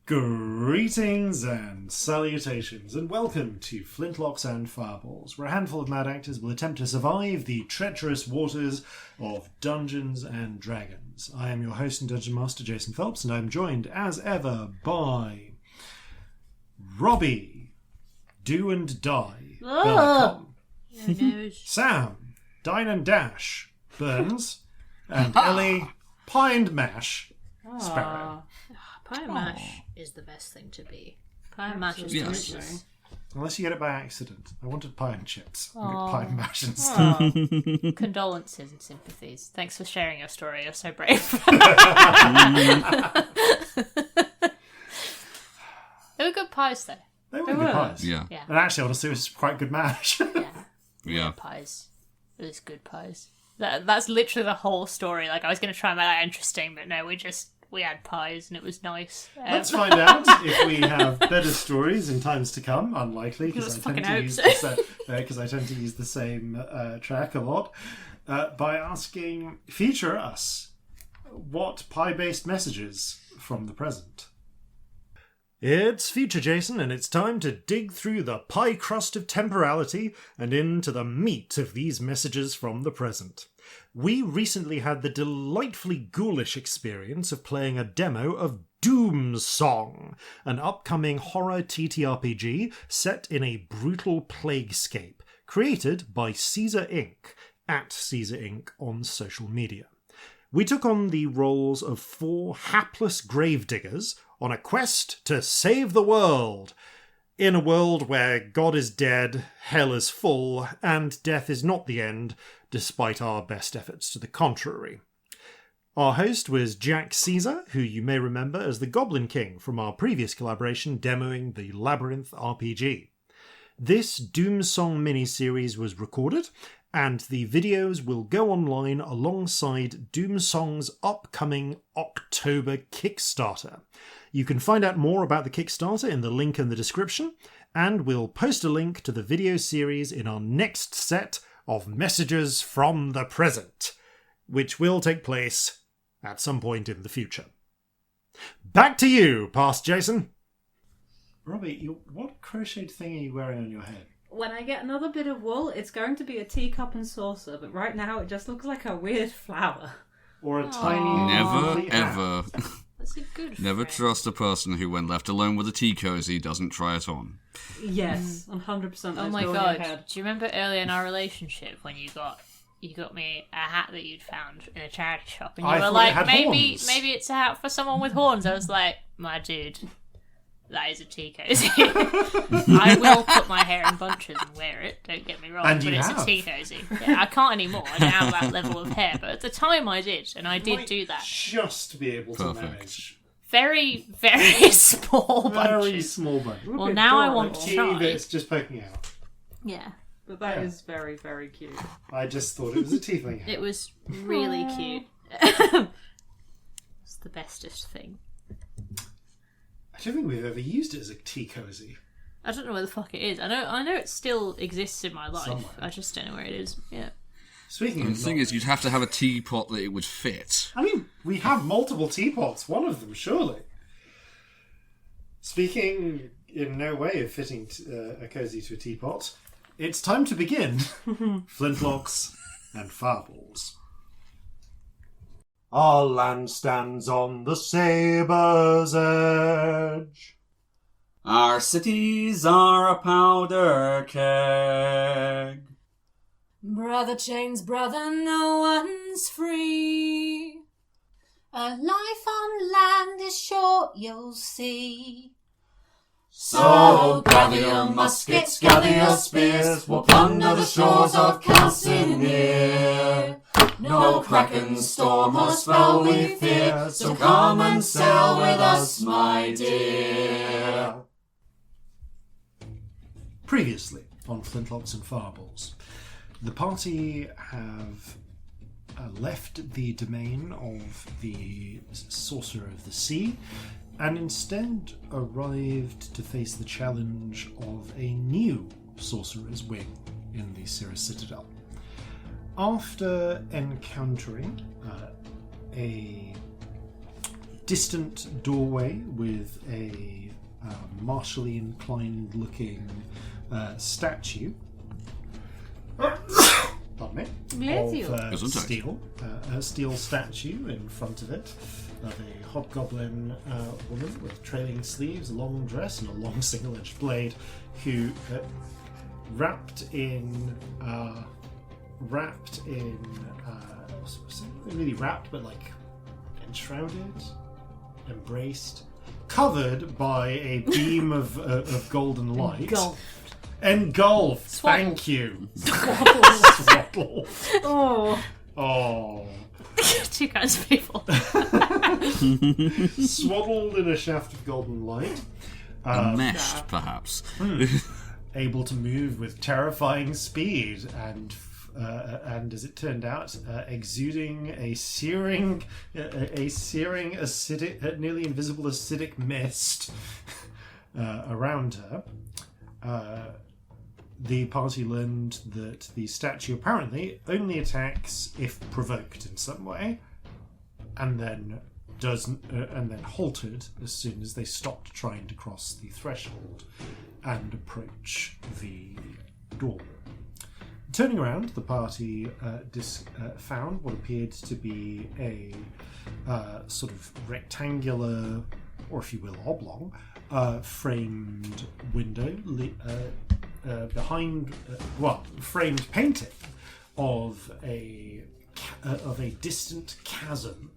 Greetings and salutations, and welcome to Flintlocks and Fireballs, where a handful of mad actors will attempt to survive the treacherous waters of Dungeons and Dragons. I am your host and Dungeon Master Jason Phelps, and I'm joined, as ever, by Robbie, Do and Die, Bellekom, Sam, Dine and Dash, Burns, and Ellie, Pie and Mash, Sparrow. Pie and mash is the best thing to be. Pie and mash is delicious. Unless you get it by accident. I wanted pie and chips. I get pie and mash instead. Condolences and sympathies. Thanks for sharing your story. You're so brave. They were good pies, though. They were good pies. Yeah. And actually, honestly, it was quite good mash. Yeah. Pies. It was good pies. That's literally the whole story. Like, I was going to try and make that interesting, but no, we had pies and it was nice. Let's find out if we have better stories in times to come. Unlikely, because I tend to use the same track a lot. By asking, feature us, what pie-based messages from the present? It's Feature Jason, and it's time to dig through the pie crust of temporality and into the meat of these messages from the present. We recently had the delightfully ghoulish experience of playing a demo of Doomsong, an upcoming horror TTRPG set in a brutal plaguescape, created by Caesar Inc., at Caesar Inc. on social media. We took on the roles of 4 hapless gravediggers on a quest to save the world, in a world where God is dead, hell is full, and death is not the end, despite our best efforts to the contrary. Our host was Jack Caesar, who you may remember as the Goblin King from our previous collaboration demoing the Labyrinth RPG. This Doomsong miniseries was recorded, and the videos will go online alongside Doomsong's upcoming October Kickstarter. You can find out more about the Kickstarter in the link in the description, and we'll post a link to the video series in our next set of messages from the present, which will take place at some point in the future. Back to you, past Jason. Robbie, what crocheted thing are you wearing on your head? When I get another bit of wool, it's going to be a teacup and saucer, but right now it just looks like a weird flower. Or a tiny... Never, ever. That's a good Never friend. trust a person who, when left alone with a tea cozy, doesn't try it on. Yes, 100%. Oh my god! Do you remember earlier in our relationship when you got me a hat that you'd found in a charity shop, and you were like, maybe it's a hat for someone with horns? I was like, my dude, that is a tea cozy. I will put my hair in bunches and wear it. Don't get me wrong, but it's a tea cozy. Yeah, I can't anymore. I don't have that level of hair, but at the time I did, and I did do that. Just be able to manage. Very, very small bunches. Very small bunches. Well, now I want to try. It's just poking out. Yeah. But that is very, very cute. I just thought it was a tiefling hat. It was really cute. It's the bestest thing. I don't think we've ever used it as a tea cozy. I don't know where the fuck it is. I know it still exists in my life. Somewhere. I just don't know where it is. Yeah. Speaking And of the thing is, you'd have to have a teapot that it would fit. I mean, we have multiple teapots. One of them, surely. Speaking in no way of fitting a cozy to a teapot, it's time to begin Flintlocks and Fireballs. Our land stands on the sabre's edge. Our cities are a powder keg. Brother chains brother, no one's free. A life on land is short, you'll see. So gather your muskets, gather your spears, we'll plunder the shores of Calcinea. No kraken, storm or spell we fear, so come and sail with us, my dear. Previously on Flintlocks and Fireballs, the party have left the domain of the sorcerer of the sea and instead arrived to face the challenge of a new sorcerer's wing in the Cirrus Citadel. After encountering a distant doorway with a martially inclined looking statue. Pardon me. Of steel. A steel statue in front of it of a hobgoblin woman with trailing sleeves, a long dress, and a long single-edged blade, who wrapped in really wrapped, but like enshrouded, embraced, covered by a beam of golden light. Engulfed. Thank you. Swaddle. Oh. Two kinds of people. Swaddled in a shaft of golden light. Enmeshed, perhaps. Able to move with terrifying speed and as it turned out, exuding a searing, acidic, nearly invisible acidic mist around her. The party learned that the statue apparently only attacks if provoked in some way, and then halted as soon as they stopped trying to cross the threshold and approach the door. Turning around, the party found what appeared to be a sort of rectangular, or if you will, oblong, framed window behind, framed painting of a distant chasm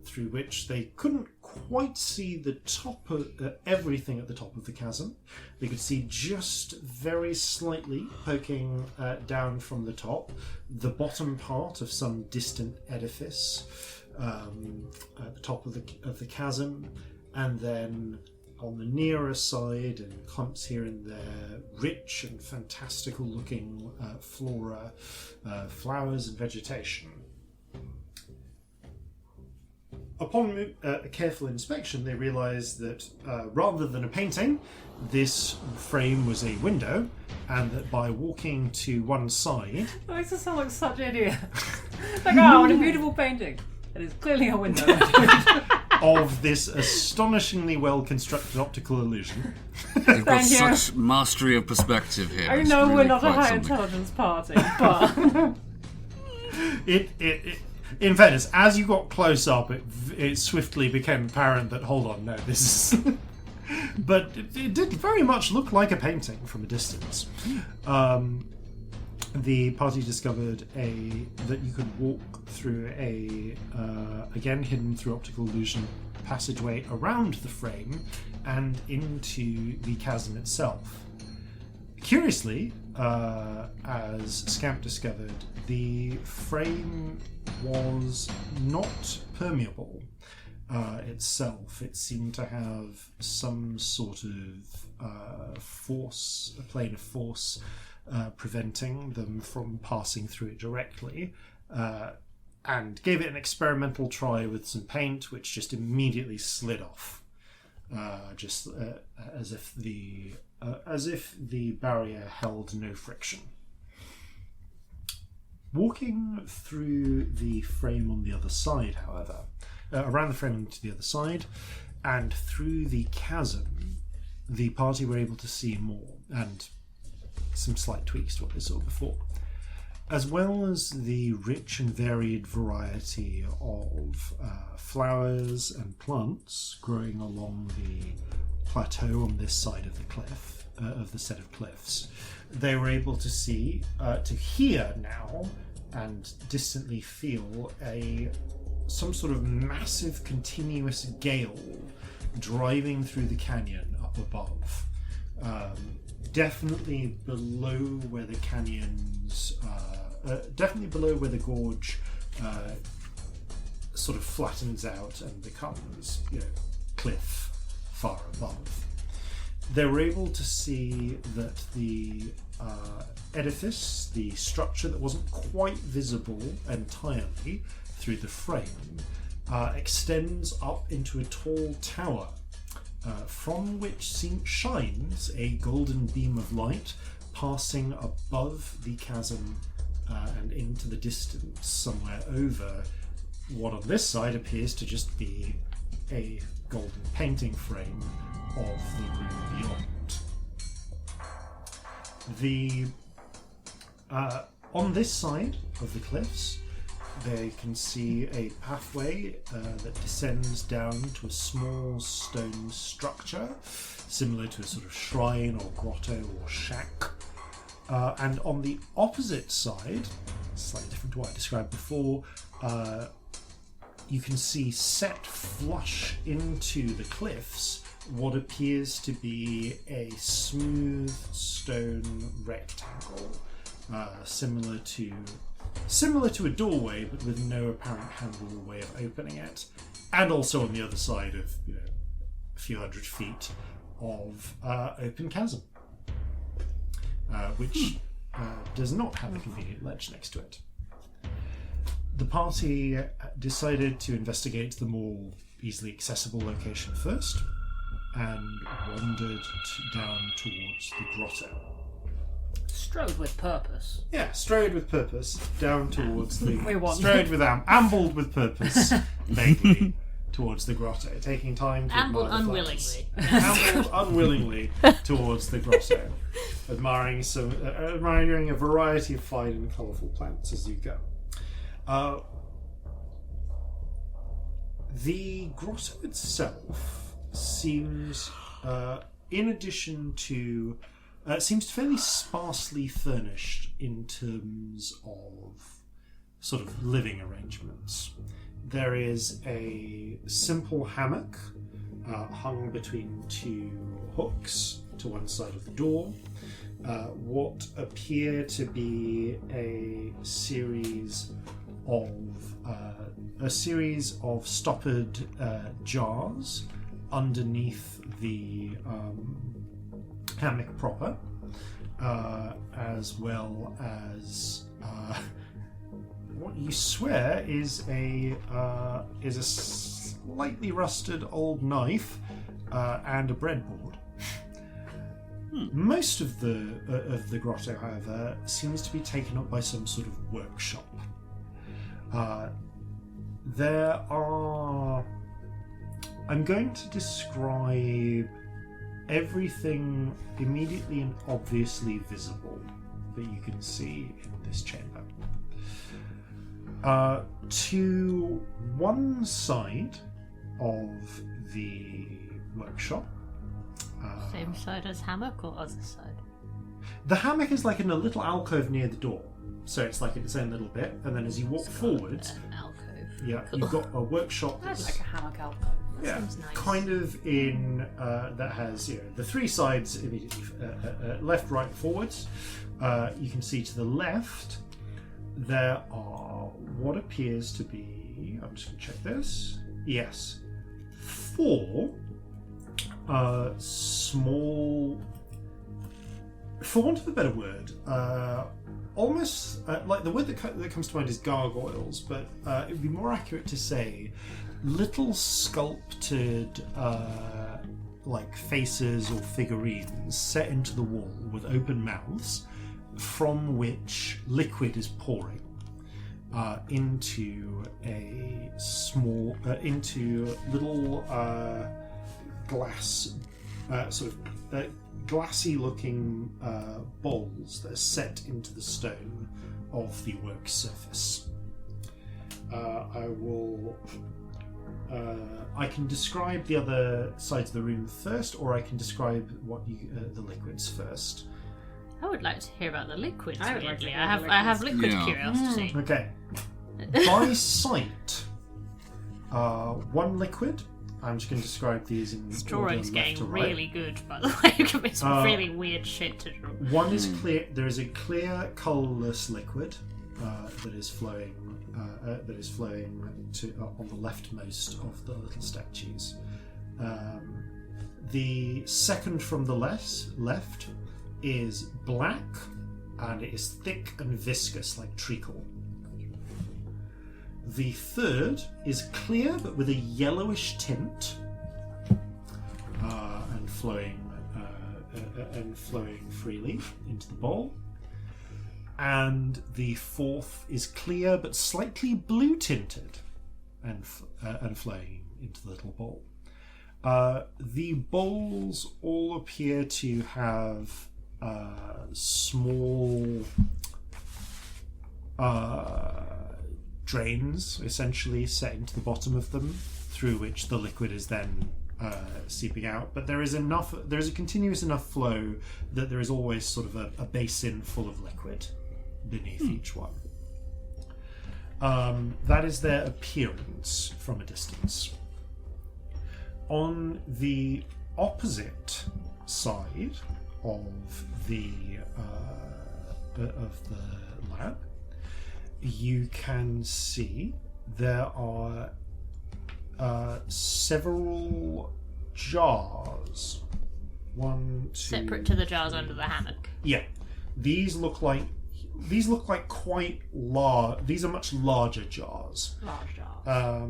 through which they couldn't quite see the top of everything at the top of the chasm. They could see just very slightly poking down from the top the bottom part of some distant edifice at the top of the chasm, and then on the nearer side, and clumps here and there, rich and fantastical looking flora, flowers and vegetation. Upon a careful inspection, they realised that rather than a painting, this frame was a window, and that by walking to one side... That makes us sound like such an idiot. Like, what a beautiful painting. It is clearly a window. Of this astonishingly well-constructed optical illusion. You've got such mastery of perspective here. I know we're not a high intelligence party, but... In fairness, as you got close up, it swiftly became apparent that, hold on, no, this is... But it did very much look like a painting from a distance. The party discovered that you could walk through again hidden through optical illusion, passageway around the frame and into the chasm itself. Curiously, as Scamp discovered, the frame was not permeable itself. It seemed to have some sort of force, a plane of force, preventing them from passing through it directly, and gave it an experimental try with some paint, which just immediately slid off, as if the barrier held no friction. Walking through the frame on the other side, however, around the frame to the other side, and through the chasm, the party were able to see more, and some slight tweaks to what they saw before, as well as the rich and varied variety of flowers and plants growing along the plateau on this side of the cliff, of the set of cliffs. They were able to see, to hear now, and distantly feel some sort of massive continuous gale driving through the canyon up above. Definitely below where the canyons, definitely below where the gorge sort of flattens out and becomes, cliff far above. They were able to see that the edifice, the structure that wasn't quite visible entirely through the frame, extends up into a tall tower, from which shines a golden beam of light passing above the chasm and into the distance somewhere over what on this side appears to just be a golden painting frame of the room beyond. On this side of the cliffs, they can see a pathway that descends down to a small stone structure, similar to a sort of shrine or grotto or shack. And on the opposite side, slightly different to what I described before, you can see set flush into the cliffs what appears to be a smooth stone rectangle, similar to a doorway, but with no apparent handle or way of opening it. And also on the other side of a few hundred feet of open chasm, which does not have a convenient ledge next to it. The party decided to investigate the more easily accessible location first, and wandered down towards the grotto. Strode with purpose. Yeah, strode with purpose down towards the... Strode with ambled with purpose, vaguely, towards the grotto, taking time to Ambled admire the unwillingly. flowers. Ambled unwillingly towards the grotto, admiring a variety of fine and colourful plants as you go. The grotto itself seems, in addition to... seems fairly sparsely furnished in terms of sort of living arrangements. There is a simple hammock hung between two hooks to one side of the door. What appear to be a series of stoppered jars underneath the hammock proper, as well as what you swear is a slightly rusted old knife and a breadboard. Most of the grotto, however, seems to be taken up by some sort of workshop. There are... I'm going to describe everything immediately and obviously visible that you can see in this chamber. To one side of the workshop... Same side as hammock or other side? The hammock is like in a little alcove near the door. So it's like its own little bit, and then as you walk forwards... An alcove. Yeah, you've got a workshop That's that's... like a hammock alcove. Yeah, Seems nice. kind of in that has the three sides immediately left, right, forwards. You can see to the left there are what appears to be. I'm just going to check this. Yes, 4 small, for want of a better word, almost like the word that comes to mind is gargoyles, but it would be more accurate to say little sculpted like faces or figurines set into the wall with open mouths from which liquid is pouring into a small into little glass sort of glassy looking bowls that are set into the stone of the work surface. I can describe the other sides of the room first, or I can describe what the liquids first. I would like to hear about the liquids. I would like to weirdly. hear I the have liquids. liquid Yeah. curiosity. Okay. By sight, one liquid. I'm just going to describe these in This order drawing's left getting to right. really good, by the way. You can make some really weird shit to draw. One is clear. There is a clear, colourless liquid that is flowing. To on the leftmost of the little statues. The second from the left is black, and it is thick and viscous like treacle. The third is clear but with a yellowish tint, and flowing freely into the bowl. And the fourth is clear but slightly blue tinted, and flowing into the little bowl. The bowls all appear to have small drains, essentially, set into the bottom of them, through which the liquid is then seeping out. But there is a continuous enough flow that there is always sort of a basin full of liquid beneath each one. That is their appearance from a distance. On the opposite side of the lab, you can see there are several jars. One, two, separate to the jars under the hammock. Yeah, these look like quite large. These are much larger jars. Large jars.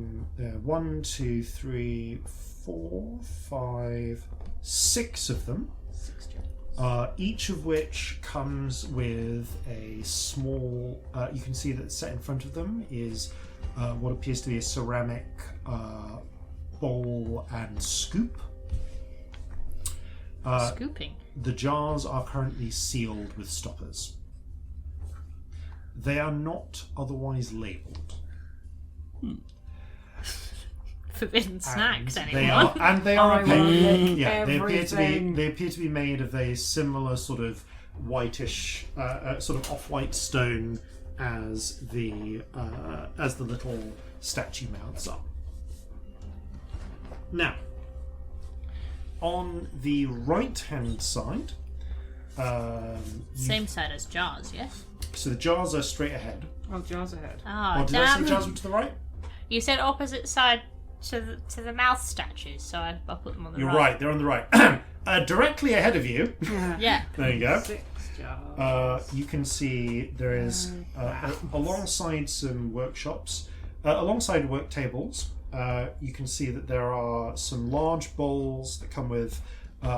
1, 2, 3, 4, 5, 6 of them. 6 jars. Each of which comes with a small. You can see that set in front of them is what appears to be a ceramic bowl and scoop. Scooping. The jars are currently sealed with stoppers. They are not otherwise labelled. Forbidden snacks, anyone? They are opaque. Yeah, they appear to be made of a similar sort of whitish, sort of off-white stone as the little statue mouths are. Now, on the right-hand side, same side as jars, yes? So the jars are straight ahead. Oh, jars ahead. Oh, Did I say jars were to the right? You said opposite side to the mouth statues, so I put them on the You're right. right, they're on the right. Directly ahead of you. Yeah. There you go. 6 jars. You can see there is, alongside some workshops, alongside work tables, you can see that there are some large bowls that come with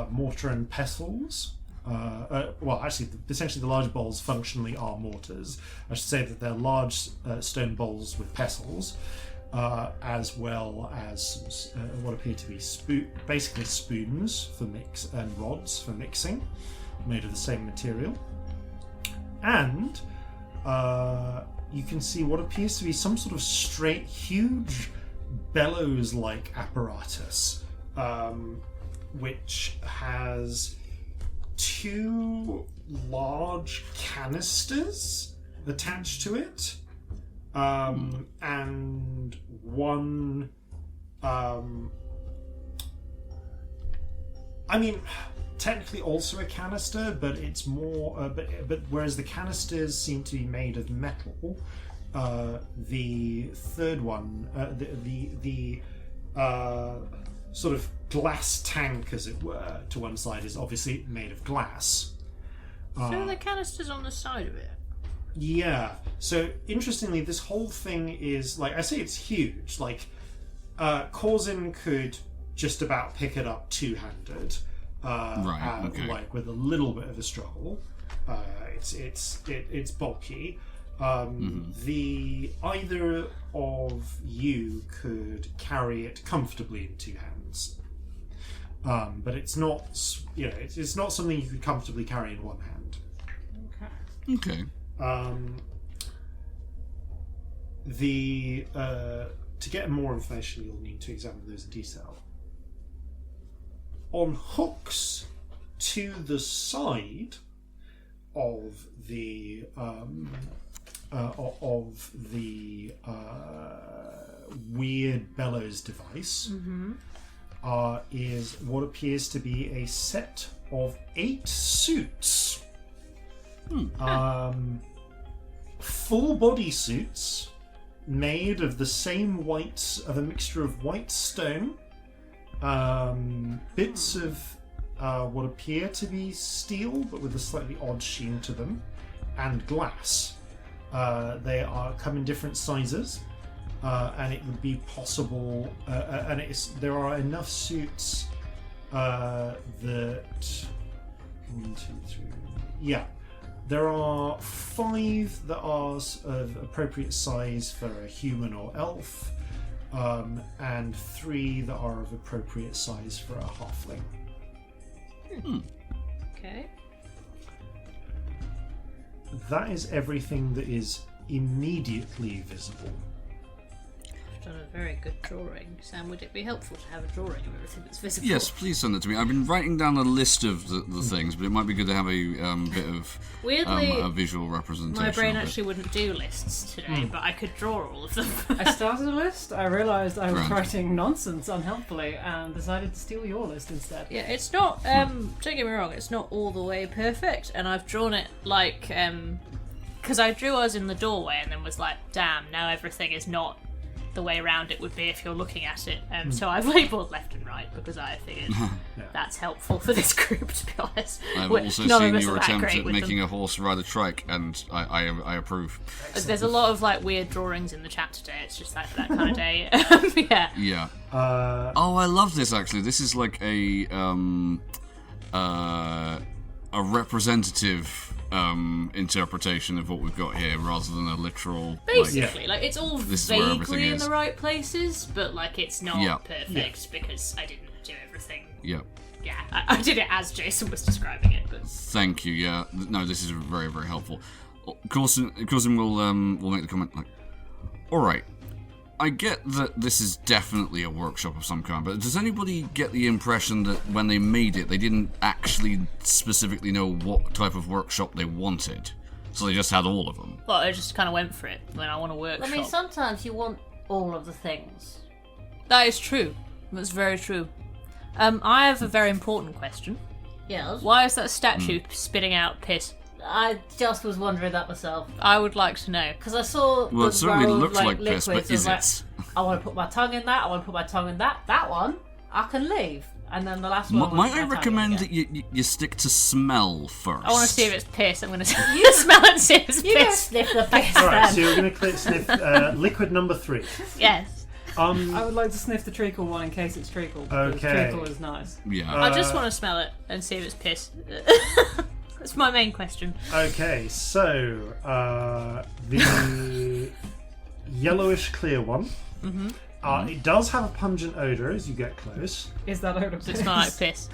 mortar and pestles. Well, actually, essentially the large bowls functionally are mortars. I should say that they're large stone bowls with pestles, as well as what appear to be basically spoons for mix and rods for mixing, made of the same material. And you can see what appears to be some sort of straight, huge bellows-like apparatus, which has 2 large canisters attached to it, and one. I mean, technically also a canister, but it's more. But whereas the canisters seem to be made of metal, the third one, the sort of glass tank, as it were, to one side is obviously made of glass. So the canister's on the side of it. Yeah. So interestingly, this whole thing is like I say, it's huge. Like Corzin could just about pick it up two-handed, like with a little bit of a struggle. It's bulky. Either of you could carry it comfortably in 2 hands, but it's not. It's not something you could comfortably carry in 1 hand. Okay. To get more information, you'll need to examine those in detail. On hooks to the side of the weird bellows device is what appears to be a set of 8 suits. Full body suits made of the same of a mixture of white stone, bits of what appear to be steel but with a slightly odd sheen to them, and glass. They come in different sizes, and it would be possible, there are enough suits that 1, 2, 3, yeah. There are 5 that are of appropriate size for a human or elf, and 3 that are of appropriate size for a halfling. Okay. That is everything that is immediately visible. I've done a very good drawing. Sam, would it be helpful to have a drawing of everything that's visible? Yes, please send it to me. I've been writing down a list of the things, but it might be good to have a bit of Weirdly, a visual representation. my brain of it. actually wouldn't do lists today, but I could draw all of them. I started a list, I realised I was Grand. writing nonsense unhelpfully, and decided to steal your list instead. Yeah, it's not, don't get me wrong, it's not all the way perfect, and I've drawn it like, because I drew us in the doorway and then was like, damn, now everything is not the way around it would be if you're looking at it. So I've labelled left and right because I figured that's helpful for this group, to be honest. I've None also of seen us your are that attempt great at with making them. a horse ride a trike, and I approve. There's a lot of like weird drawings in the chat today. It's just that kind of day. Yeah. Yeah. Oh, I love this actually. This is like a representative interpretation of what we've got here, rather than a literal. Basically, like it's all This is where everything vaguely in is. the right places, but like it's not Yeah. perfect because I didn't do everything. Yeah. Yeah, I did it as Jason was describing it, but Thank you. Yeah. No, this is very, very helpful. Corzin will make the comment like, all right. I get that this is definitely a workshop of some kind, but does anybody get the impression that when they made it, they didn't actually specifically know what type of workshop they wanted? So they just had all of them? I just kind of went for it when I want a workshop. I mean, sometimes you want all of the things. That is true. That's very true. I have a very important question. Yes. Why is that statue spitting out piss? I just was wondering that myself. I would like to know. Because I saw Well, it the certainly row of, looks like piss, liquids, but is and I it? was like, I want to put my tongue in that, I want to put my tongue in that. That one, I can leave. And then the last one was Might my I tongue recommend again. that you stick to smell first? I want to see if it's piss. I'm going to smell it and see if it's You go piss. sniff the piss Alright, so then. you're going to sniff liquid number 3. Yes. I would like to sniff the treacle one in case it's treacle. Because Okay. treacle is nice. Yeah. I just want to smell it and see if it's piss. That's my main question. Okay, so the yellowish clear one. It does have a pungent odour as you get close. Is that odor Does it smell like piss?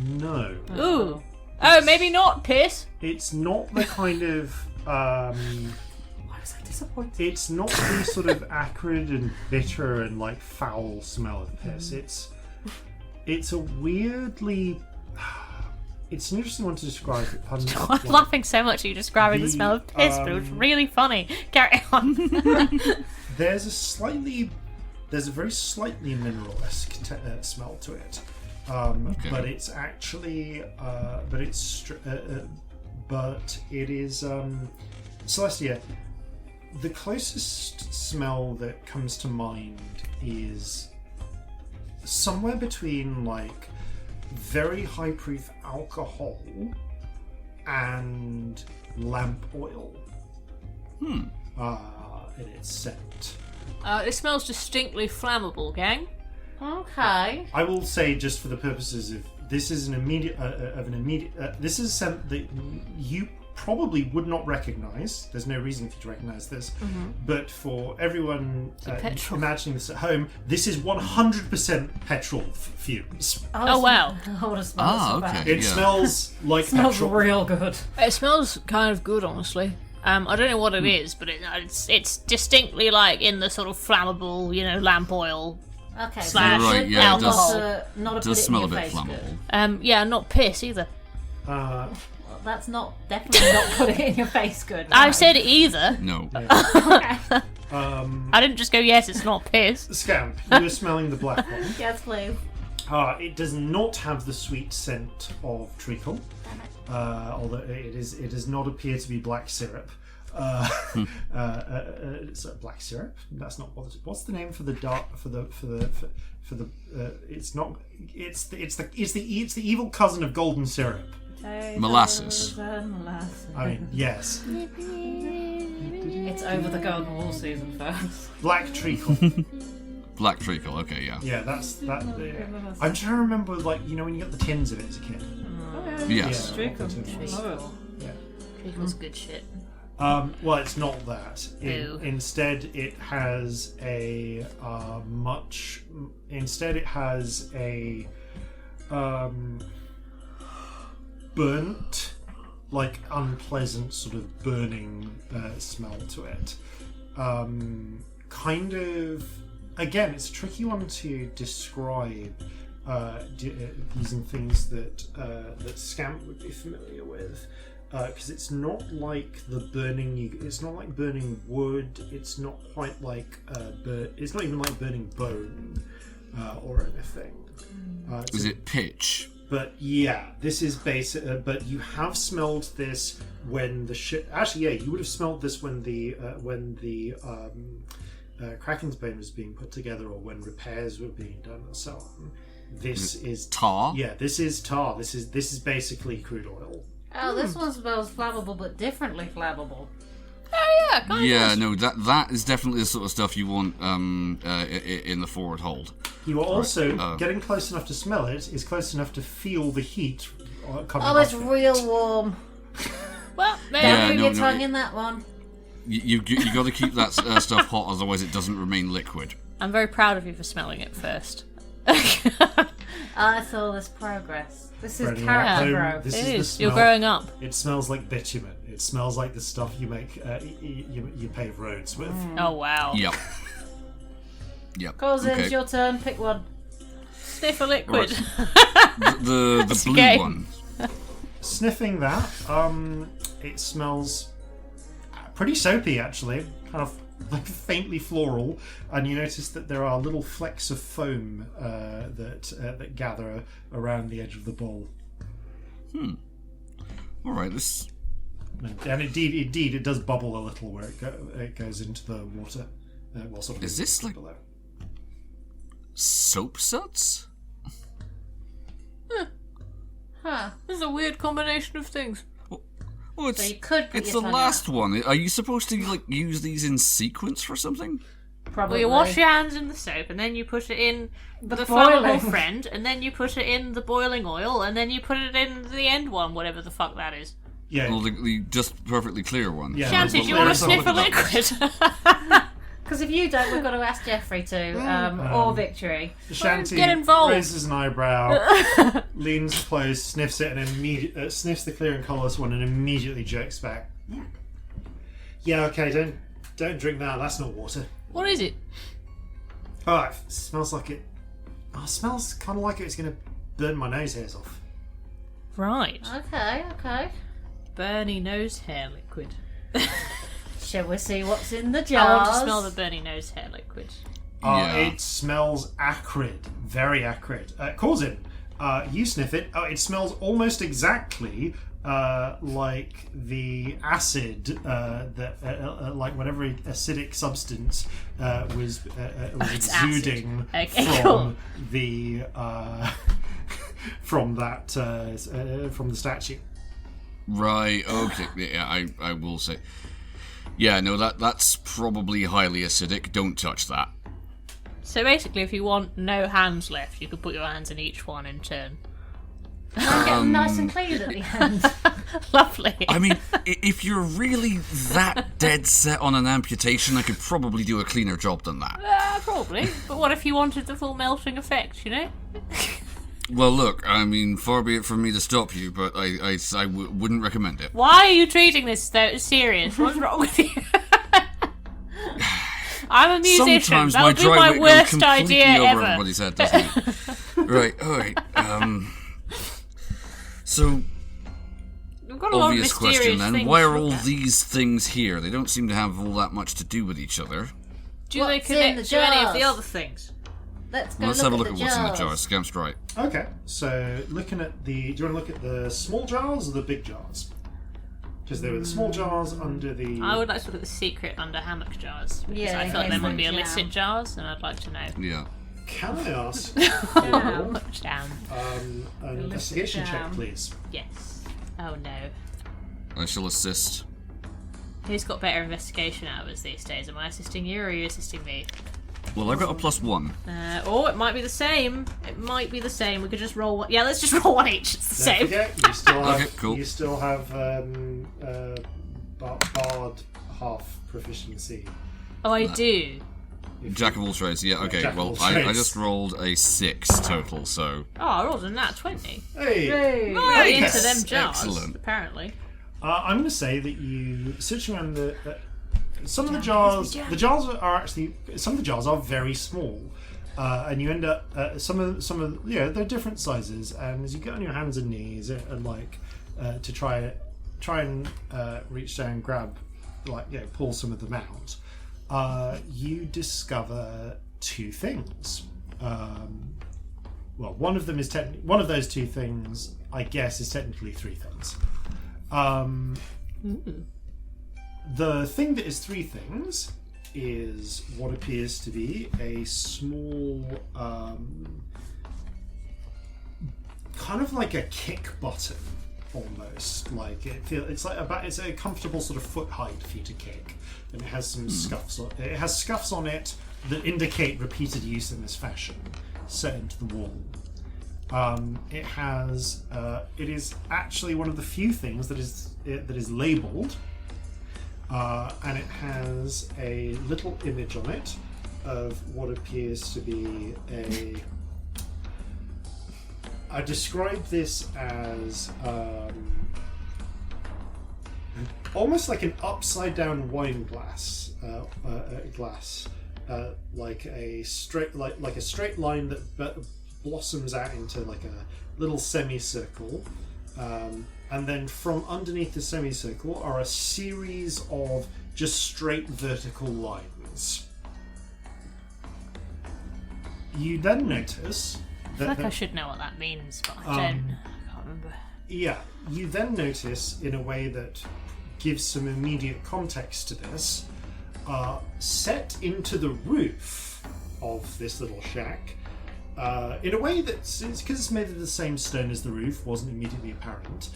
No. Ooh. Oh, maybe not piss. It's not the kind of... Why was I disappointed? it's not the sort of acrid and bitter and like foul smell of piss. It's a weirdly... It's an interesting one to describe. I'm laughing so much at you describing the smell of piss, but it was really funny. Carry on. There's a very slightly mineral-esque smell to it, but it's actually, but it is Celestia. The closest smell that comes to mind is somewhere between like very high proof alcohol and lamp oil. In its scent. It smells distinctly flammable, gang. Okay. I will say, just for the purposes of this, is an immediate this is a scent that you probably would not recognise. There's no reason for you to recognise this, but for everyone imagining this at home, this is 100% petrol fumes. Oh, wow. I want to smell it so bad. okay. It smells like Smells petrol. real good. It smells kind of good, honestly. I don't know what it is, but it's distinctly like in the sort of flammable, lamp oil. Okay, so Slash Right, yeah, it alcohol. not a It put does it smell a in your bit face flammable. good. Yeah, not piss either. Well, that's not definitely not put it in your face good. I no. said either. No. I didn't just go, yes, it's not piss. Scamp, you were smelling the black one. Yes, please. It does not have the sweet scent of treacle, although it does not appear to be black syrup. So black syrup? That's not what's the name for the dark it's not it's the evil cousin of golden syrup. Molasses. I mean, yes, It's over the golden wool season first. black treacle. Black treacle, okay, yeah. Yeah, that's that. I'm trying to remember, like, when you got the tins of it as a kid. Yes. Treacle. Yeah. Love it. Treacle's good shit. Well, it's not that. Instead, it has a burnt, like unpleasant sort of burning smell to it. Kind of. Again, it's a tricky one to describe using things that Scamp would be familiar with. Because it's not like the burning. It's not like burning wood. It's not quite like it's not even like burning bone or anything. Is it pitch? But yeah, this is basic. But you have smelled this when the ship. Actually, yeah, you would have smelled this when the Kraken's bone was being put together, or when repairs were being done, and so on. This is tar. Yeah, this is tar. This is basically crude oil. Oh, this one smells flammable, but differently flammable. Oh yeah, kind of. Yeah, no, that is definitely the sort of stuff you want in the forward hold. You are also getting close enough to smell it. Is close enough to feel the heat coming. Oh, it's real warm. Well, maybe. Don't move your tongue in that one. You got to keep that stuff hot, otherwise it doesn't remain liquid. I'm very proud of you for smelling it first. I saw this progress. This is Brendan, character home, growth. this It is the is. smell. You're growing up. It smells like bitumen. It smells like the stuff you make you pave roads with. Oh wow. Yep. Corzin, Okay. it's your turn. Pick one. Sniff a liquid. The blue game. one. Sniffing that, it smells pretty soapy actually, kind of like faintly floral, and you notice that there are little flecks of foam that gather around the edge of the bowl. All right, this. And indeed, it does bubble a little where it goes into the water. Is this like below. soap suds? Huh. This is a weird combination of things. Well, it's, So you could put it's your the tongue last one. Are you supposed to use these in sequence for something? Probably. Well, you wash your hands in the soap, and then you put it in the boiling. flammable friend, and then you put it in the boiling oil, and then you put it in the end one, whatever the fuck that is. Yeah. Well, the just perfectly clear one. Yeah. Shanty, do you want to sniff a liquid? Because if you don't, we've got to ask Jeffrey to, or Victory. Shanty Get involved. raises an eyebrow, leans close, sniffs it, and sniffs the clear and colourless one, and immediately jerks back. Yeah, okay, don't drink that. That's not water. What is it? Oh, it smells like it. Oh, it smells kind of like it's going to burn my nose hairs off. Right. Okay. Burny nose hair liquid. Shall we see what's in the I jars? want to smell the burny nose hair liquid. Yeah. It smells acrid, very acrid. Corzin, you sniff it. Oh, it smells almost exactly like the acid that, like whatever acidic substance was exuding Okay, from cool. the from the statue. Right. Okay. Yeah, I will say. Yeah. No. That's probably highly acidic. Don't touch that. So basically, if you want no hands left, you could put your hands in each one in turn. And I get them nice and clean at the end. Lovely. I mean, if you're really that dead set on an amputation, I could probably do a cleaner job than that. Probably. But what if you wanted the full melting effect, you know? Well, look, I mean, far be it from me to stop you, but I wouldn't recommend it. Why are you treating this so serious? What's wrong with you? I'm a musician. Sometimes That my would be dry my wit goes worst completely idea over ever. everybody's head, doesn't it? Right, alright. So, We've got a lot of obvious question mysterious then. things Why to are look all at. these things here? They don't seem to have all that much to do with each other. Do they What's in connect the to any of the jars? other things? Let's go Let's have a look at at the what's in the jars. jars. Scamp's right. Okay, so looking at the... Do you want to look at the small jars or the big jars? Because there were the small jars under the... I would like to look at the secret under hammock jars. Because Yeah, I in feel like case there might they be jam. illicit jars, and I'd like to know. Yeah. Can I ask Jam. Jam. an investigation check, jam. please? Yes. Oh no. I shall assist. Who's got better investigation out of us these days? Am I assisting you or are you assisting me? Well, I've got a +1. Oh, it might be the same. It might be the same. We could just roll one. Yeah, let's just roll one each. It's the Don't same. forget, you still have, Okay, cool. you still have bard half proficiency. Oh, I do. Jack of all trades, yeah, okay. Jack of Well, all I trades. just rolled a 6 total, so... Oh, I rolled a nat 20. Hey! Really Nice. into them jars, Excellent. apparently. I'm going to say that you searching around some of the jars. The jars are actually some of the jars are very small, and you end up some of they're different sizes. And as you get on your hands and knees and to try and reach down and grab, pull some of them out, you discover 2 things. Well, one of them is one of those 2 things, I guess, is technically 3 things. The thing that is 3 things is what appears to be a small, kind of like a kick button, almost. Like it's a comfortable sort of foot height for you to kick, and it has some scuffs. It has scuffs on it that indicate repeated use in this fashion, set into the wall. It is actually one of the few things that is labelled, and it has a little image on it of what appears to be I describe this as almost like an upside down wine glass, like a straight line that blossoms out into like a little semicircle, and then from underneath the semicircle are a series of just straight vertical lines. You then notice I feel like I should know what that means, but I don't. I can't remember. Yeah, you then notice in a way that gives some immediate context to this, set into the roof of this little shack, in a way that's, because it's made of the same stone as the roof, wasn't immediately apparent.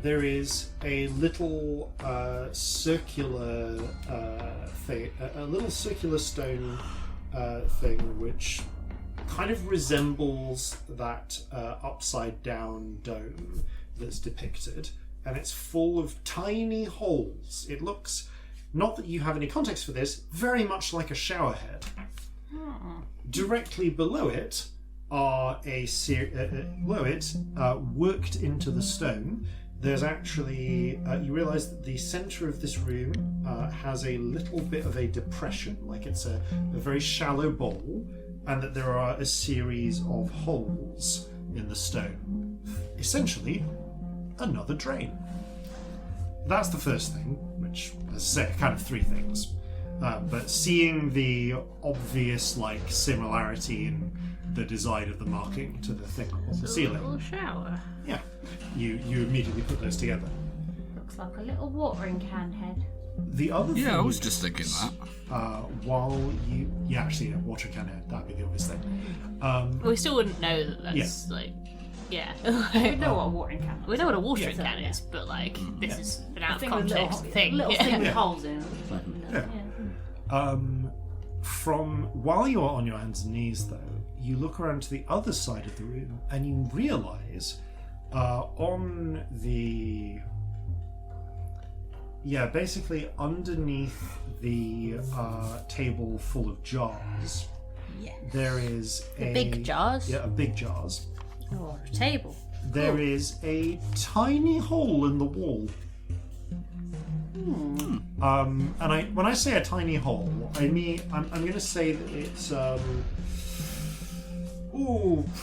There is a little circular thing, a little circular stone thing, which kind of resembles that upside down dome that's depicted, and it's full of tiny holes. It looks, not that you have any context for this, very much like a shower head. Directly below it are worked into the stone, there's actually, you realise that the centre of this room has a little bit of a depression, like it's a very shallow bowl, and that there are a series of holes in the stone. Essentially, another drain. That's the first thing, which, as I say, kind of 3 things. But seeing the obvious similarity in the design of the marking to the thing on the ceiling. A little shower. Yeah, you immediately put those together. Looks like a little watering can head. The other thing, I was just thinking that. Watering can head, that'd be the obvious thing. We still wouldn't know that that's We know what a watering can is. We know what a watering can is, but this is an out of context thing. Little thing with holes in. From while you are on your hands and knees, though, you look around to the other side of the room and you realise on the basically underneath the table full of jars, there is big jars. Yeah, big jars. Oh, a table. There is a tiny hole in the wall. And when I say a tiny hole, I mean I'm going to say that it's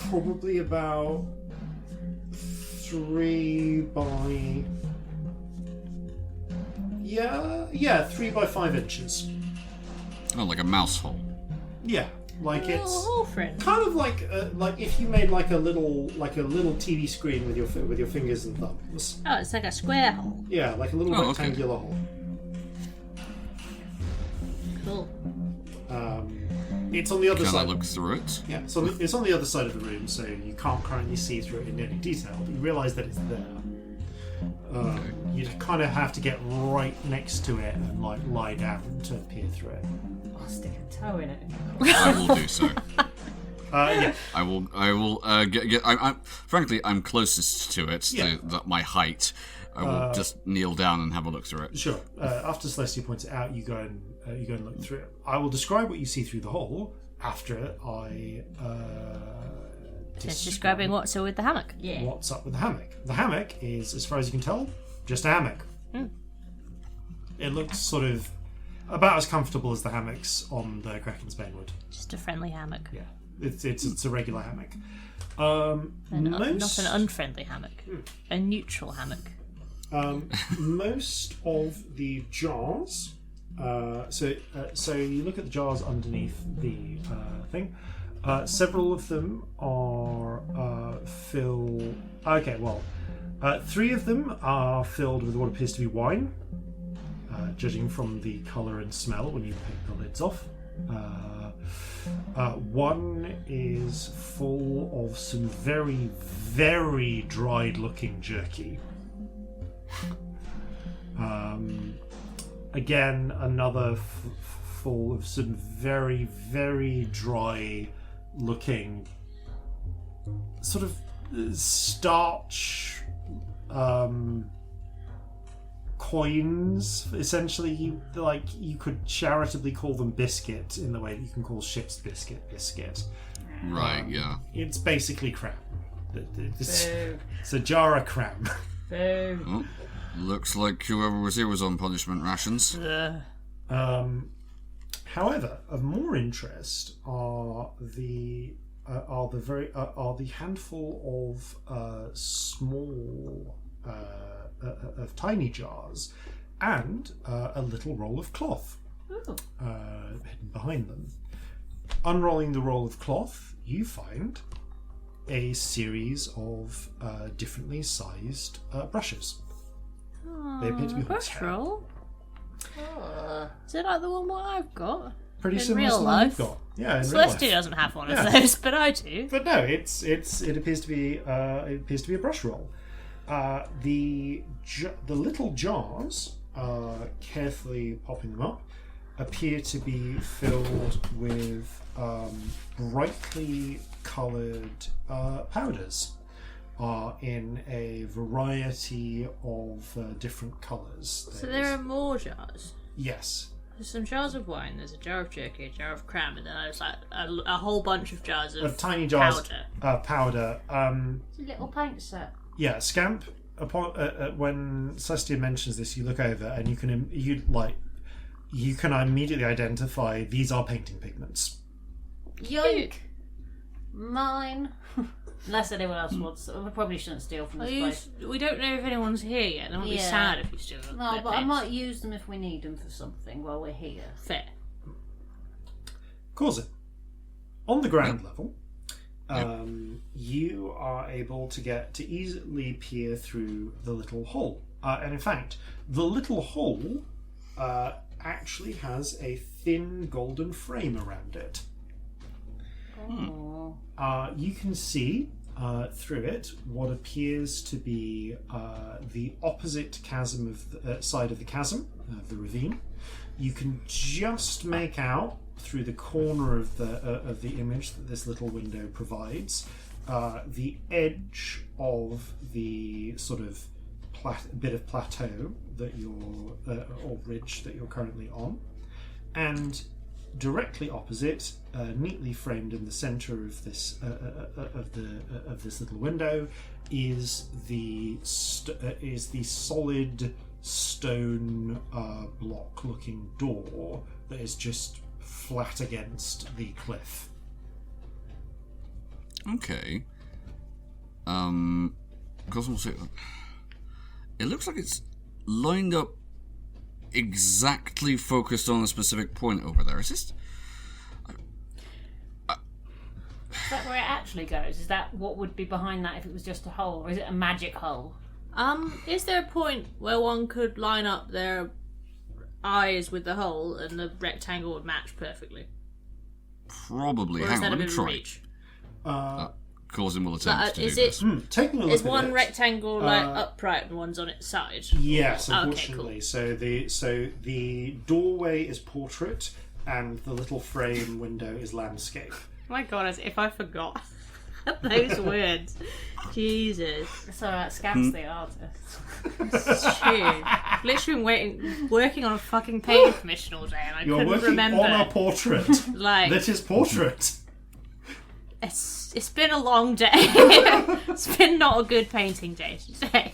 probably about 3 by 3 by 5 inches. Oh, like a mouse hole. Yeah, like it's hole friend. kind of like if you made like a little TV screen with your fingers and thumbs. Oh, it's like a square hole. Yeah, like a little okay. rectangular hole. Cool. It's on the other Can I side. look through it? Yeah, so it's on the other side of the room, so you can't currently see through it in any detail, but you realise that it's there. You kind of have to get right next to it and lie down to peer through it. I'll stick a toe in it. I will do so. Yeah. I will. Frankly, I'm closest to it. Yeah. My height. I will just kneel down and have a look through it. Sure. After Celestia points it out, you go and look through it. I will describe what you see through the hole after I. Just describing what's up with the hammock. Yeah. What's up with the hammock? The hammock is, as far as you can tell, just a hammock. It looks sort of about as comfortable as the hammocks on the Kraken's Banewood. Just a friendly hammock. Yeah, it's a regular hammock. Not an unfriendly hammock. A neutral hammock. Most of the jars. So you look at the jars underneath the thing. Several of them are filled. Okay, well, 3 of them are filled with what appears to be wine. Judging from the colour and smell when you take the lids off. 1 is full of some very, very dried-looking jerky. Again, another full of some very, very dry-looking sort of starch coins. Essentially, you could charitably call them biscuit in the way that you can call ship's biscuit. Right. Yeah. It's basically cram. It's a jar of cram. Well, looks like whoever was here was on punishment rations. However, of more interest are the handful of small of tiny jars and a little roll of cloth hidden behind them. Unrolling the roll of cloth, you find a series of differently sized brushes. They appear to be brush roll. Is it like the one what I've got? Pretty in similar real to life? you've got. Yeah, in real Celestia life. doesn't have one of those, but I do. But no, it appears to be a brush roll. The little jars, carefully popping them up, appear to be filled with brightly coloured powders. Are in a variety of different colours. So there are more jars. Yes. There's some jars of wine. There's a jar of jerky, a jar of cram, and then there's like a whole bunch of jars of tiny jars powder. Powder. It's a little paint set. Yeah, Scamp. When Celestia mentions this, you look over and you can immediately identify these are painting pigments. Yoink! Mine. Unless anyone else wants. We probably shouldn't steal from this place. We don't know if anyone's here yet. They might be sad if you steal them. No, but I might use them if we need them for something while we're here. Fair. Corzin. On the ground level, you are able to easily peer through the little hole. And in fact, the little hole actually has a thin golden frame around it. You can see through it what appears to be the opposite chasm of the side of the chasm of the ravine. You can just make out through the corner of the image that this little window provides the edge of the sort of bit of plateau that you're or ridge that you're currently on, and directly opposite, neatly framed in the centre of this of this little window, is the solid stone block-looking door that is just flat against the cliff. Okay. It looks like it's lined up exactly focused on a specific point over there. Is this? Is that where it actually goes? Is that what would be behind that if it was just a hole, or is it a magic hole? Is there a point where one could line up their eyes with the hole and the rectangle would match perfectly? Probably. Or Hang is that on, a let me bit of try. reach? Corzin will attempt to do is this. Taking a look Is at one it, rectangle like upright and one's on its side? Yes, Okay, unfortunately. cool. So the doorway is portrait, and the little frame window is landscape. My God, as if I forgot those words. Jesus. It's alright, Scamp's the artist. Shit. Literally been working on a fucking painting commission all day and I couldn't remember. You're working on a portrait. That is portrait. It's been a long day. It's been not a good painting day today.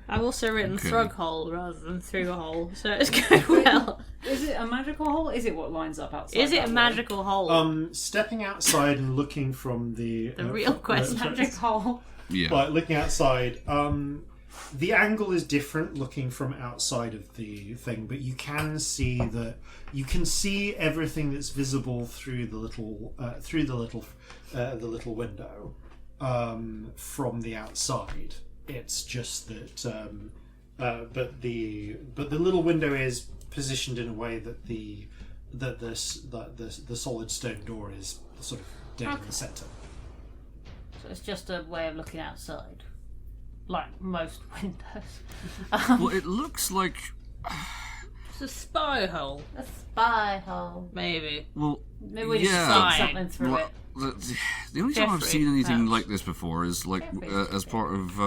I've also written thrug hole rather than through a hole, so it's going well. Is it a magical hole? Is it what lines up outside? Is it a magical hole? Stepping outside and looking from the real question. Magic hole. Yeah. But looking outside, the angle is different looking from outside of the thing, but you can see everything that's visible through the little window from the outside. It's just that, but the little window is positioned in a way that the solid stone door is sort of dead in the centre. So it's just a way of looking outside, like most windows. Well, it looks like It's a spy hole. A spy hole. Maybe. Well, maybe we just stick something through it. The only time I've seen anything like this before is like as part of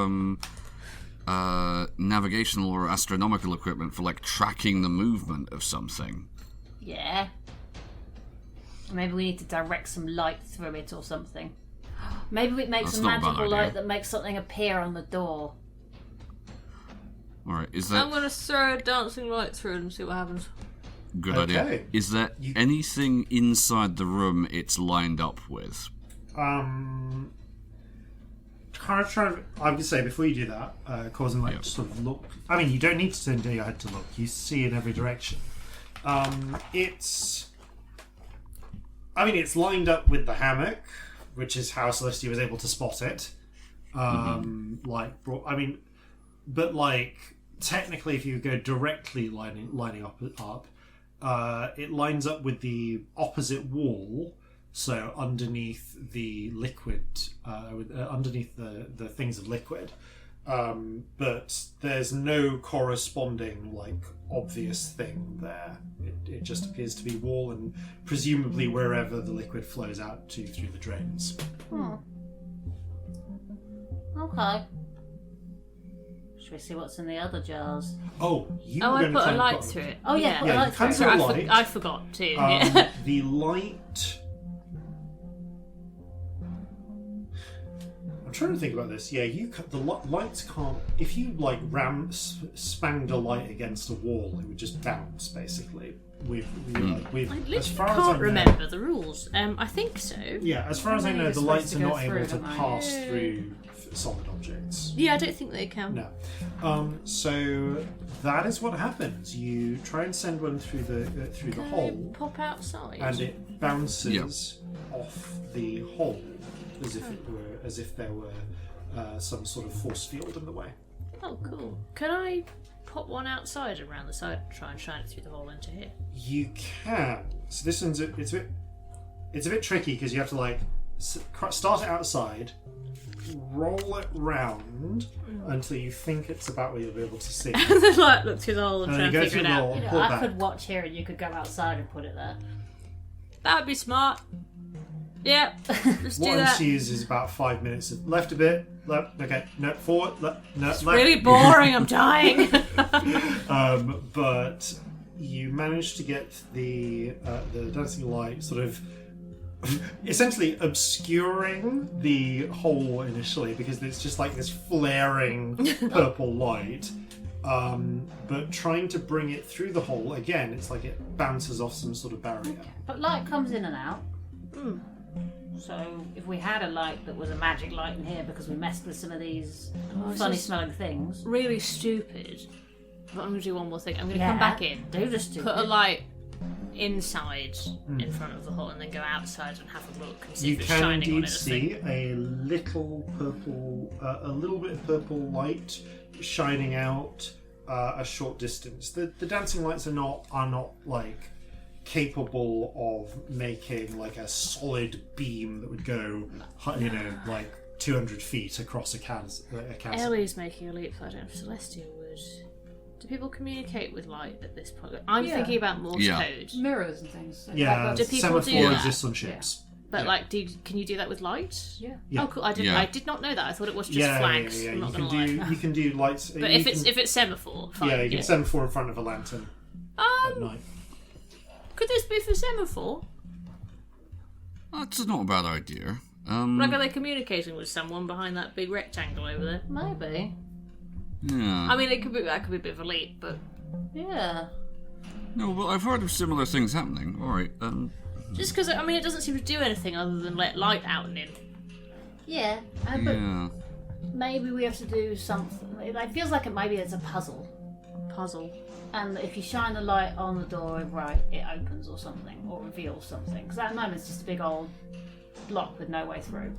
navigational or astronomical equipment for like tracking the movement of something. Yeah. Maybe we need to direct some light through it or something. Maybe we make some magical light that makes something appear on the door. Alright, is that... I'm going to throw a dancing light through it and see what happens. Good idea. Is there anything inside the room it's lined up with? I would say before you do that, Corzin sort of look. I mean, you don't need to turn your head to look. You see in every direction. It's lined up with the hammock, which is how Celestia was able to spot it. Technically, if you go directly lining up, it lines up with the opposite wall. So underneath the liquid, underneath the things of liquid, but there's no corresponding obvious thing there. It just appears to be wall, and presumably wherever the liquid flows out to through the drains. Okay. Should we see what's in the other jars? I put a light through it. Oh yeah, put a light through it. I forgot too. The light. I'm trying to think about this. Yeah, the lights can't. If you spanged a light against a wall, it would just bounce basically. I literally can't remember the rules. I think so. Yeah, as far as I know, the lights are not able to pass through solid objects. Yeah, I don't think they can. No. So that is what happens. You try and send one through the hole. Pop outside. And it bounces off the hole as if there were some sort of force field in the way. Oh, cool. Can I pop one outside around the side and try and shine it through the hole into here? You can. So this one's it's a bit tricky because you have to start it outside, roll it round until you think it's about where you'll be able to see. And then look through the hole and try and figure it out. I could watch here and you could go outside and put it there. That would be smart. Yeah, let's do that. What ensues is about 5 minutes of left a bit, left, okay, no, forward, left, no, it's left. really boring, I'm dying. But you manage to get the dancing light sort of essentially obscuring the hole initially because it's just like this flaring purple light. But trying to bring it through the hole, again, it's like it bounces off some sort of barrier. But light comes in and out. So if we had a light that was a magic light in here because we messed with some of these funny smelling things. Really stupid. But I'm going to do one more thing. I'm going to come back in. Do the stupid. Put a light inside in front of the hole and then go outside and have a look and see if it's shining on it. You can indeed see a little bit of purple light shining out a short distance. The dancing lights are not capable of making a solid beam that would go 200 feet across a chasm. Ellie's making a leap, so I don't know if Celestia would. Do people communicate with light at this point? I'm thinking about Morse code. Mirrors and things. So Yeah, do people do semaphore that? exists on ships. But can you do that with light? Yeah. Yeah. Oh, cool. I did not know that. I thought it was just flags. Yeah. I'm not You gonna can lie. you can do lights. But if it's semaphore, fine. you can semaphore in front of a lantern at night. Could this be for semaphore? That's not a bad idea. Like, are they communicating with someone behind that big rectangle over there? Maybe. Yeah. I mean, that could be a bit of a leap, but Yeah. No, well, I've heard of similar things happening. All right. just because it doesn't seem to do anything other than let light out and in. Yeah. But Yeah. maybe we have to do something. It feels like maybe it's a puzzle. And if you shine the light on the door, right, it opens or something, or reveals something. Because at the moment it's just a big old block with no way through.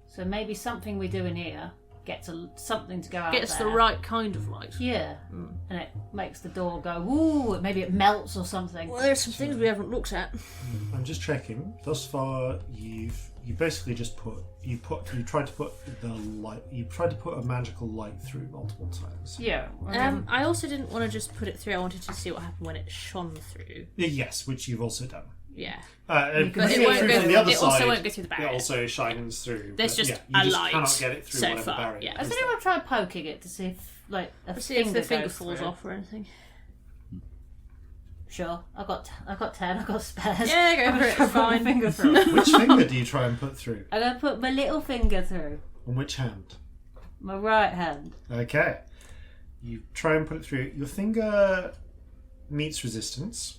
So maybe something we do in here gets something to go out Gets there. the right kind of light. Yeah. And it makes the door go, ooh, maybe it melts or something. Well, there's some things we haven't looked at. I'm just checking. Thus far, you basically just you tried to put a magical light through multiple times. Yeah. I also didn't want to just put it through. I wanted to see what happened when it shone through. Yes, which you've also done. Yeah. But it won't go. From the other it side, also won't go through the barrier. It also shines through. There's but just you a just light cannot get it through so whatever far, barrier. yeah. Has anyone tried poking it to see if, See if the finger goes falls through? off or anything. Sure, I've got 10. I've got spares. Yeah, go for it. It's fine. Finger through. Which finger do you try and put through? I'm gonna put my little finger through. On which hand? My right hand. Okay. You try and put it through. Your finger meets resistance,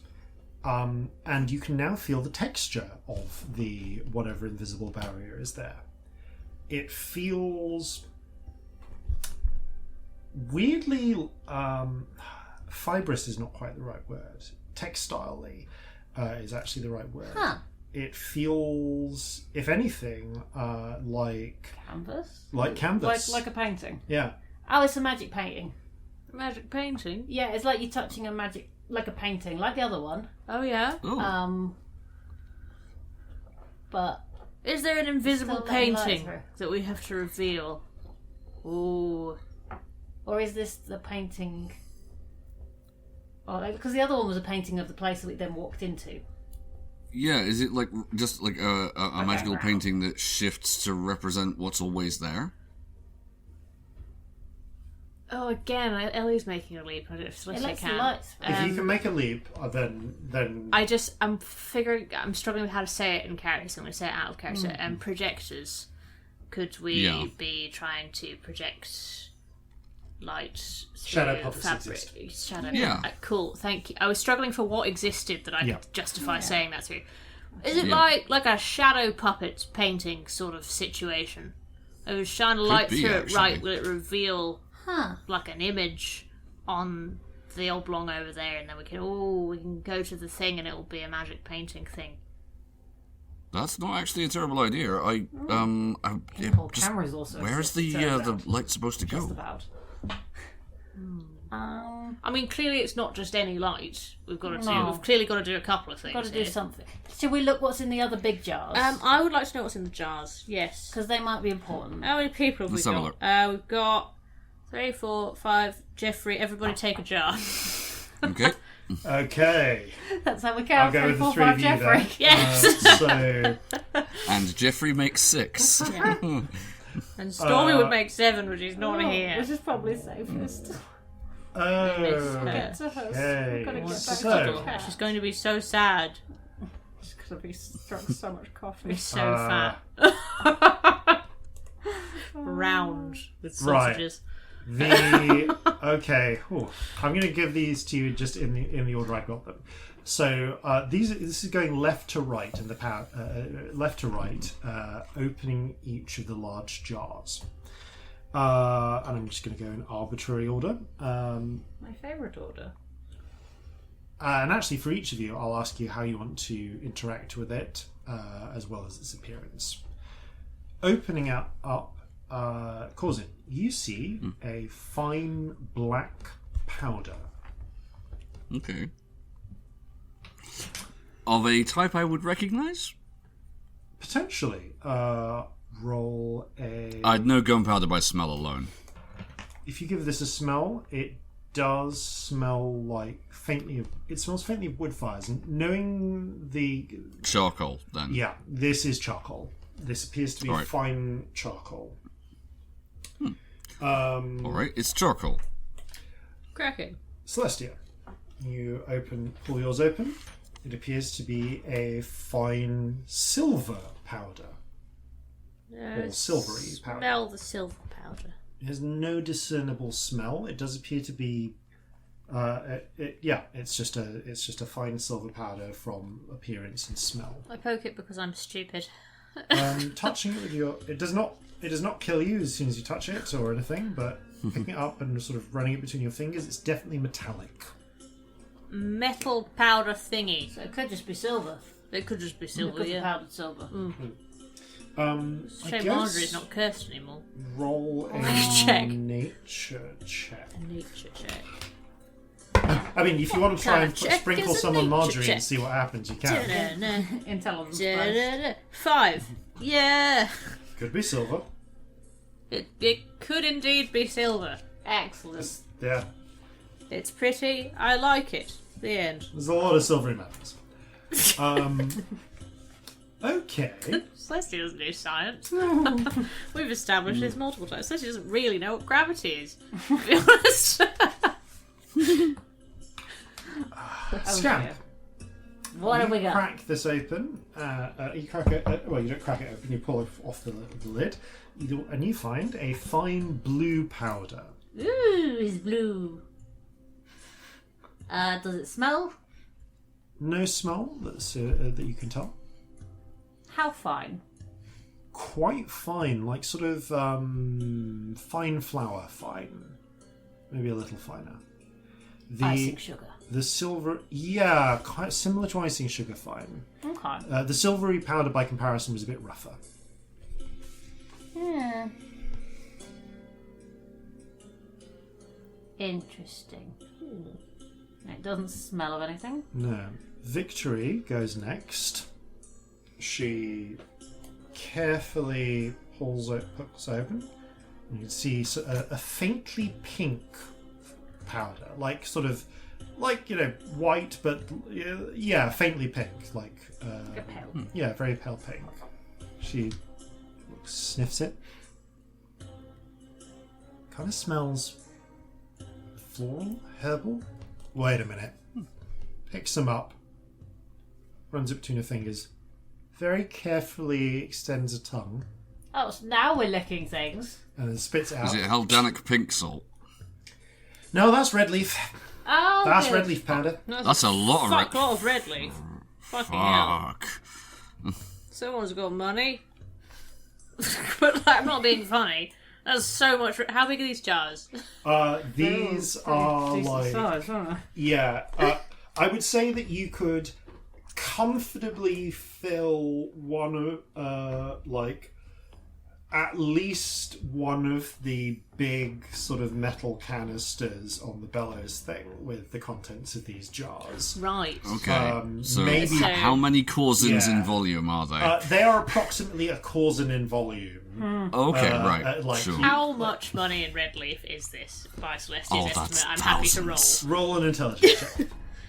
and you can now feel the texture of the whatever invisible barrier is there. It feels weirdly fibrous is not quite the right word. Textilely is actually the right word. Huh. It feels, if anything, like Canvas? canvas. Like a painting. Yeah. Oh, it's a magic painting. Magic painting. Yeah, it's like you're touching like a painting, like the other one. Oh yeah. Oh. But Is there an invisible Still letting light painting through. that we have to reveal? Ooh. or is this the painting? Because the other one was a painting of the place that we then walked into. Yeah, is it just like a magical right. painting that shifts to represent what's always there? Oh, again, Ellie's making a leap. I don't know if It Celestia lets the can. lights. If you can make a leap, then I'm struggling with how to say it in character, so I'm going to say it out of character. Projectors. Could we be trying to project light through Shadow puppets fabric? exist. Shadow. Yeah. Cool. Thank you. I was struggling for what existed that I Yeah. could justify saying that through. Is it like a shadow puppet painting sort of situation? I would shine a light be, through it. actually. Right? Will it reveal Huh. like an image on the oblong over there, and then we can go to the thing, and it will be a magic painting thing. That's not actually a terrible idea. Cameras also. Where's exist, the turns the out. light supposed to Just go? about. I mean, clearly it's not just any light. We've got to do. No. We've clearly got to do a couple of things. Got to do here. something. Should we look what's in the other big jars? I would like to know what's in the jars. Yes. Because they might be important. How many people have we Let's have a got? look. We've got 3, 4, 5. Jeffrey, everybody take a jar. Okay. okay. That's how we I'll count. go 3, with the 4, three 5, of you Jeffrey. then. Yes. So And Jeffrey makes 6. And Stormy would make 7, but she's not Oh, here. which is probably safest. Get To her. Okay. We've got to get back So- to the cat. She's going to be so sad. She's going to be drunk so much coffee. Be so fat. Round with Right. sausages. Okay. Ooh. I'm going to give these to you just in the order I got them. So this is going left to right in the left to right, opening each of the large jars. And I'm just going to go in arbitrary order. My favourite order. And actually, for each of you, I'll ask you how you want to interact with it, as well as its appearance. Opening up, Corzin, you see a fine black powder. Okay. Of a type I would recognise? Potentially. Roll a... I'd know gunpowder by smell alone. if you give this a smell, it does smell like faintly. It smells faintly of wood fires. And knowing the charcoal, then. Yeah, this is charcoal. This appears to be fine charcoal. All right, it's charcoal. Cracking. Celestia, you pull yours open. It appears to be a fine silver powder. Or silvery powder. Smell the silver powder. It has no discernible smell. It does appear to be, it's just a fine silver powder from appearance and smell. I poke it because I'm stupid. Touching it with it does not kill you as soon as you touch it or anything, but picking it up and sort of running it between your fingers, it's definitely metallic. Metal powder thingy. So it could just be silver. It could just be silver, It could be yeah. powdered silver. Shame Marjorie's not cursed anymore. Roll a check. nature check. A nature check. I mean, if you want to try and check sprinkle is a some on nature Marjorie check. and see what happens, you can. Intelligence. 5. Yeah. Could be silver. It could indeed be silver. Excellent. Yeah, It's pretty. I like it. The end. there's a lot of silvery metals. Okay. Celestia doesn't do science. We've established this multiple times. Celestia doesn't really know what gravity is, to be honest. Scamp. What have we got? Crack this open. You crack it. Well, you don't crack it open. You pull it off the lid, and you find a fine blue powder. Ooh, it's blue. Does it smell? No smell that you can tell. How fine? Quite fine, like sort of fine flour, fine. Maybe a little finer. Icing sugar. The silver, yeah, quite similar to icing sugar, fine. Okay. The silvery powder, by comparison, was a bit rougher. Yeah. Interesting. It doesn't smell of anything. No. Victory goes next. She carefully pulls it open. And you can see a faintly pink powder, like sort of, like, you know, white, but yeah, faintly pink, like pale. yeah, very pale pink. She sniffs it. Kind of smells floral, herbal. Wait a minute. Picks them up, runs it between her fingers, very carefully extends a tongue, Oh, so now we're licking things. and then spits it out. Is it Haldanic pink salt? No, that's red leaf. Oh, That's good. red leaf powder. That's a lot of Fuck lot of red leaf. Fucking hell. Fuck. Someone's got money. But like, I'm not being funny. That's so much. How big are these jars? These are like, size, aren't they? yeah. I would say that you could comfortably fill one of, like, at least one of the big sort of metal canisters on the bellows thing with the contents of these jars. Right. Okay. So, maybe- how many Corzins Yeah. in volume are they? They are approximately a Corzin in volume. Okay, right. like sure. How much money in red leaf is this by Celestia's that's estimate? I'm happy to roll. thousands. Roll an intelligence check.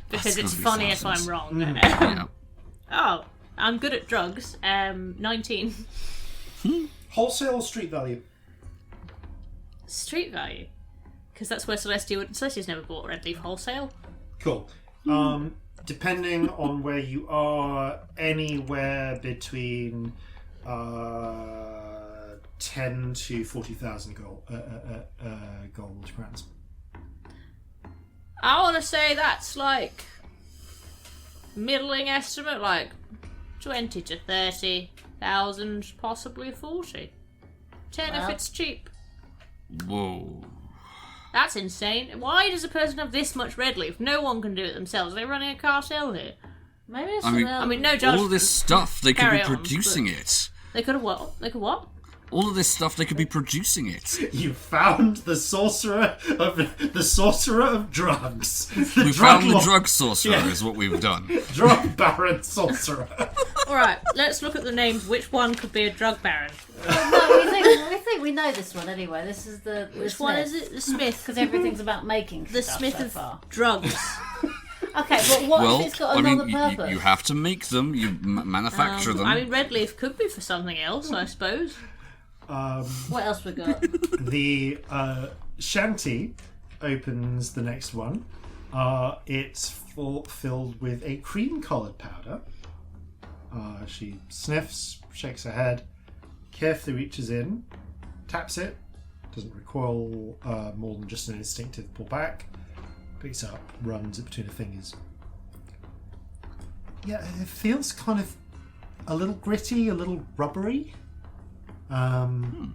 Because That's it's gonna be funny if thousands. I'm wrong. Yeah. Oh, I'm good at drugs. 19. Wholesale or street value? Street value. Because that's where Celestia's never bought red leaf wholesale. Cool. Depending on where you are, anywhere between 10 to 40,000 gold crowns. I want to say that's like middling estimate, like 20 to 30,000, possibly 40. 10 if it's cheap. Whoa. That's insane. Why does a person have this much red leaf? No one can do it themselves. Are they running a cartel here? Maybe it's I mean- I mean, no judgment. All this stuff, they could Carry be on, producing it. They could have what? They could what? all of this stuff, they could be producing it. You found the sorcerer of drugs. We found the drug sorcerer, is what we've done. Drug baron sorcerer. All right, let's look at the names. Which one could be a drug baron? No, we think we know this one anyway. This is the Which one is it? The Smith. Because everything's about making The stuff Smith so of far. drugs. Okay, but what if it's got another purpose? You have to make them, you manufacture them. I mean, red leaf could be for something else, I suppose. What else we got? The shanty opens the next one. It's filled with a cream-coloured powder. She sniffs, shakes her head, carefully reaches in, taps it, doesn't recoil more than just an instinctive pull back, picks it up, runs it between her fingers. Yeah, it feels kind of a little gritty, a little rubbery. Don't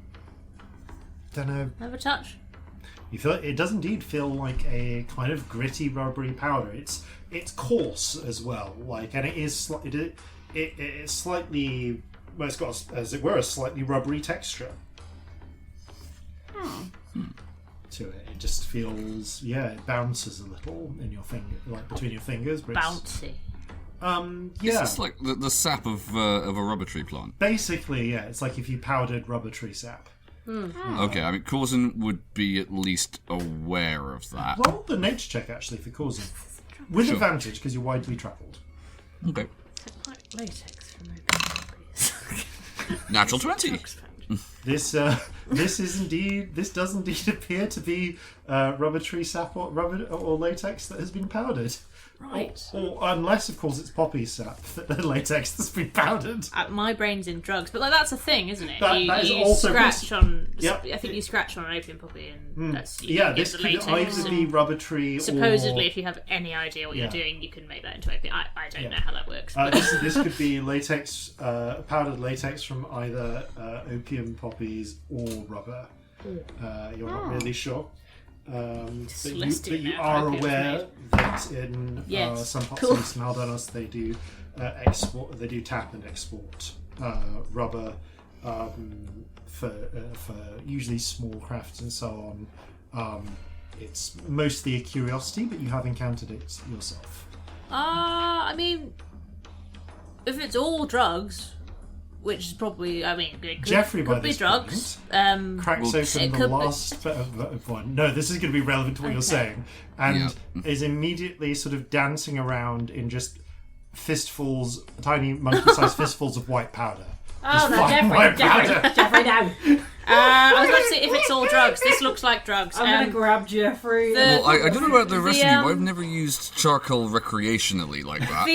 know. Have a touch. You feel it does indeed feel like a kind of gritty, rubbery powder. It's coarse as well, like, and it is it's slightly, well, it's got as it were a slightly rubbery texture to it. It just feels, it bounces a little in your finger, like between your fingers. But Bouncy. Yeah, It's like the sap of a rubber tree plant. basically, it's like if you powdered rubber tree sap. Okay, I mean, Corzin would be at least aware of that. Roll the nature check actually for Corzin, with Sure. advantage because you're widely travelled. Okay. Like latex from open. Natural 20. This does indeed appear to be rubber tree sap or latex that has been powdered. Right. Or unless, of course, it's poppy sap, the latex that's been powdered. My brain's in drugs, but that's a thing, isn't it? That is you also scratch on. Yep. I think you scratch on an opium poppy, and that's This the could latex. either be rubber tree Supposedly, or... if you have any idea what Yeah. you're doing, you can make that into opium. I don't know how that works. This could be latex, powdered latex from either opium poppies or rubber. You're not really sure. But you are aware that in some parts of East Maldonos they do export. They do tap and export rubber for usually small crafts and so on. It's mostly a curiosity, but you have encountered it yourself. I mean, if it's all drugs, which is probably, it Jeffrey, by could be this drugs. Cracks open the last one. No, this is going to be relevant to what you're saying, and is immediately sort of dancing around in just fistfuls, tiny monkey-sized fistfuls of white powder. Oh no, Jeffrey, no. I was about to say, if it's all drugs, this looks like drugs. I'm gonna grab Jeffrey. Well, I don't know about the rest of you, but I've never used charcoal recreationally like that.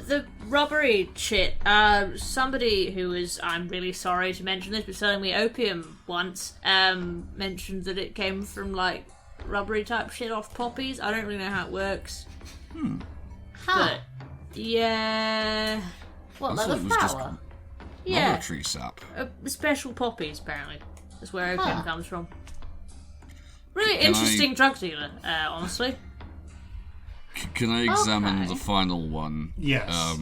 The rubbery shit. Somebody who was, I'm really sorry to mention this, but selling me opium once, mentioned that it came from like rubbery type shit off poppies. I don't really know how it works. But yeah. What, like So the it was just flower? Yeah. rubber tree sap. Special poppies, apparently. That's where opium comes from. Really Can interesting drug dealer, honestly. Can I examine the final one? Yes.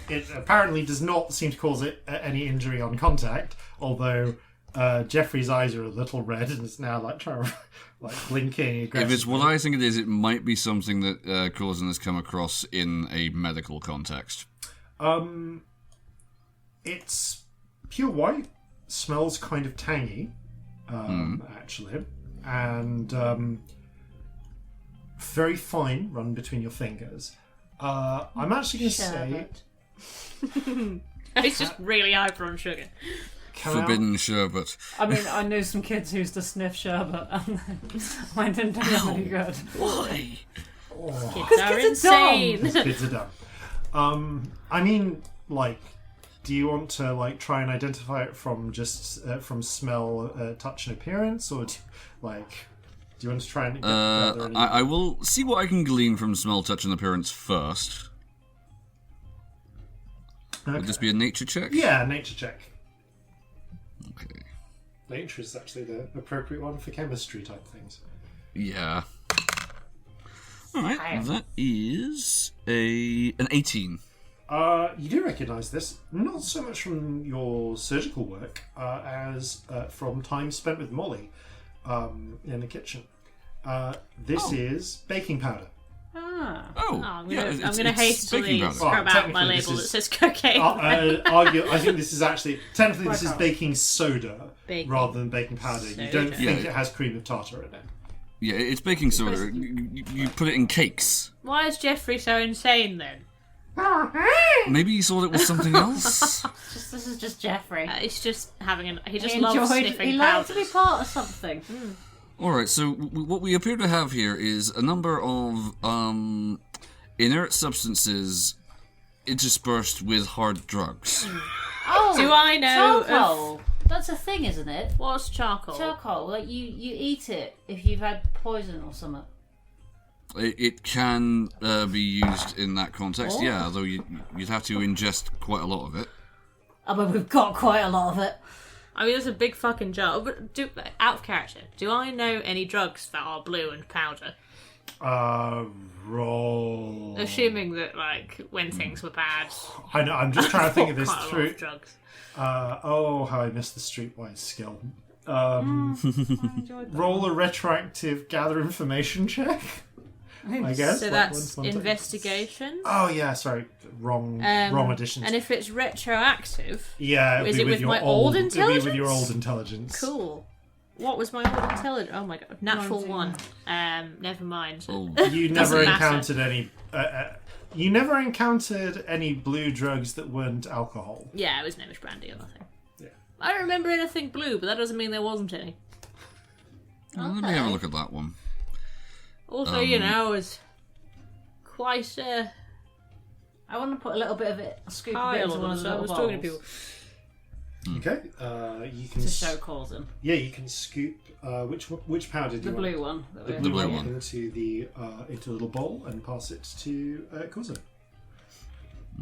It apparently does not seem to cause it any injury on contact, although Jeffrey's eyes are a little red and is now like trying to, like blinking aggressively. If it's what I think it is, it might be something that Corzin has come across in a medical context. It's pure white, smells kind of tangy, actually, and very fine, run between your fingers. I'm actually going to say... It's just really hyper on sugar. Forbidden sherbet. I mean, I knew some kids who used to sniff sherbet and I didn't do them any good. Why? Kids are insane. Kids are dumb. I mean, like, do you want to like try and identify it from just from smell, touch, and appearance, or do you want to try and? I will see what I can glean from smell, touch, and appearance first. Okay. Would this be a nature check? Yeah, nature check. Okay. Nature is actually the appropriate one for chemistry type things. Yeah. All right. That is an 18. You do recognise this, not so much from your surgical work as from time spent with Molly in the kitchen. This is baking powder. I'm gonna hastily scrub out my label that says cocaine. I think this is actually technically this is baking soda rather than baking powder. You don't think it has cream of tartar in it? Yeah, it's baking soda. You put it in cakes. Why is Jeffrey so insane then? Maybe he thought it was something else. This is just Jeffrey. He's just having he just loves sniffing He likes to be part of something. Alright, so what we appear to have here is a number of inert substances interspersed with hard drugs. Oh, do I know? Charcoal. That's a thing, isn't it? What's charcoal? Charcoal, like you eat it if you've had poison or something. It can be used in that context, yeah, although you'd have to ingest quite a lot of it. I mean, we've got quite a lot of it. I mean, there's a big fucking jar. But out of character, do I know any drugs that are blue and powder? Roll. Assuming that, like, when things were bad. I know. I'm just trying to think of this quite a through. lot of drugs. How I missed the streetwise skill. Roll a retroactive gather information check. I guess. So that's investigation. Oh yeah, sorry, wrong edition. And if it's retroactive, is it with my old intelligence? It'd be with your old intelligence. Cool. What was my old intelligence? Oh my god, natural 1. Never mind. Oh. You never encountered any. You never encountered any blue drugs that weren't alcohol. Yeah, it was Nemish brandy or nothing. Yeah. I don't remember anything blue, but that doesn't mean there wasn't any. Let me have a look at that one. Also, I was quite. I want to put a little bit of it, scoop a bit into one of the I little was bowls. talking to people. Okay, you can To show Corzin. Yeah, you can scoop. Which powder do you The want? blue one. The blue one into a little bowl and pass it to Corzin.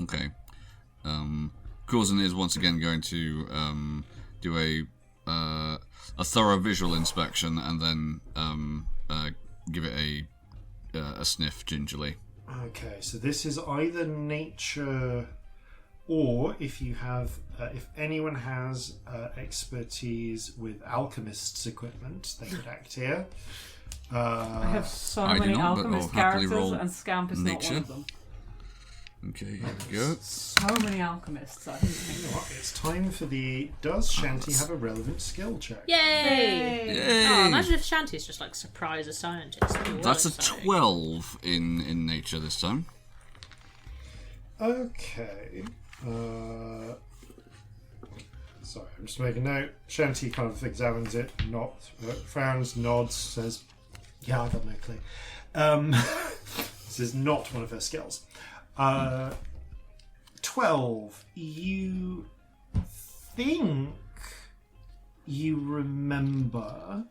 Okay. Corzin is once again going to do a thorough visual inspection and then give it a sniff gingerly. Okay, so this is either nature, or if you have, if anyone has expertise with alchemists' equipment, they could act here. I have so many alchemist characters, and Scamp is nature. not one of them. Okay, here we go. So many alchemists. I think. You know what? It's time for the Does Shanty have a relevant skill check? Yay! Yay! Oh, imagine if Shanty's just like surprise a scientist. That's a 12 in nature this time. Okay. Sorry, I'm just making a note. Shanty kind of examines it, frowns, nods, says, "Yeah, I got no clue." This is not one of her skills. 12. You think you remember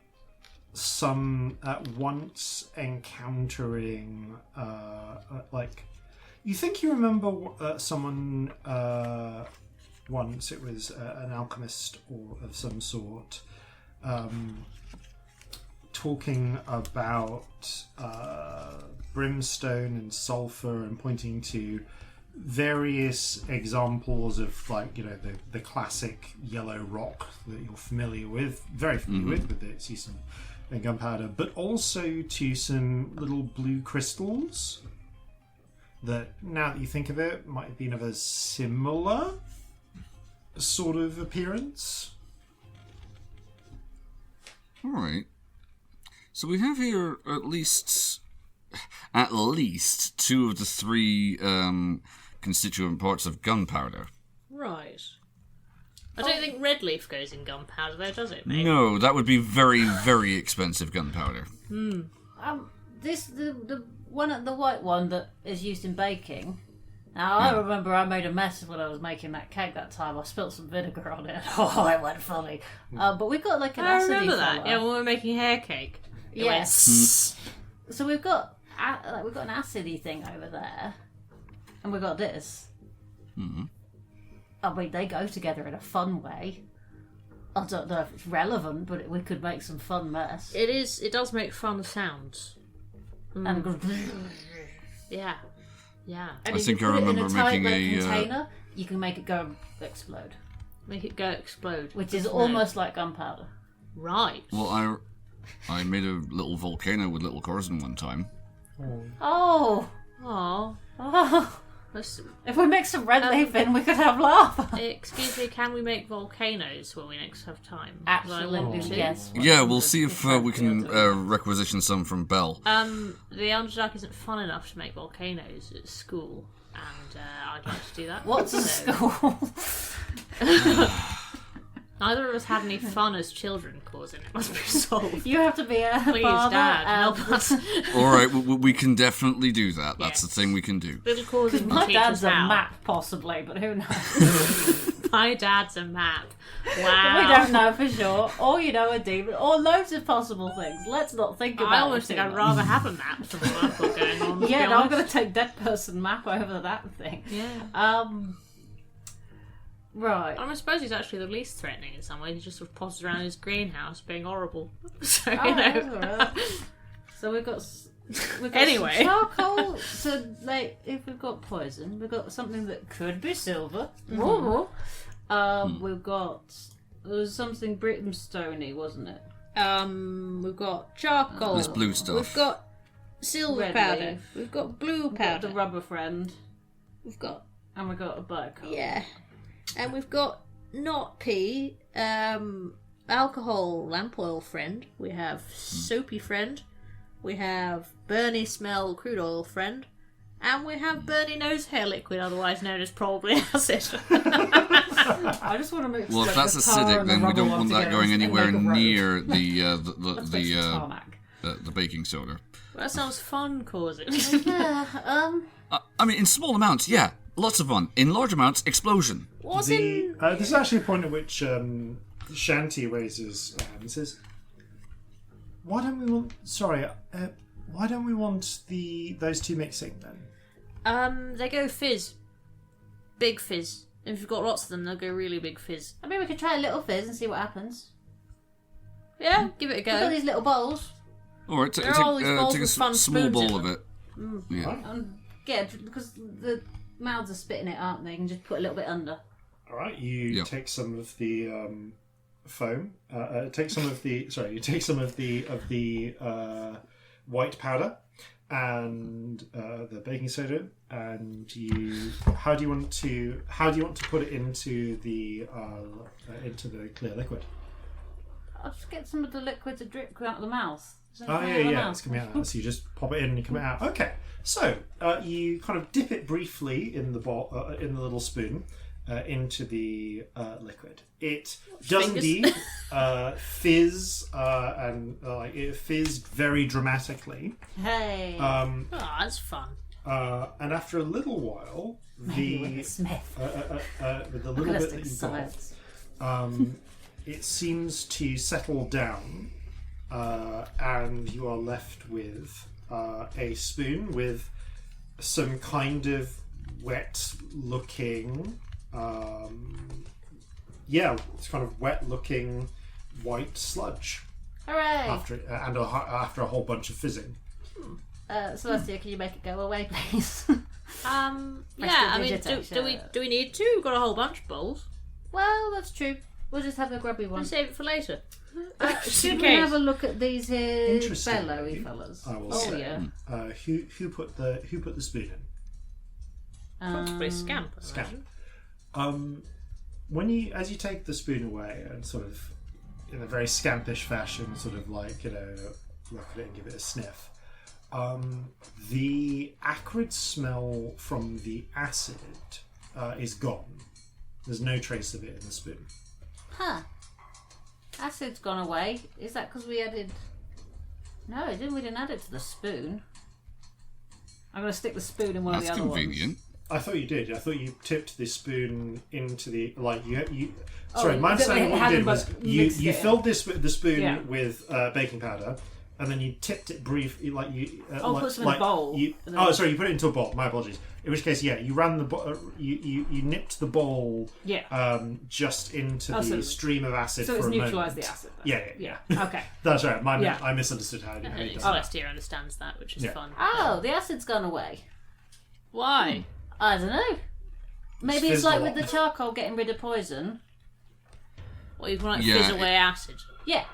once encountering you think you remember someone once, it was an alchemist or of some sort, talking about brimstone and sulfur and pointing to various examples of the classic yellow rock that you're very familiar with its use in gunpowder, but also to some little blue crystals that, now that you think of it, might have been of a similar sort of appearance. Alright. So we have here at least 2 of the 3 constituent parts of gunpowder. Right. I don't think red leaf goes in gunpowder, though, does it, mate? No, that would be very, very expensive gunpowder. The white one that is used in baking. Now, I remember I made a mess when I was making that cake that time. I spilt some vinegar on it. Oh, it went funny. But we've got like an acidy remember that. fella. Yeah, when we were making hair cake. Yes. So we've got an acidy thing over there, and we've got this. Mm-hmm. I mean, they go together in a fun way. I don't know if it's relevant, but we could make some fun mess. It is. It does make fun sounds. And Yeah. Yeah. And I if think you I put it in remember a tight, making a, container, you can make it go explode. Make it go explode. Which is almost like gunpowder. Right. Well, I made a little volcano with little Corzin one time. Oh. Oh. Oh. Listen, If we mix some red leaf in, we could have lava. excuse me, can we make volcanoes when we next have time? 'Cause I want Absolutely, to. yes. Yeah, we'll see if we can requisition some from Belle. The Underdark isn't fun enough to make volcanoes at school, and I'd like to do that. What's a So- school? Neither of us had any fun as children, Corzin. It must be solved. You have to be a Please, father. Dad, help us. All right, we can definitely do that. That's the Yes. thing we can do. Little Corzin will My teach dad's us a how. map, possibly, but who knows? My dad's a map. We Wow. don't know for sure. Or, a demon. Or loads of possible things. Let's not think about it. I almost think too I'd much. rather have a map than what I've got going on. to be Yeah, no, I'm honest. going to take dead person map over that thing. Yeah. Right. I suppose he's actually the least threatening in some ways. He just sort of potters around his greenhouse being horrible. So, Oh, that's alright. So we've got Anyway. some charcoal. So like, if we've got poison, we've got something that could be silver. We've got there was something brimstony, wasn't it? we've got charcoal. This blue stuff. We've got silver Red powder. leaf. We've got blue We've got powder. the rubber friend, We've got and we've got a black. yeah, and we've got not pea, alcohol lamp oil friend. We have soapy friend. We have Bernie smell crude oil friend. And we have Bernie nose hair liquid, otherwise known as probably acid. I just want to mix. Well, if like, that's the tar acidic, and the then we rubber don't one want that together going and anywhere make a road. near Let's make some tarmac. the baking soda. That sounds fun, Corzin. I mean, in small amounts, yeah, lots of fun. In large amounts, explosion. What's The, in... this is actually a point at which Shanty raises and says, "Why don't we want? Sorry, why don't we want those two mixing then?" They go fizz. Big fizz. If you've got lots of them, they'll go really big fizz. I mean, we could try a little fizz and see what happens. Yeah, give it a We've got go. these little bowls. All right, There are all these bowls take a with fun small spoons in bowl of them. it. Yeah. Yeah, because the mouths are spitting it, aren't they? You can just put a little bit under. All right, you Yep. take some of the foam. Take some of the. Sorry, you take some of the white powder and the baking soda, and you. How do you want to put it into the clear liquid? I'll just get some of the liquid to drip out of the mouth. Does it Oh come out yeah, of the yeah, mouth? it's coming out. So you just pop it in and you come it out. Okay, so you kind of dip it briefly in the in the little spoon into the liquid. It does Fingers. indeed fizz and it fizzed very dramatically. Hey. Oh, that's fun. And after a little while, Maybe with a Smith. with the Look little at us bit doing that you've got, science. it seems to settle down, and you are left with a spoon with some kind of wet-looking, it's kind of wet-looking white sludge Hooray! after a whole bunch of fizzing. Celestia, can you make it go away, please? Yeah, I mean, do we need to? We've got a whole bunch of bowls. Well, that's true. We'll just have a grubby one. We'll save it for later. Should we have a look at these here Interesting. bellowy fellas? I will Oh say. yeah. Who put the spoon in? Probably Scamp. I Scamp. imagine. As you take the spoon away and sort of in a very scampish fashion, sort of look at it and give it a sniff, the acrid smell from the acid is gone. There's no trace of it in the spoon. Huh. Acid's gone away. Is that because we added... No, we didn't add it to the spoon. I'm going to stick the spoon in one That's of the other convenient. I thought you did. I thought you tipped the spoon into the you. Oh, Sorry, my understanding it of what you did was hadn't you mixed it filled the spoon Yeah. with baking powder, and then you tipped it briefly, put some in a bowl, and then- Sorry, you put it into a bowl. My apologies. In which case, yeah, you ran you nipped the bowl, Yeah. just into Oh, the so- stream of acid So for it's a neutralised moment. the acid. Then. Yeah. Yeah. Okay. That's right. Yeah. I misunderstood how you done that. Celestia understands that, which is Yeah. fun. Oh, the acid's gone away. Why? I don't know. Maybe it's fizz like a with lot. the charcoal getting rid of poison. Or you can like Yeah, fizz away acid. Yeah.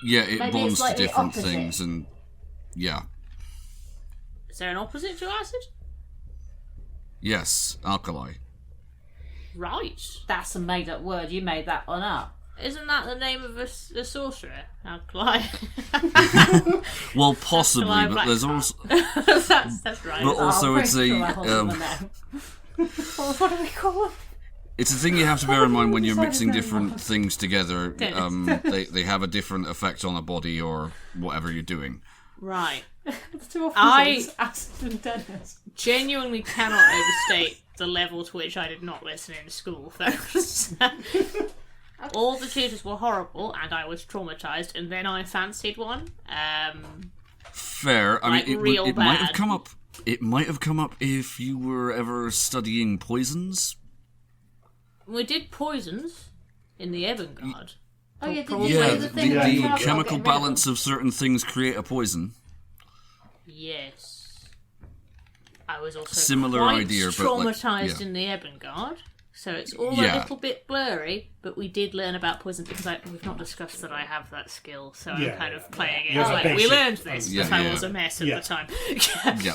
Yeah, it Maybe bonds it's like to the different opposite. things, and yeah. Is there an opposite to acid? Yes, alkali. Right. That's a made-up word. You made that one up. Isn't that the name of a sorcerer? Alkali. Well, possibly, Alkali but there's black also... that's right. But also I'm it's pretty sure I a... hold them now. What do we call it? It's a thing you have to bear in mind when you're Decided mixing no different more. things together. They have a different effect on a body or whatever you're doing. Right. It's two I- opposites, acid and Dennis. Genuinely cannot overstate the level to which I did not listen in school, folks. All the tutors were horrible, and I was traumatized, and then I fancied one. Fair. I Like, mean, real it might have bad. come up. It might have come up if you were ever studying poisons. We did poisons in the Evangard. Oh yeah, did Probably you Yeah, do the, the thing with the charcoal chemical getting rid of balance them? of certain things create a poison. Yes. I was also Similar quite idea, but, like, traumatized yeah. in the Evangard. So it's all Yeah. a little bit blurry, but we did learn about poison because we've not discussed that I have that skill, so Yeah, I'm kind of yeah, playing yeah. it. Yeah, Like, we basic. learned this, Yeah, but I yeah. was a mess at Yeah. the time. Yeah,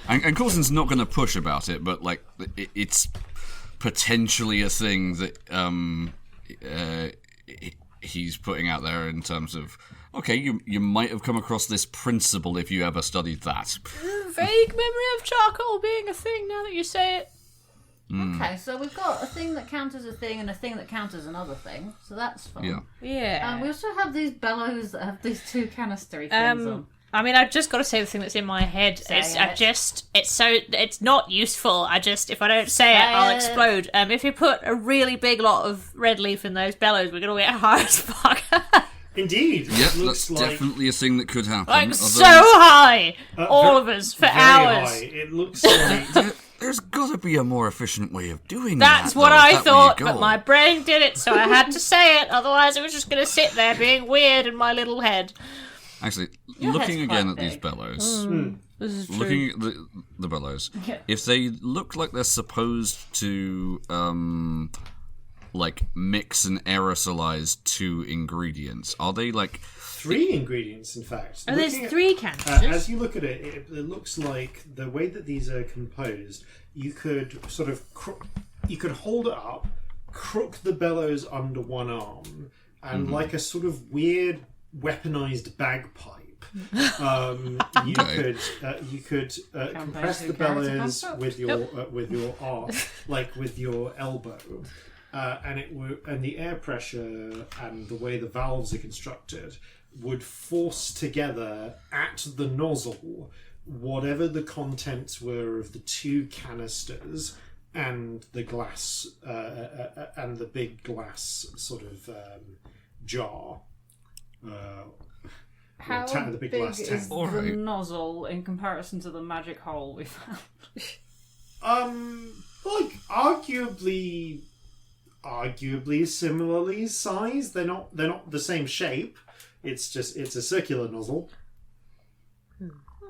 and Corzin's not going to push about it, but like it's potentially a thing that he's putting out there in terms of okay, you might have come across this principle if you ever studied that. Vague memory of charcoal being a thing now that you say it. Okay, so we've got a thing that counts as a thing and a thing that counts as another thing, so that's fun. Yeah. Yeah. We also have these bellows that have these two canistery things on. I mean, I've just got to say the thing that's in my head. It's not useful. If I don't say it, I'll it. explode. If you put a really big lot of red leaf in those bellows, we're gonna get high as fuck. Indeed. Yep, It looks that's like definitely a thing that could happen. Like although so high, all very- of us for very hours. high. It looks like there's got to be a more efficient way of doing That's that. what though, if I that were thought, your but goal. my brain did it, so I had to say it. Otherwise, it was just gonna sit there being weird in my little head. Actually, Your looking head's again quite at these big. bellows, This is true. looking at the bellows, Yeah. if they look like they're supposed to like mix and aerosolize two ingredients, are they like 3 ingredients, in fact. Oh, there's Looking at- 3 canisters. as you look at it, it looks like the way that these are composed, you could sort of you could hold it up, crook the bellows under one arm, and like a sort of weird weaponized bagpipe. You could compress the bellows with your arm, like with your elbow. And the air pressure and the way the valves are constructed would force together at the nozzle whatever the contents were of the 2 canisters and the glass and the big glass sort of jar. How the big big glass is tank. the Alright. nozzle in comparison to the magic hole we found? Like arguably similarly sized. They're not the same shape. It's a circular nozzle.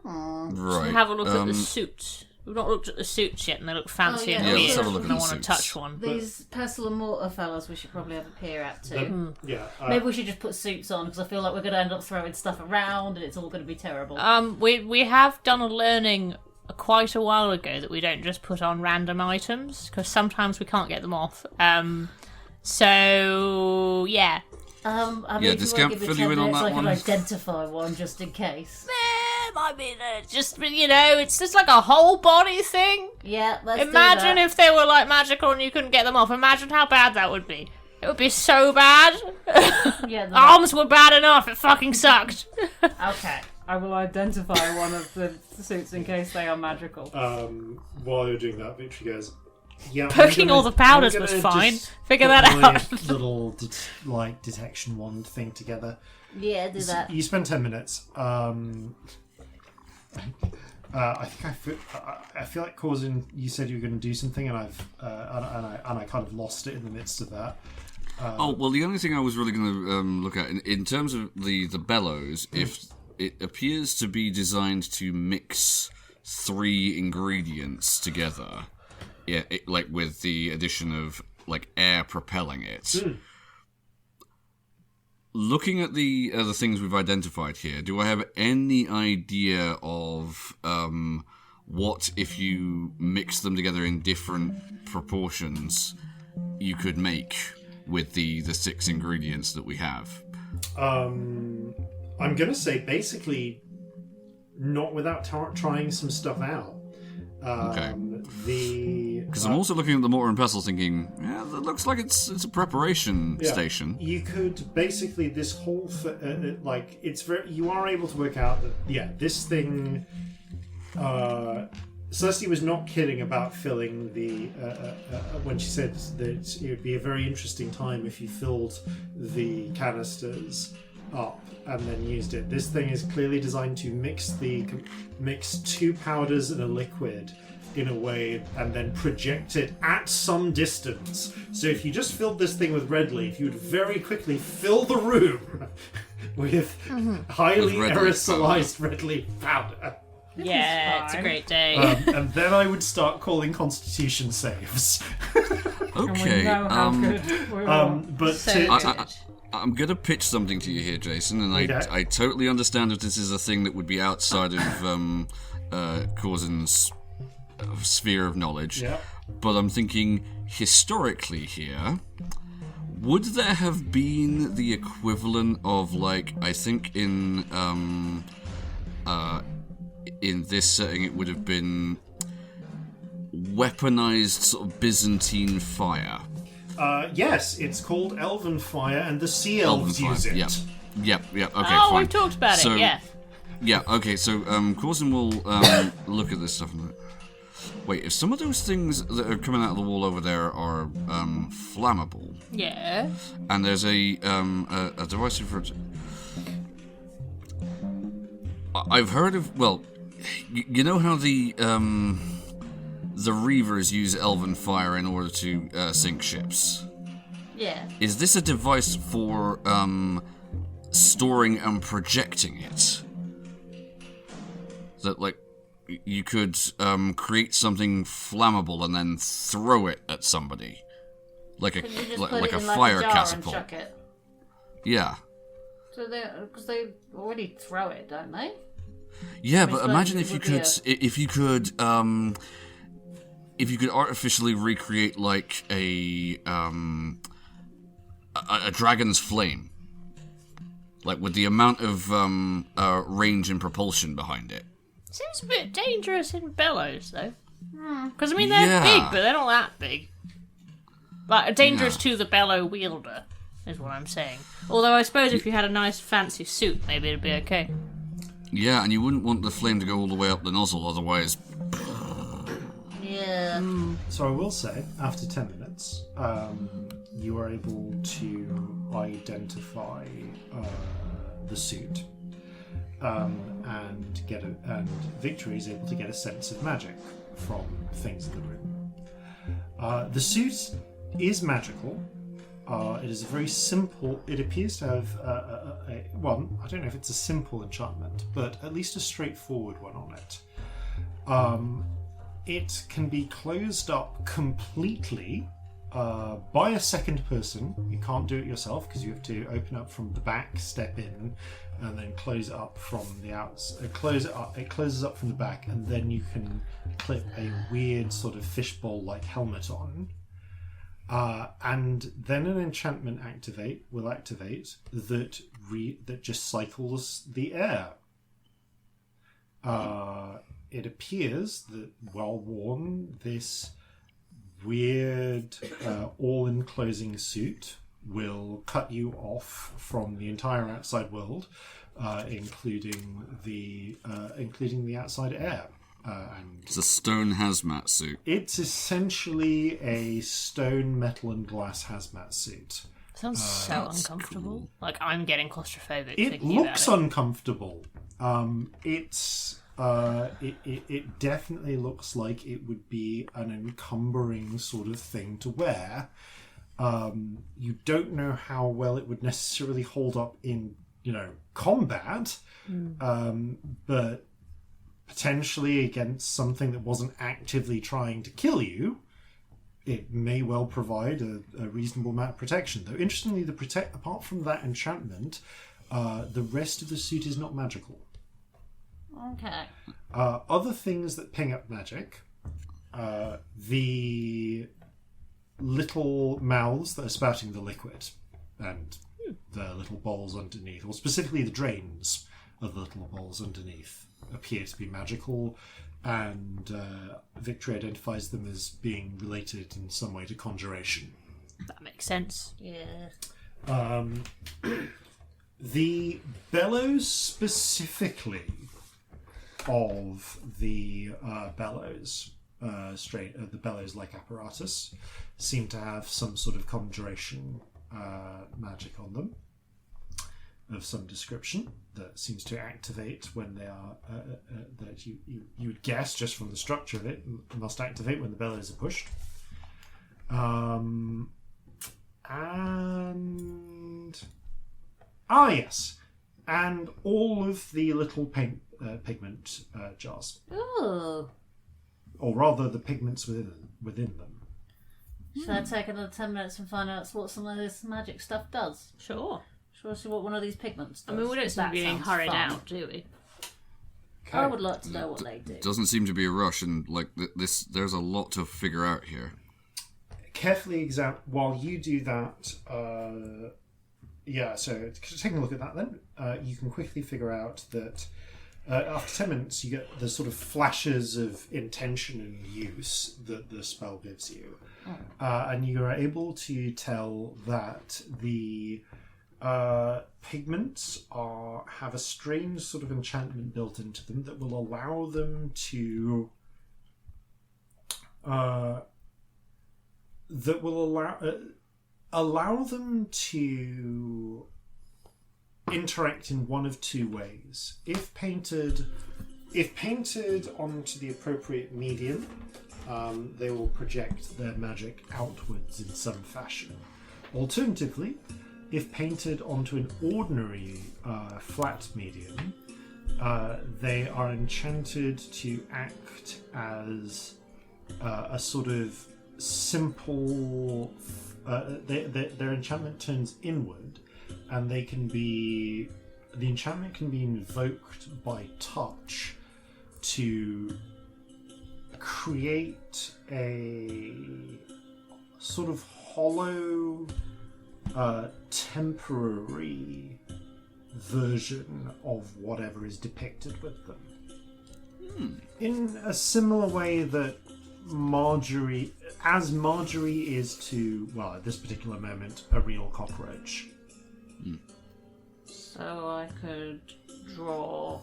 right? Have a look at the suits. We've not looked at the suits yet, and they look fancy yeah. and Yeah, weird. let's have a look at and I the want to suits. touch one. These pestle and mortar fellas we should probably have a peer at too. Yeah. Maybe we should just put suits on because I feel like we're going to end up throwing stuff around and it's all going to be terrible. We have done a learning quite a while ago that we don't just put on random items because sometimes we can't get them off. So yeah. I mean, Yeah, if does you want Scamp to give me fill 10 you in on minutes, that I can one? identify one just in case. I mean, just it's just like a whole body thing. Yeah, let's Imagine do that. if they were like magical and you couldn't get them off. Imagine how bad that would be. It would be so bad. Yeah, the- Arms were bad enough. It fucking sucked. Okay, I will identify one of the suits in case they are magical. While you're doing that, Victory goes, yeah. Poking all the powders I'm was gonna fine. just Figure put that my out. little detection wand thing together. Yeah, do that. You spend 10 minutes. I think I feel like Corzin, you said you were going to do something, and I kind of lost it in the midst of that. Oh, well, the only thing I was really going to look at, in terms of the bellows, if it appears to be designed to mix 3 ingredients together, like with the addition of like air propelling it. Looking at the things we've identified here, do I have any idea of what, if you mix them together in different proportions, you could make with the 6 ingredients that we have? I'm gonna say basically not without trying some stuff out. Okay. Because I'm also looking at the mortar and pestle, thinking, yeah, that looks like it's a preparation station. You could basically this whole you are able to work out that this thing. Celestia was not kidding about filling the when she said that it would be a very interesting time if you filled the canisters up and then used it. This thing is clearly designed to mix 2 powders and a liquid in a way and then project it at some distance. So if you just filled this thing with red leaf, you would very quickly fill the room with highly aerosolized red leaf powder. Yeah, it's a great day. And then I would start calling Constitution saves. Okay. We know how good we are. But I'm going to pitch something to you here, Jason, and I totally understand if this is a thing that would be outside of Corzin's sphere of knowledge, but I'm thinking historically here, would there have been the equivalent of, like, I think in this setting it would have been weaponized sort of Byzantine fire? Yes, it's called Elven Fire, and the Sea Elves use it. Yep, okay, fine. we've talked about it, yeah. Yeah, okay, so Corzin will look at this stuff and... Wait, if some of those things that are coming out of the wall over there are flammable... Yeah. And there's a device for... I've heard of... Well, you know how the Reavers use Elven Fire in order to sink ships? Yeah. Is this a device for storing and projecting it? That, like, you could create something flammable and then throw it at somebody, like a fire catapult. And chuck it? Yeah. So because they already throw it, don't they? Yeah, but imagine if you could artificially recreate like a dragon's flame, like with the amount of range and propulsion behind it. Seems a bit dangerous in bellows, though. Because, I mean, they're big, but they're not that big. Like, dangerous to the bellow wielder, is what I'm saying. Although, I suppose if you had a nice fancy suit, maybe it'd be okay. Yeah, and you wouldn't want the flame to go all the way up the nozzle, otherwise... Yeah. So I will say, after 10 minutes, you are able to identify the suit. And Victory is able to get a sense of magic from things in the room. The suit is magical. It is a very simple. It appears to have I don't know if it's a simple enchantment, but at least a straightforward one on it. It can be closed up completely by a second person. You can't do it yourself because you have to open up from the back, step in, and then close it up from the outside. It closes up from the back, and then you can clip a weird sort of fishbowl-like helmet on. And then an enchantment will activate that just cycles the air. It appears that while worn, this weird all-enclosing suit will cut you off from the entire outside world, including the outside air. It's a stone hazmat suit. It's essentially a stone, metal, and glass hazmat suit. Sounds so uncomfortable. Cool. Like, I'm getting claustrophobic. It looks uncomfortable. It definitely looks like it would be an encumbering sort of thing to wear. You don't know how well it would necessarily hold up in, combat, but potentially against something that wasn't actively trying to kill you, it may well provide a reasonable amount of protection. Though, interestingly, apart from that enchantment, the rest of the suit is not magical. Okay. Other things that ping up magic, the little mouths that are spouting the liquid, and the little bowls underneath, or specifically the drains of the little bowls underneath, appear to be magical. And Victory identifies them as being related in some way to conjuration. That makes sense. Yeah. The bellows specifically of the bellows, the bellows-like apparatus, seem to have some sort of conjuration magic on them of some description that seems to activate when they are that you would guess just from the structure of it must activate when the bellows are pushed. Yes, and all of the little pigment jars. Ooh. Or rather, the pigments within them. Should I take another 10 minutes and find out what some of this magic stuff does? Sure. Should I see what one of these pigments does? I mean, we don't seem to be getting hurried out, do we? Okay. I would like to know what they do. Doesn't seem to be a rush, and this, there's a lot to figure out here. Carefully examine while you do that. So taking a look at that, then you can quickly figure out that after 10 minutes, you get the sort of flashes of intention and use that the spell gives you, and you are able to tell that the pigments have a strange sort of enchantment built into them that will allow them to allow them to interact in one of two ways. If painted onto the appropriate medium, they will project their magic outwards in some fashion. Alternatively, if painted onto an ordinary flat medium, they are enchanted to act as a sort of simple... their enchantment turns inward, and the enchantment can be invoked by touch to create a sort of hollow, temporary version of whatever is depicted with them. In a similar way that Marjorie is to, well, at this particular moment, a real cockroach. So I could draw...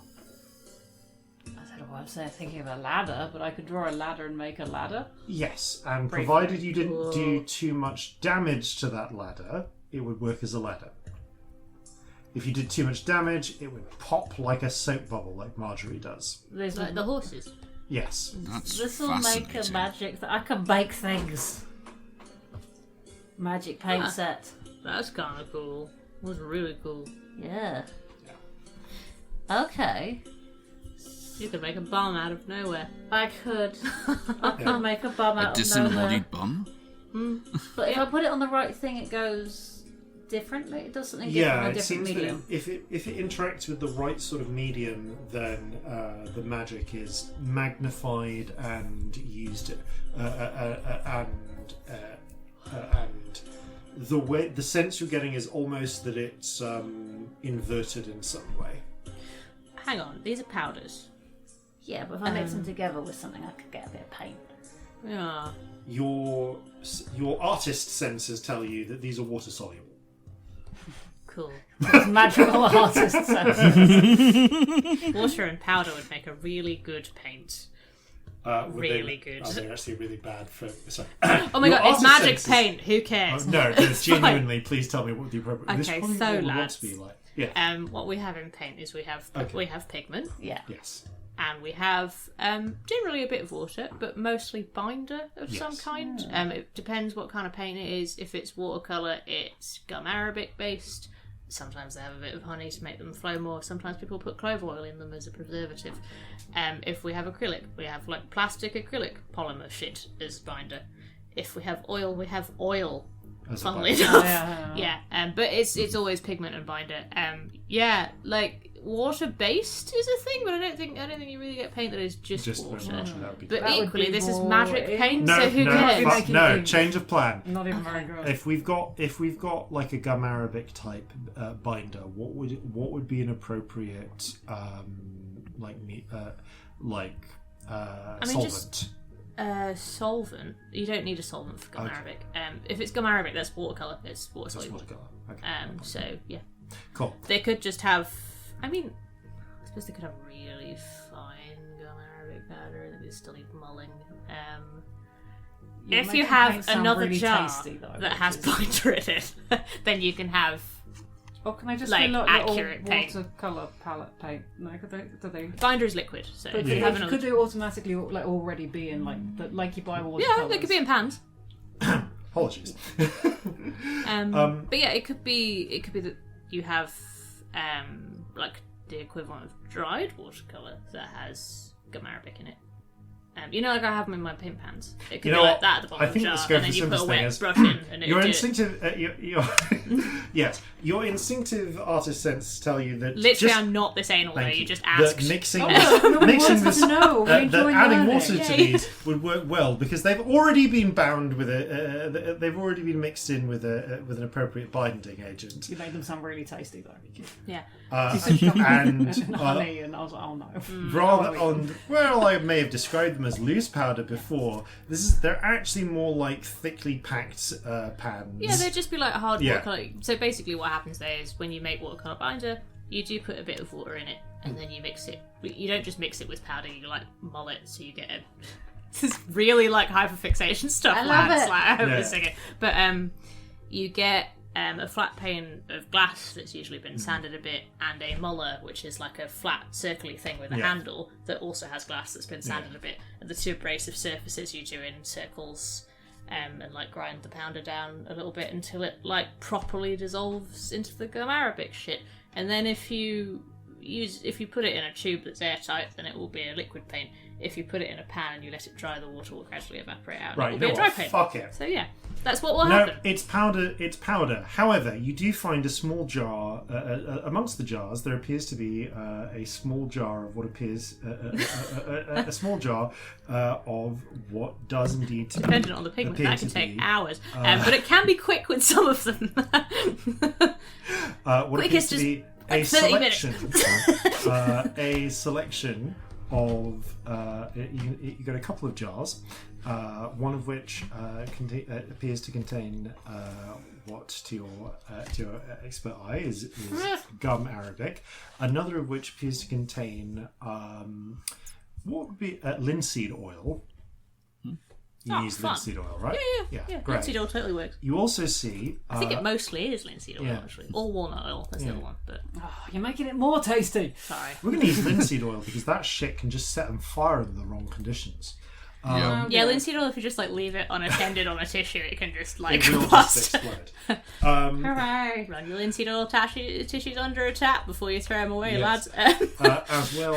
I don't know why I'm thinking of a ladder, but I could draw a ladder and make a ladder. Yes, and provided you didn't do too much damage to that ladder, it would work as a ladder. If you did too much damage, it would pop like a soap bubble, like Marjorie does. There's like the horses. Yes. This will make a magic that I can bake things. Magic paint set. That's kind of cool. It was really cool. Yeah. Okay. You could make a bum out of nowhere. I could make a bum out of nowhere. A disembodied bum? But if I put it on the right thing, it goes differently. It does something different in a different medium. That if it interacts with the right sort of medium, then the magic is magnified and used, and the sense you're getting is almost that it's inverted in some way. Hang on, these are powders. Yeah, but if I mix them together with something, I could get a bit of paint. Yeah. Your artist senses tell you that these are water soluble. Cool. Magical artist sense. Water and powder would make a really good paint. Really good. Are they actually really bad for... Sorry. Oh my god, it's magic paint. Who cares? No, genuinely, please tell me what the appropriate... Okay, this so what lads, to be like. Yeah. What we have in paint is we have pigment. Yeah. Yes. And we have generally a bit of water, but mostly binder of some kind. It depends what kind of paint it is. If it's watercolour, it's gum arabic based. sometimes they have a bit of honey to make them flow more. Sometimes people put clove oil in them as a preservative. If we have acrylic, we have like plastic acrylic polymer shit as binder. If we have oil, we have oil. Funnily enough, but it's always pigment and binder. Like water based is a thing, but I don't think you really get paint that is just water. But equally, this is magic paint, so who cares? No, change of plan. Not even very good. If we've got like a gum arabic type binder, what would be an appropriate solvent? Solvent. You don't need a solvent for gum arabic. If it's gum arabic, that's watercolor. It's water soluble. Okay. So yeah. Cool. They could just have. I suppose they could have really fine gum arabic powder, and they still need mulling. If you have another really jar tasty, though, that has binder in it, then you can have. Or can I just like do accurate paint? Watercolor palette paint? No, do they? Binder is liquid, so but could they automatically already be in like you buy watercolors? Yeah, they could be in pans. Apologies. But yeah, it could be that you have like the equivalent of dried watercolor that has gum arabic in it. Like I have them in my paint pans. It could be like that at the bottom of the jar, and then you put a wet brush in, and your instinctive, yes, your instinctive artist sense tell you that literally I'm not this anal though. You just asked. Mixing this, adding water to these would work well because they've already been bound with they've already been mixed in with an appropriate binding agent. You made them sound really tasty though. Yeah. And honey, and I was like, oh no. I may have described them as loose powder before. They're actually more like thickly packed pans. Yeah, they'd just be like hard watercolor. So basically, what happens there is when you make watercolor binder, you do put a bit of water in it, and then you mix it. You don't just mix it with powder. You like mull it, so you get a. This is really like hyperfixation stuff. I love it. I hope you're singing. But you get. A flat pane of glass that's usually been sanded a bit, and a muller, which is like a flat circly thing with a handle that also has glass that's been sanded a bit. And the two abrasive surfaces you do in circles, and like grind the powder down a little bit until it like properly dissolves into the gum arabic shit. And then if you put it in a tube that's airtight, then it will be a liquid paint. If you put it in a pan and you let it dry, the water will gradually evaporate out. Right, it will be a dry paint. Fuck it. So yeah, that's what will happen. No, it's powder. However, you do find a small jar amongst the jars. There appears to be a small jar of what appears a small jar of what does indeed. Dependent on the pigment, that can take hours, but it can be quick with some of them. What appears to be a 30 minutes. A selection of you got a couple of jars, one of which appears to contain what to your expert eye is gum arabic. Another of which appears to contain what would be linseed oil. You use linseed oil, right? Yeah. Great. Linseed oil totally works. You also see. I think it mostly is linseed oil, actually. Or walnut oil, that's the other one. But you're making it more tasty. Sorry. We're going to use linseed oil because that shit can just set on fire in the wrong conditions. Linseed oil, if you just like leave it unattended on a tissue, it can just like it will bust. just explode. Hooray! Run your linseed oil tissues under a tap before you throw them away, lads. As well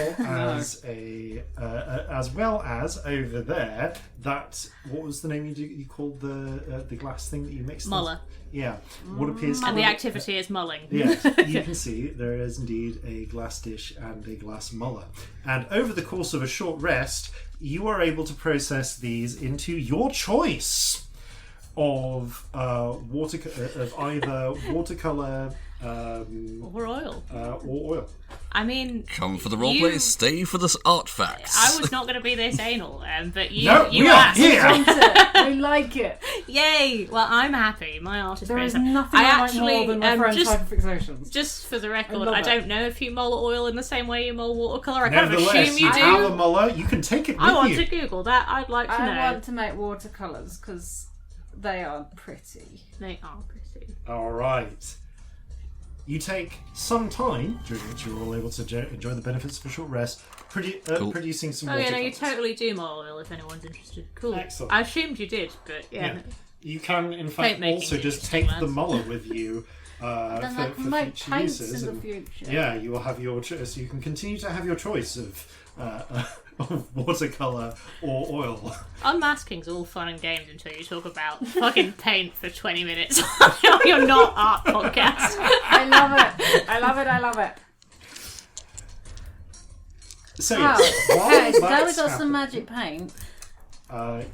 as over there, what was the name you called the glass thing that you mixed? Muller. Yeah. What appears to and the activity is mulling. Yes, you can see there is indeed a glass dish and a glass muller. And over the course of a short rest, you are able to process these into your choice of either watercolor or oil. Or oil. I mean, come for the roleplay, stay for the artifacts. I was not going to be this anal, but you we asked. Are here. We like it. Yay! Well, I'm happy. My art is there is nothing I like more than my friend's hyperfixations. Just for the record, I don't know if you mull oil in the same way you mull watercolor. I kind of assume you do. Our muller, you can take it with you. I want to Google that. I'd like to know. I want to make watercolors because they are pretty. They are pretty. All right. You take some time during which you're all able to enjoy the benefits of a short rest, producing some watercolors. You totally do mull oil if anyone's interested. Cool. Excellent. I assumed you did, but yeah. You can, in fact, also just take the Muller with you for future uses. In the future. Yeah, you will have your choice. You can continue to have your choice of watercolor or oil. Unmasking's all fun and games until you talk about fucking paint for 20 minutes on your not art podcast. I love it. So, now we got happening, some magic paint.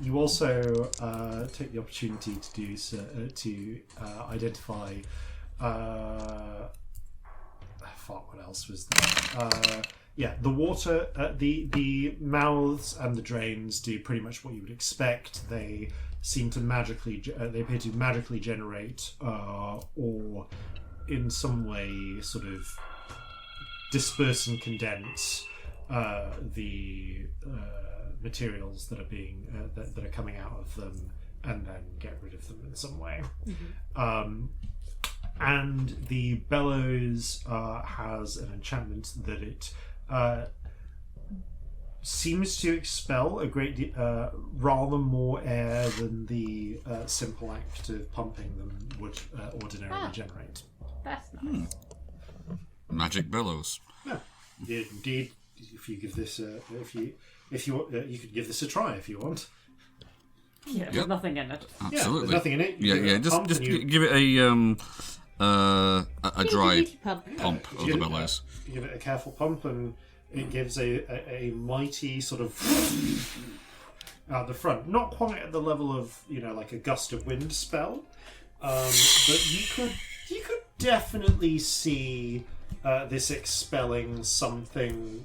You also take the opportunity to do to identify. What else was there? The water, the mouths and the drains do pretty much what you would expect. They seem to they appear to magically generate or in some way sort of disperse and condense the materials that are being that are coming out of them, and then get rid of them in some way. And the bellows has an enchantment that it seems to expel a great rather more air than the simple act of pumping them would ordinarily generate. That's nice. Magic bellows. Yeah, indeed. If you give this, you could give this a try if you want. Yeah, there's nothing in it. Absolutely. Yeah, there's nothing in it. Yeah. Just give it a dry pump of the bellows. You give it a careful pump, and it gives a mighty sort of out the front. Not quite at the level of like a gust of wind spell, but you could definitely see this expelling something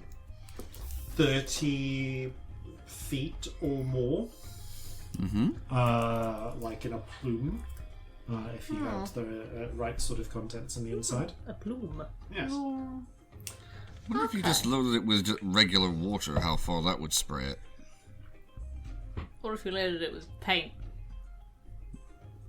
30 feet or more, like in a plume. If you have the right sort of contents on the inside. A plume. Yes. I wonder if you just loaded it with just regular water, how far that would spray it. Or if you loaded it with paint.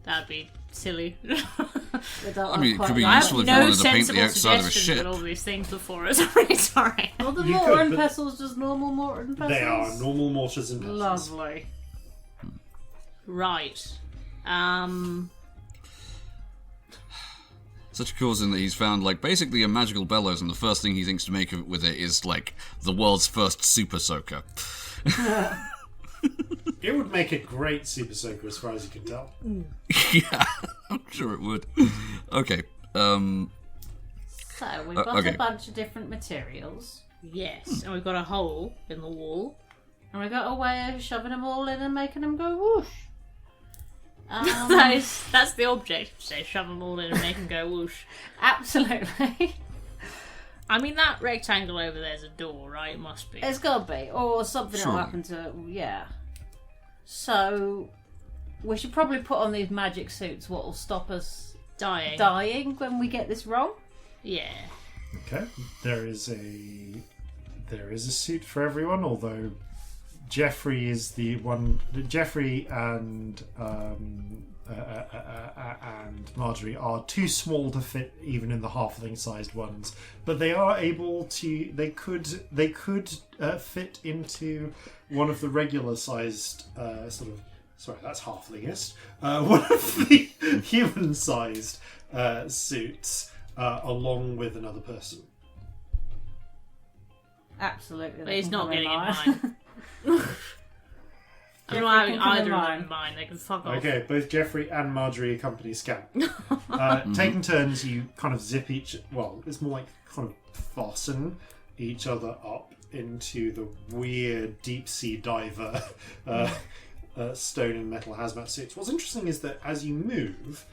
That'd be silly. I mean, it could be useful if you wanted to paint the outside of a ship. All these things before us. I'm really sorry. Well, the mortar and pestles just normal mortar and pestles? They are normal mortars and pestles. Lovely. Right. Such a Corzin that he's found basically a magical bellows, and the first thing he thinks to make with it is the world's first super soaker. It would make a great super soaker as far as you can tell. Yeah, I'm sure it would. Okay. So we've got a bunch of different materials. Yes, and we've got a hole in the wall. And we've got a way of shoving them all in and making them go whoosh. That's the object. So shove them all in and make them go whoosh. Absolutely. I mean, that rectangle over there's a door, right? It must be. It's got to be. Or something will happen to... Yeah. So, we should probably put on these magic suits what will stop us dying when we get this wrong. Yeah. Okay. There is a suit for everyone, although Jeffrey is the one. Jeffrey and Marjorie are too small to fit even in the halfling-sized ones, but they are able to. They could fit into one of the regular-sized sort of. Sorry, that's halflingist. One of the human-sized suits, along with another person. Absolutely. But he's not getting in mine. I'm not having either of them in mine. They can fuck off. Okay, both Jeffrey and Marjorie accompany Scamp. Taking turns, you kind of zip each... Well, it's more like kind of fasten each other up into the weird deep-sea diver stone and metal hazmat suits. What's interesting is that as you move,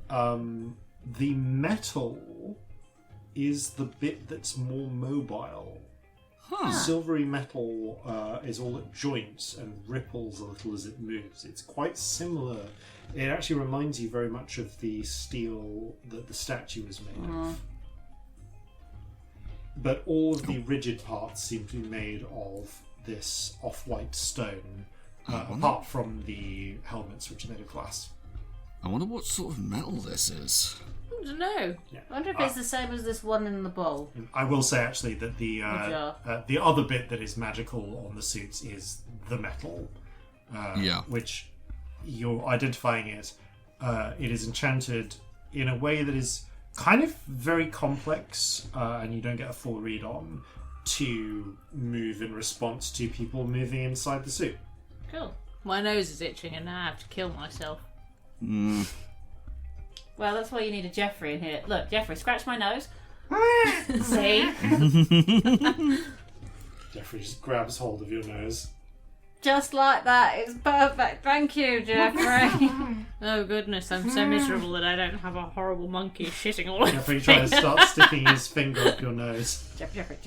the metal is the bit that's more mobile. Silvery metal is all at joints and ripples a little as it moves. It's quite similar. It actually reminds you very much of the steel that the statue was made of. But all of the rigid parts seem to be made of this off-white stone, apart from the helmets, which are made of glass. I wonder what sort of metal this is. I don't know. Yeah. I wonder if it's the same as this one in the bowl. I will say actually that the other bit that is magical on the suits is the metal, which you're identifying it, it is enchanted in a way that is kind of very complex, and you don't get a full read on, to move in response to people moving inside the suit. Cool. My nose is itching and now I have to kill myself. Well, that's why you need a Jeffrey in here. Look, Jeffrey, scratch my nose. See? Jeffrey just grabs hold of your nose. Just like that. It's perfect. Thank you, Jeffrey. Oh goodness, I'm so miserable that I don't have a horrible monkey shitting all over Jeffrey me. tries to start sticking his finger up your nose. Jeffrey.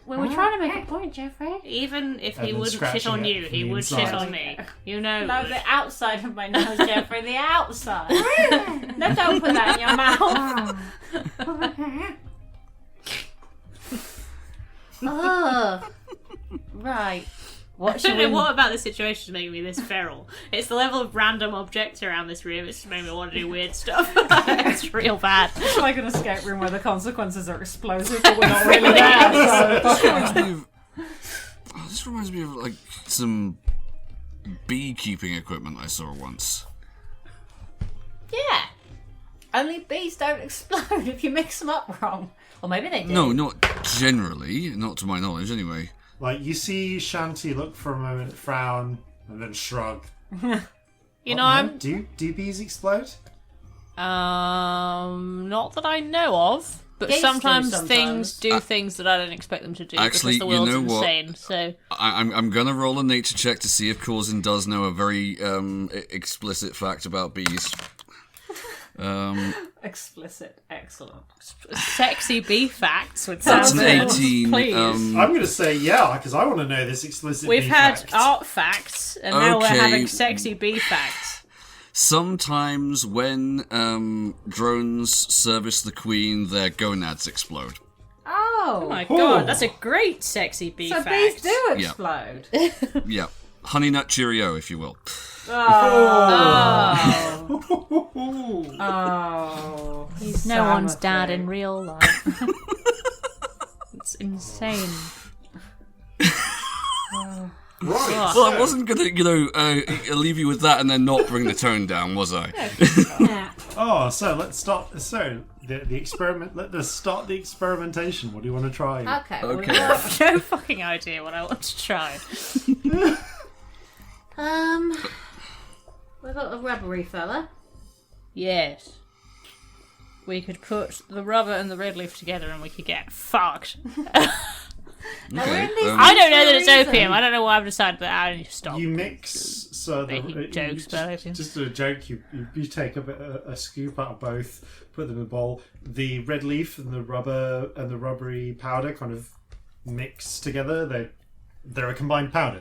We were trying to make a point, Jeffrey. Even if he then wouldn't shit scratching on it you, from he the would inside. shit on me. You know. No, the outside of my nose, Jeffrey. The outside. No, don't put that in your mouth. Oh. Right. I don't know what about this situation is making me this feral. It's the level of random objects around this room. It's just made me want to do weird stuff. It's real bad. It's like an escape room where the consequences are explosive, but we're not really there. So. This reminds me of like some beekeeping equipment I saw once. Yeah. Only bees don't explode if you mix them up wrong. Or maybe they do. No, not generally, not to my knowledge anyway. Like, you see Shanti look for a moment, frown, and then shrug. You know, Do bees explode? not that I know of, but Geese do sometimes sometimes. things do things that I don't expect them to do Actually, because the world's you know what? insane. So I'm gonna roll a nature check to see if Corzin does know a very explicit fact about bees. Explicit. Excellent. sexy bee facts would That's sound an good. 18. Please. I'm going to say yeah, because I want to know this explicit We've bee had fact. art facts, and now we're Okay. having sexy bee facts. Sometimes when drones service the queen, their gonads explode. Oh. Oh my god, that's a great sexy bee So fact. bees do Yeah. explode. Yeah. Honey Nut Cheerio, if you will. Oh. He's no one's dad in real life. It's insane. Right. Well, I wasn't gonna, leave you with that and then not bring the tone down, was I? Oh, so let's start. So the experiment. Let's start the experimentation. What do you want to try? Okay. Okay. I have no fucking idea what I want to try. We've got a rubbery fella. Yes. We could put the rubber and the red leaf together and we could get fucked. Now we're in these I don't know that for a it's reason. opium. I don't know why I've decided that I need to stop. You mix. So Making jokes about opium. just a joke. You take a scoop out of both, put them in a bowl. The red leaf and the rubbery powder kind of mix together. They're a combined powder.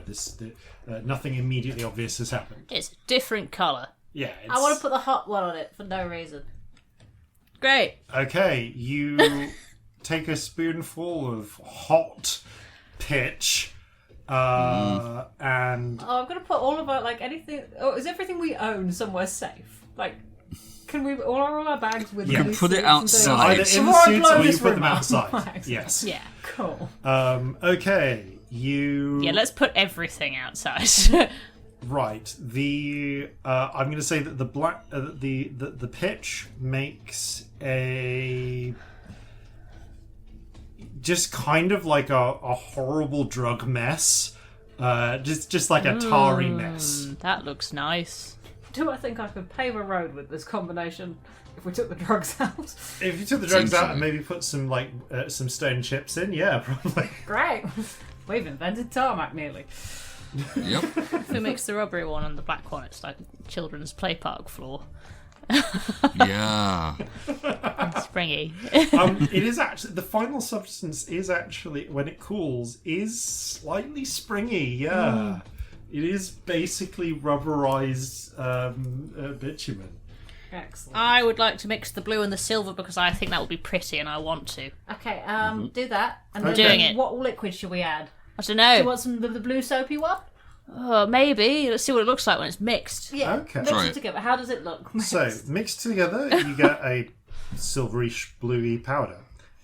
Nothing immediately obvious has happened. It's a different colour. Yeah. I want to put the hot one on it for no reason. Great. Okay, you take a spoonful of hot pitch, and Oh, I'm gonna put all of our anything. Oh, is everything we own somewhere safe? Like, can we all our bags with? Yeah. these Put it suits and things? outside. either in Before the I suits blow or you this put them room up. outside. Right. Yes. Yeah. Cool. Okay. You. Yeah, let's put everything outside. Right. I'm going to say that the pitch makes a just kind of like a horrible drug mess. Just like a tarry mess. That looks nice. Do I think I could pave a road with this combination if we took the drugs out? If you took the drugs out and Essentially. maybe put some some stone chips in, yeah, probably. Great. We've invented tarmac nearly. Yep. If we mix the rubbery one and the black one, it's like a children's play park floor. Yeah. Springy. It is actually the final substance is actually when it cools is slightly springy. Yeah, it is basically rubberized bitumen. Excellent. I would like to mix the blue and the silver because I think that would be pretty and I want to. Okay, do that. And Okay. Doing it. What liquid should we add? I don't Do you know. want some of the blue soapy one? Oh, maybe. Let's see what it looks like when it's mixed. Yeah. Okay. Mix Try it it. together. How does it look? So mixed together, you get a silverish bluey powder.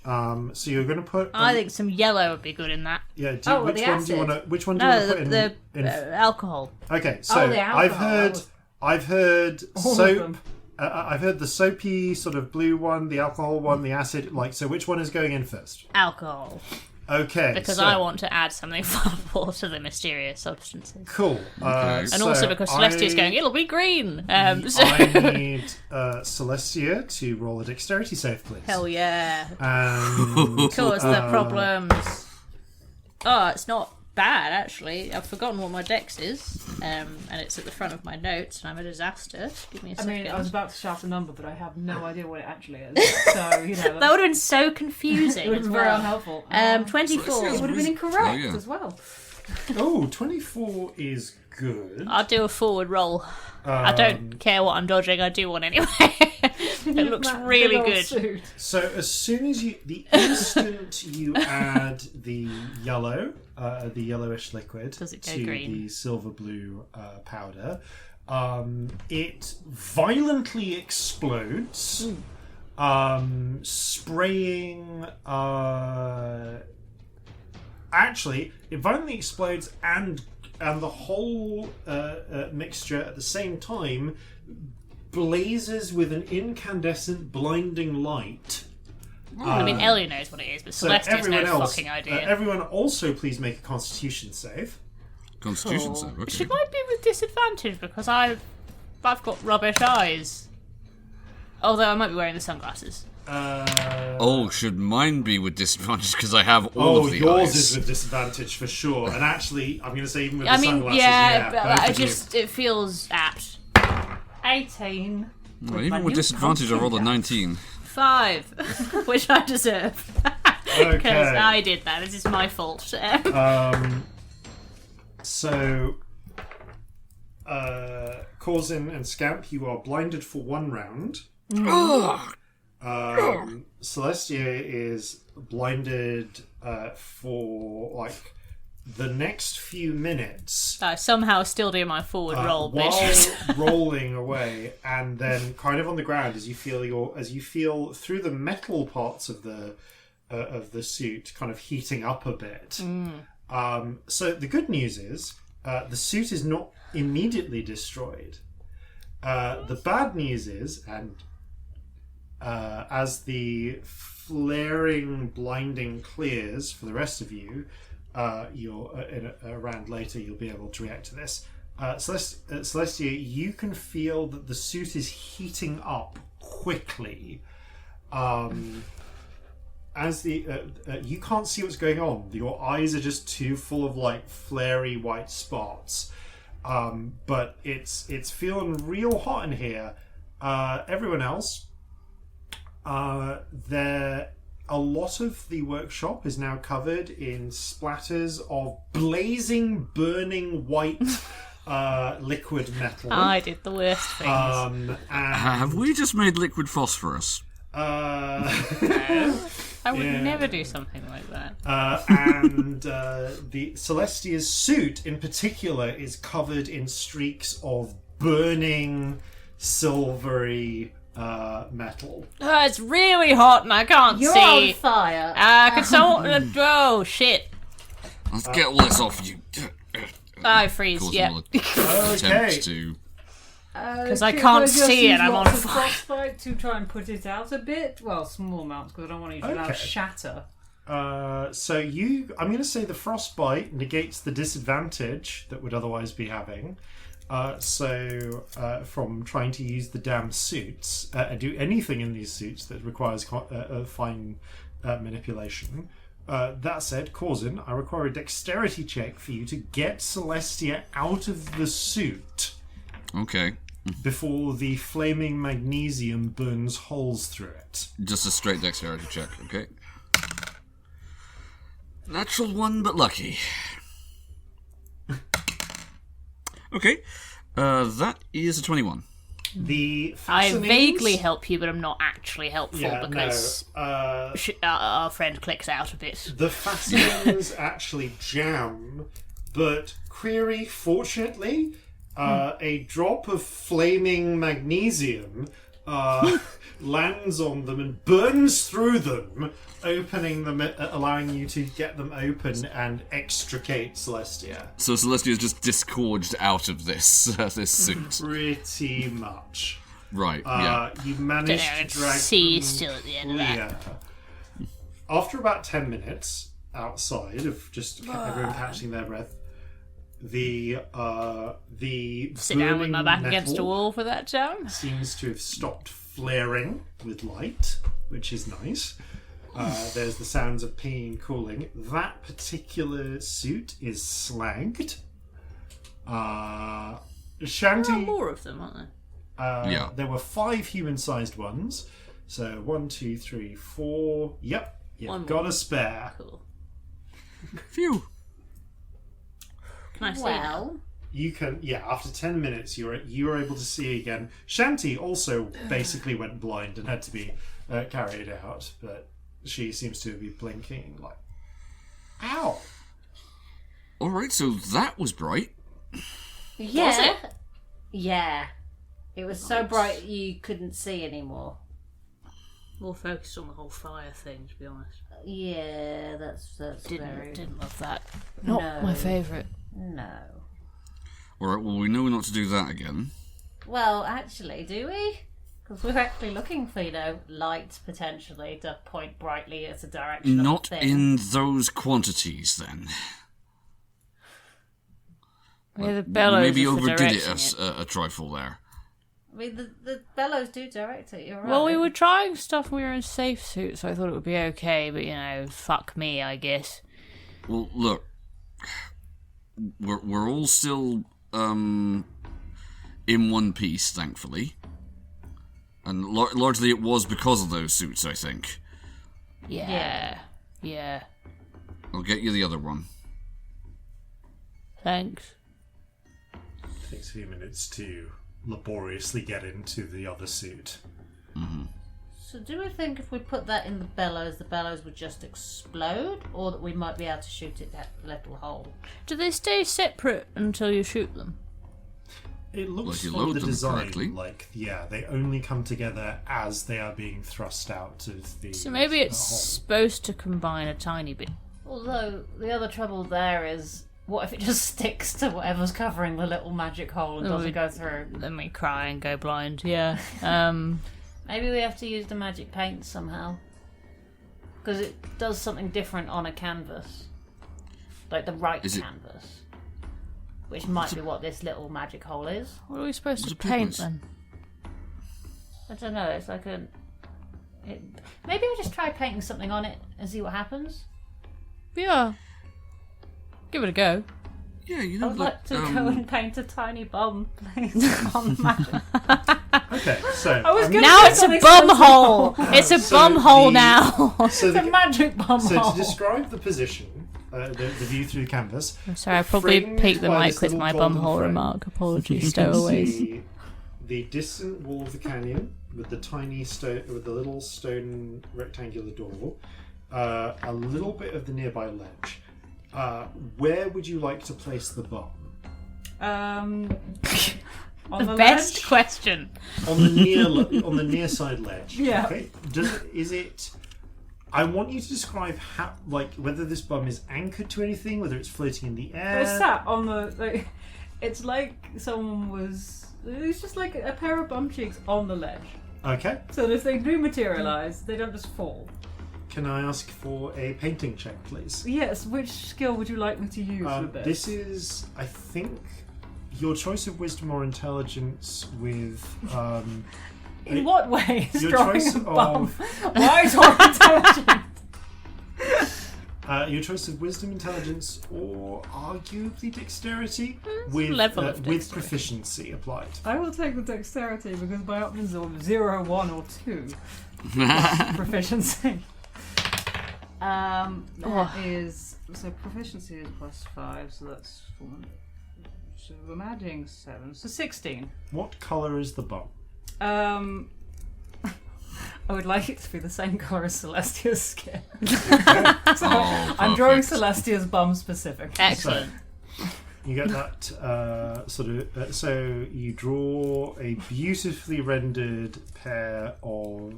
So you're going to put. I think some yellow would be good in that. Yeah. Oh, well, which the one do you acid. want to? Which one do you want No, to put the in? alcohol. Okay. So the I've alcohol. heard I've heard All soap. of them. I've heard the soapy sort of blue one, the alcohol one, the acid. So which one is going in first? Alcohol. Okay. Because I want to add something far more to the mysterious substances. Cool. Okay. And also because Celestia's going, it'll be green. I need Celestia to roll a dexterity save, please. Hell yeah. And Cause the problems. Oh, it's not bad, actually. I've forgotten what my dex is. And it's at the front of my notes, and I'm a disaster. Give me a second. I was about to shout a number, but I have no idea what it actually is. So, That would have been so confusing. it would have as been very well. unhelpful. 24. It would have been incorrect Oh, yeah. as well. 24 is good. I'll do a forward roll. I don't care what I'm dodging, I do one anyway. It looks That really big old good. suit. So as soon as the instant you add the yellow, the yellowish liquid Does it go to green? the silver blue powder, it violently explodes, spraying. Actually, it violently explodes, and the whole mixture at the same time blazes with an incandescent, blinding light. I mean, Ellie knows what it is, but So Celestia's no everyone else, fucking idea. everyone also please make a Constitution save. Constitution save. Okay. She might be with disadvantage because I've got rubbish eyes. Although I might be wearing the sunglasses. Should mine be with disadvantage because I have all of the yours eyes? is with disadvantage for sure. And actually, I'm going to say even with I the mean, sunglasses, yeah, both but of you. it feels apt. 18. Well, even with disadvantage, I rolled a 19. 5, which I deserve. Because Okay. I did that. This is my fault. So, Corzin and Scamp, you are blinded for 1 round. Celestia is blinded for like the next few minutes. I somehow still do my forward roll, while bitch. rolling away, and then kind of on the ground as you feel through the metal parts of the suit kind of heating up a bit. So the good news is the suit is not immediately destroyed. The bad news is, and as the flaring, blinding clears for the rest of you, you'll in a round later you'll be able to react to this. Celestia, you can feel that the suit is heating up quickly. As you can't see what's going on. Your eyes are just too full of like flary white spots. But it's feeling real hot in here. Everyone else, a lot of the workshop is now covered in splatters of blazing, burning white liquid metal. I did the worst things. And, Have we just made liquid phosphorus? I would yeah. never do something like that. and the Celestia's suit in particular is covered in streaks of burning silvery metal. Oh, it's really hot and I can't You're see. on fire. Could someone... Oh, shit. Let's get all this off you. I freeze, Corzin yeah. will Okay. attempt to. Because I can't see it, I'm on fire. Frostbite to try and put it out a bit. Well, small amounts because I don't want you to now Okay. shatter. So I'm going to say the frostbite negates the disadvantage that would otherwise be having. From trying to use the damn suits, do anything in these suits that requires fine manipulation. That said, Corzin, I require a dexterity check for you to get Celestia out of the suit Okay. before the flaming magnesium burns holes through it. Just a straight dexterity check, okay? Natural 1, but lucky. Okay. That is a 21. The I fastenings- vaguely help you, but I'm not actually helpful Yeah, because our friend clicks out a bit. the fastenings actually jam, but query, fortunately, a drop of flaming magnesium lands on them and burns through them, opening them, allowing you to get them open and extricate Celestia. So Celestia is just disgorged out of this this suit. Pretty much. Right. Yeah. You managed to drag see them still at the end of that. After about 10 minutes outside of just everyone catching their breath, the Sit down with my back metal against a wall for that time. seems to have stopped flaring with light, which is nice. There's the sounds of pinging and cooling. That particular suit is slagged. Shanty. There are more of them, aren't there? There were 5 human-sized ones. So 1, 2, 3, 4. Yep, you've got a spare. Cool. Phew. Can I see Well, You can, after 10 minutes, you're able to see again. Shanty also basically went blind and had to be carried out, but she seems to be blinking like, ow! Alright, so that was bright. yeah. Was it? Yeah. It was so bright you couldn't see anymore. More focused on the whole fire thing, to be honest. Yeah, that's very... Didn't love that. No. Not my favourite. No. Alright, well, we know not to do that again. Well, actually, do we? Because we're actually looking for, light, potentially, to point brightly at a direction Not of the thing. in those quantities, then. Yeah, the bellows Maybe is for overdid it directing a trifle there. I mean, the bellows do direct it, you're right. Well, we were trying stuff when we were in safe suits, so I thought it would be okay, but, fuck me, I guess. Well, look. We're all still in one piece, thankfully. And largely it was because of those suits, I think. Yeah. I'll get you the other one. Thanks. It takes a few minutes to laboriously get into the other suit. So do we think if we put that in the bellows would just explode? Or that we might be able to shoot it at the little hole? Do they stay separate until you shoot them? It looks you from load the them design correctly. like, they only come together as they are being thrust out of the So maybe it's hole. supposed to combine a tiny bit. Although, the other trouble there is, what if it just sticks to whatever's covering the little magic hole and doesn't go through? Then we cry and go blind, yeah. Maybe we have to use the magic paint somehow. Because it does something different on a canvas. Like the right canvas. Which might be what this little magic hole is. What are we supposed to What's paint it? then? I don't know, it's like a... Maybe we just try painting something on it and see what happens. Yeah. Give it a go. Yeah, I would like to go and paint a tiny bum, please, on the magic. Okay, so Now it's a bum hole! It's a bum hole now! So It's a magic bum So hole. to describe the position, the view through the canvas. I'm sorry, I probably framed peaked the by mic this with little my golden bum hole frame, remark. Apologies, You can stowaways. see the distant wall of the canyon with the tiny stone, with the little stone rectangular door. A little bit of the nearby ledge. Where would you like to place the bum? On The best question. On the near side ledge. Yeah. Okay. Is it? I want you to describe how, whether this bum is anchored to anything, whether it's floating in the air. It's sat on the. It's like someone was. It's just like a pair of bum cheeks on the ledge. Okay. So that if they do materialise, they don't just fall. Can I ask for a painting check, please? Yes, which skill would you like me to use with this? This is, I think, your choice of wisdom or intelligence with. In what way is your drawing choice a bum? of Why or intelligent? your choice of wisdom, intelligence, or arguably dexterity level of with dexterity. proficiency applied. I will take the dexterity because my options are 0, 1, or 2 proficiency. That is so proficiency is +5, so that's 4. So I'm adding 7, so 16. What colour is the bum? I would like it to be the same colour as Celestia's skin. Oh, I'm drawing perfect. Celestia's bum specifically. Excellent. You get that sort of. So you draw a beautifully rendered pair of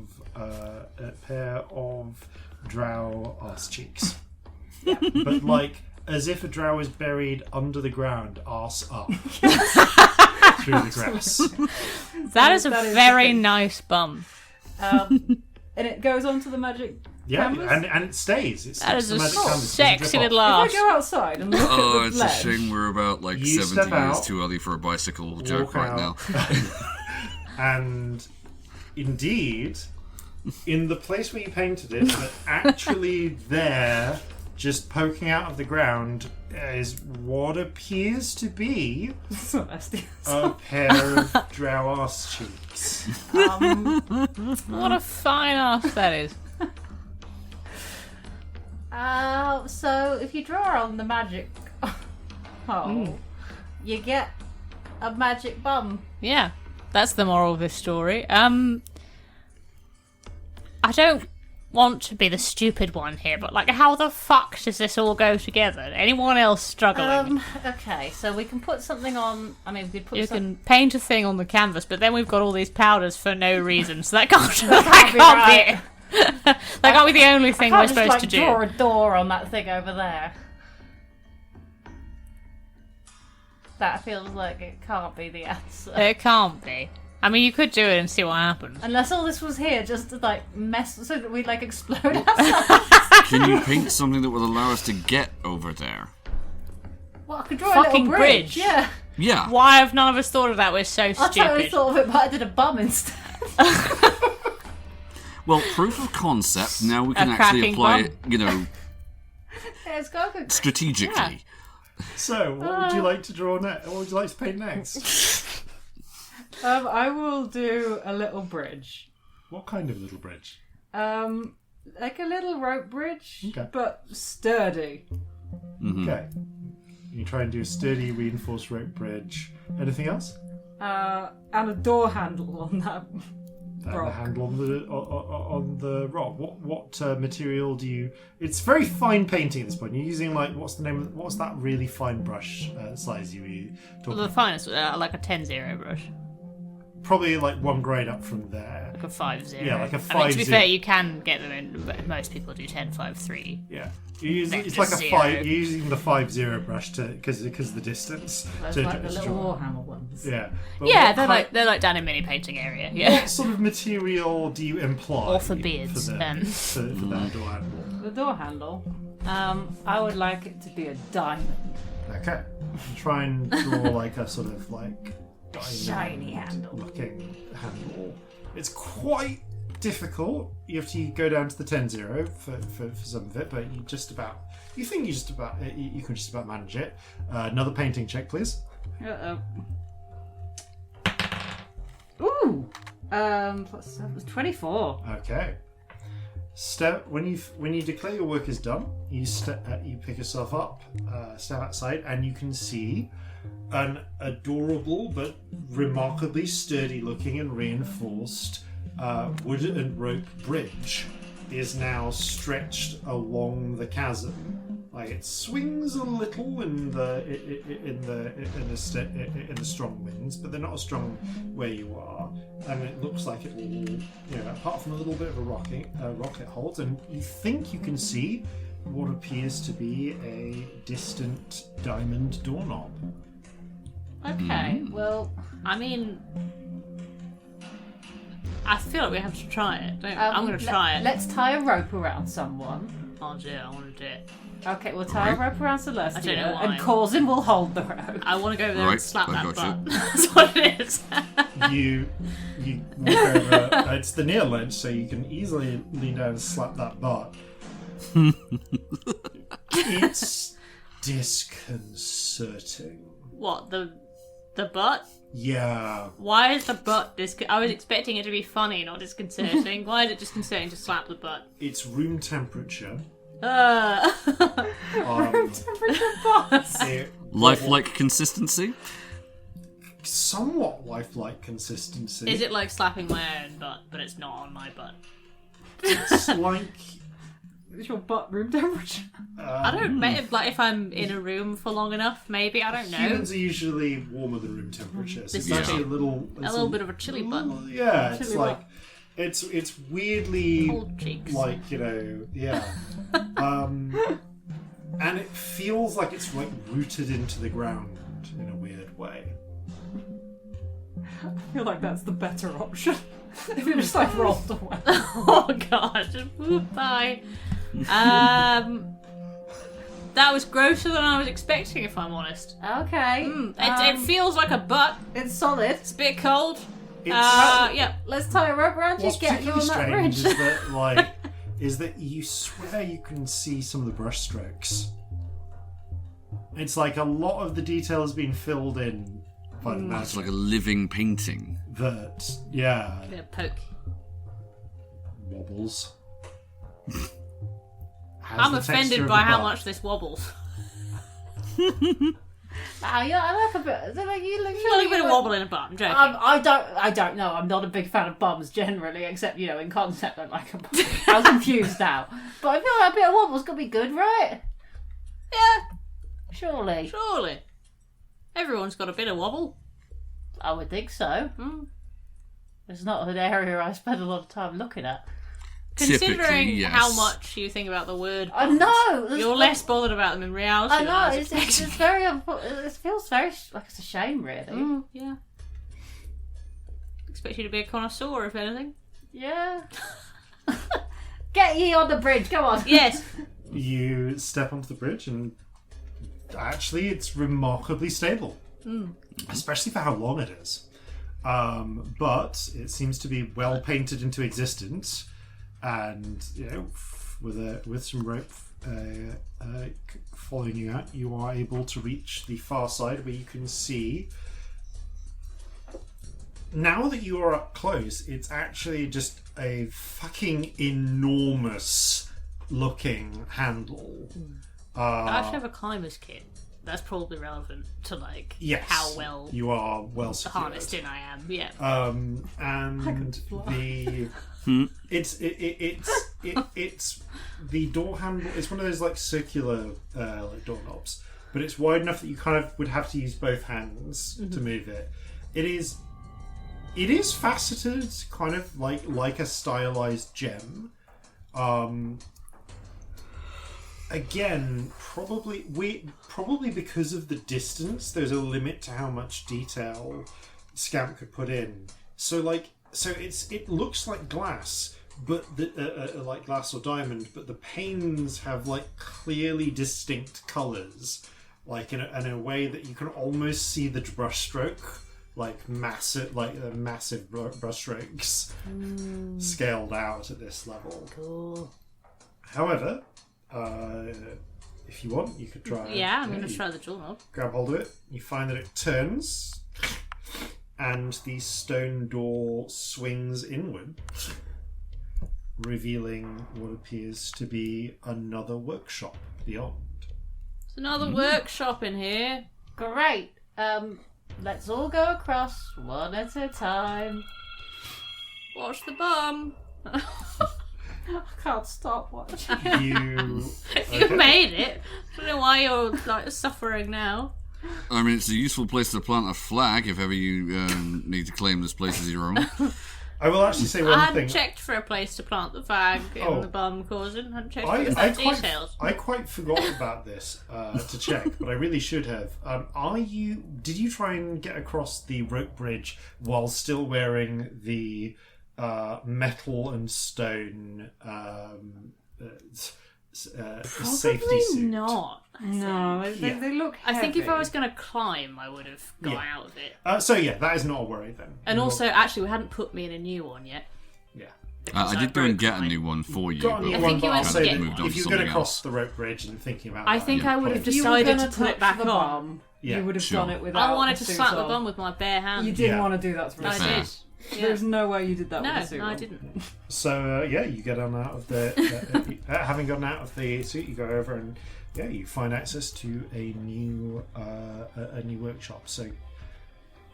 drow arse cheeks, but like as if a drow is buried under the ground, arse up through the grass. That is a very nice bum. And it goes onto the magic. Yeah, canvas? and it stays. That is a magic canvas, sexy little If arse. I go outside and look at the it's ledge, a shame we're about like You 70 step years out, too early for a bicycle joke right now. And indeed, in the place where you painted it, but actually there, just poking out of the ground, is what appears to be a pair of drow arse cheeks. What a fine arse that is. So if you draw on the magic hole, you get a magic bum. Yeah, that's the moral of this story. I don't want to be the stupid one here, but like, how the fuck does this all go together? Anyone else struggling? Okay, so we can put something on. I mean, we could put. You can paint a thing on the canvas, but then we've got all these powders for no reason, so that can't be right. it. That can't be the only thing we're supposed to do. Draw a door on that thing over there. That feels like it can't be the answer. It can't be. I mean, you could do it and see what happens. Unless all this was here just to like mess, so that we'd like explode ourselves. Can you paint something that would allow us to get over there? Well, I could draw Fucking a little bridge. Yeah. Yeah. Why have none of us thought of that? We're so I stupid. totally thought of it, but I did a bum instead. Well, proof of concept. Now we can A actually cracking apply bum. it, you know, Yeah, it's got a strategically. Yeah. So, what would you like to draw next? What would you like to paint next? I will do a little bridge. What kind of little bridge? Like a little rope bridge, Okay. but sturdy. Okay. You try and do a sturdy, reinforced rope bridge. Anything else? And a door handle on that. And the Rock. handle on the rock. What material do you? It's very fine painting at this point. You're using like what's that really fine brush size you talking? The finest, like a 10-0 brush. Probably like one grade up from there. Like a 5-0. Yeah, like a I mean, to be 5-0. fair, you can get them in, but most people do 10-5-3. Yeah. It's Vector like a zero. 5. You're using the 5-0 brush because of the distance. Those to like the little draw. Warhammer ones. Yeah. But Yeah, what they're like down in mini painting area. Yeah. What sort of material do you imply? Or for beards, For that door handle. The door handle. I would like it to be a diamond. Okay. Try and draw like a sort of like diamond shiny handle. looking handle. It's quite difficult. You have to go down to the 10-0 for some of it, but you can just about manage it. Another painting check, please. Ooh! What's that? 24. Okay. When you declare your work is done, you pick yourself up, step outside, and you can see an adorable but remarkably sturdy-looking and reinforced wood and rope bridge is now stretched along the chasm. Like it swings a little in the strong winds, but they're not as strong where you are, and it looks like it will, apart from a little bit of a rock it holds, and you think you can see what appears to be a distant diamond doorknob. Okay, well, I mean, I feel like we have to try it. I'm going to try it. Let's tie a rope around someone. I'll do it. I want to do it. Okay, we'll tie a rope around Celestia, I don't know why. and Corzin will hold the rope. I want to go over there Right, and slap I that gotcha. butt. That's what it is. You walk over. It's the near ledge, so you can easily lean down and slap that butt. It's disconcerting. What, the butt? Yeah. Why is the butt I was expecting it to be funny, not disconcerting. Why is it disconcerting to slap the butt? It's room temperature. Lifelike consistency? Somewhat lifelike consistency. Is it like slapping my own butt, but it's not on my butt? It's like Is your butt room temperature? I don't know. Like if I'm in a room for long enough, maybe I don't know. Humans are usually warmer than room temperature. So This it's is actually true. a little bit of a chilly butt. Yeah, it's Chilly like butt. it's weirdly Cold cheeks. like yeah. And it feels like it's like rooted into the ground in a weird way. I feel like that's the better option. If it just like rolled away. Oh god. Bye. That was grosser than I was expecting, if I'm honest. Okay. It feels like a butt. It's solid. It's a bit cold. It's Yeah. Let's tie a rope around you, what's get you particularly on that strange bridge. is that you swear you can see some of the brush strokes. It's like a lot of the detail has been filled in by the It's magic. like a living painting. That yeah Bit of poke. wobbles. I'm offended by how much this wobbles. I like a bit. You look A little bit of wobble in a butt. I'm joking. I don't know. I'm not a big fan of bums generally, except in concept I like them. I'm confused now, but I feel like a bit of wobble's gonna be good, right? Yeah, Surely. surely. Everyone's got a bit of wobble. I would think so. It's not an area I spend a lot of time looking at. Considering Typically, yes. how much you think about the word, I know. you're less bothered about them in reality. I than know. I was It's expecting. very. It feels very like it's a shame, really. Yeah. Expect you to be a connoisseur, if anything. Yeah. Get ye on the bridge. Come on. Yes. You step onto the bridge and actually it's remarkably stable, especially for how long it is. But it seems to be well painted into existence, and with some rope following you out, you are able to reach the far side where you can see. Now that you are up close, it's actually just a fucking enormous looking handle. I actually have a climber's kit. That's probably relevant to Yes, how well you are well secured. harnessed in I am. Yeah. And the it's the door handle. It's one of those circular doorknobs, but it's wide enough that you kind of would have to use both hands to move it. It is faceted, kind of like a stylized gem. Again, probably because of the distance, there's a limit to how much detail Scamp could put in. So it looks like glass, but like glass or diamond, but the panes have clearly distinct colours, in a way that you can almost see the brushstroke, massive brushstrokes scaled out at this level. Cool. However, if you want, you could try. Yeah, I'm going to try the doorknob. Grab hold of it. You find that it turns, and the stone door swings inward, revealing what appears to be another workshop beyond. There's another workshop in here. Great. Let's all go across one at a time. Watch the bum. I can't stop watching. You You made it. I don't know why you're suffering now. I mean, it's a useful place to plant a flag if ever you need to claim this place as your own. I will actually say I one hadn't thing. checked for a place to plant the flag in the bum, Corzin. I hadn't checked for the details. I quite forgot about this to check, but I really should have. Did you try and get across the rope bridge while still wearing the metal and stone safety suit? Not. No, they look heavy. I think if I was going to climb, I would have got Yeah. out of it. So yeah, that is not a worry then. And also, actually, we hadn't put me in a new one yet. Yeah. I did go and get a new one for you. Got a new but one, think you but went I'll to say get that one. Moved on if to you're going to something cross else. the rope bridge and thinking about I that, think I would have If you were decided gonna to put it touch back the on. bum, Yeah, you would have sure. done it without I wanted the to suit slap the on. bum with my bare hand. You didn't Yeah. want to do that to I us. Fair. did. Yeah. There's no way you did that with the suit No, I on. didn't. So you get on out of the having gotten out of the suit, you go over and you find access to a new workshop. So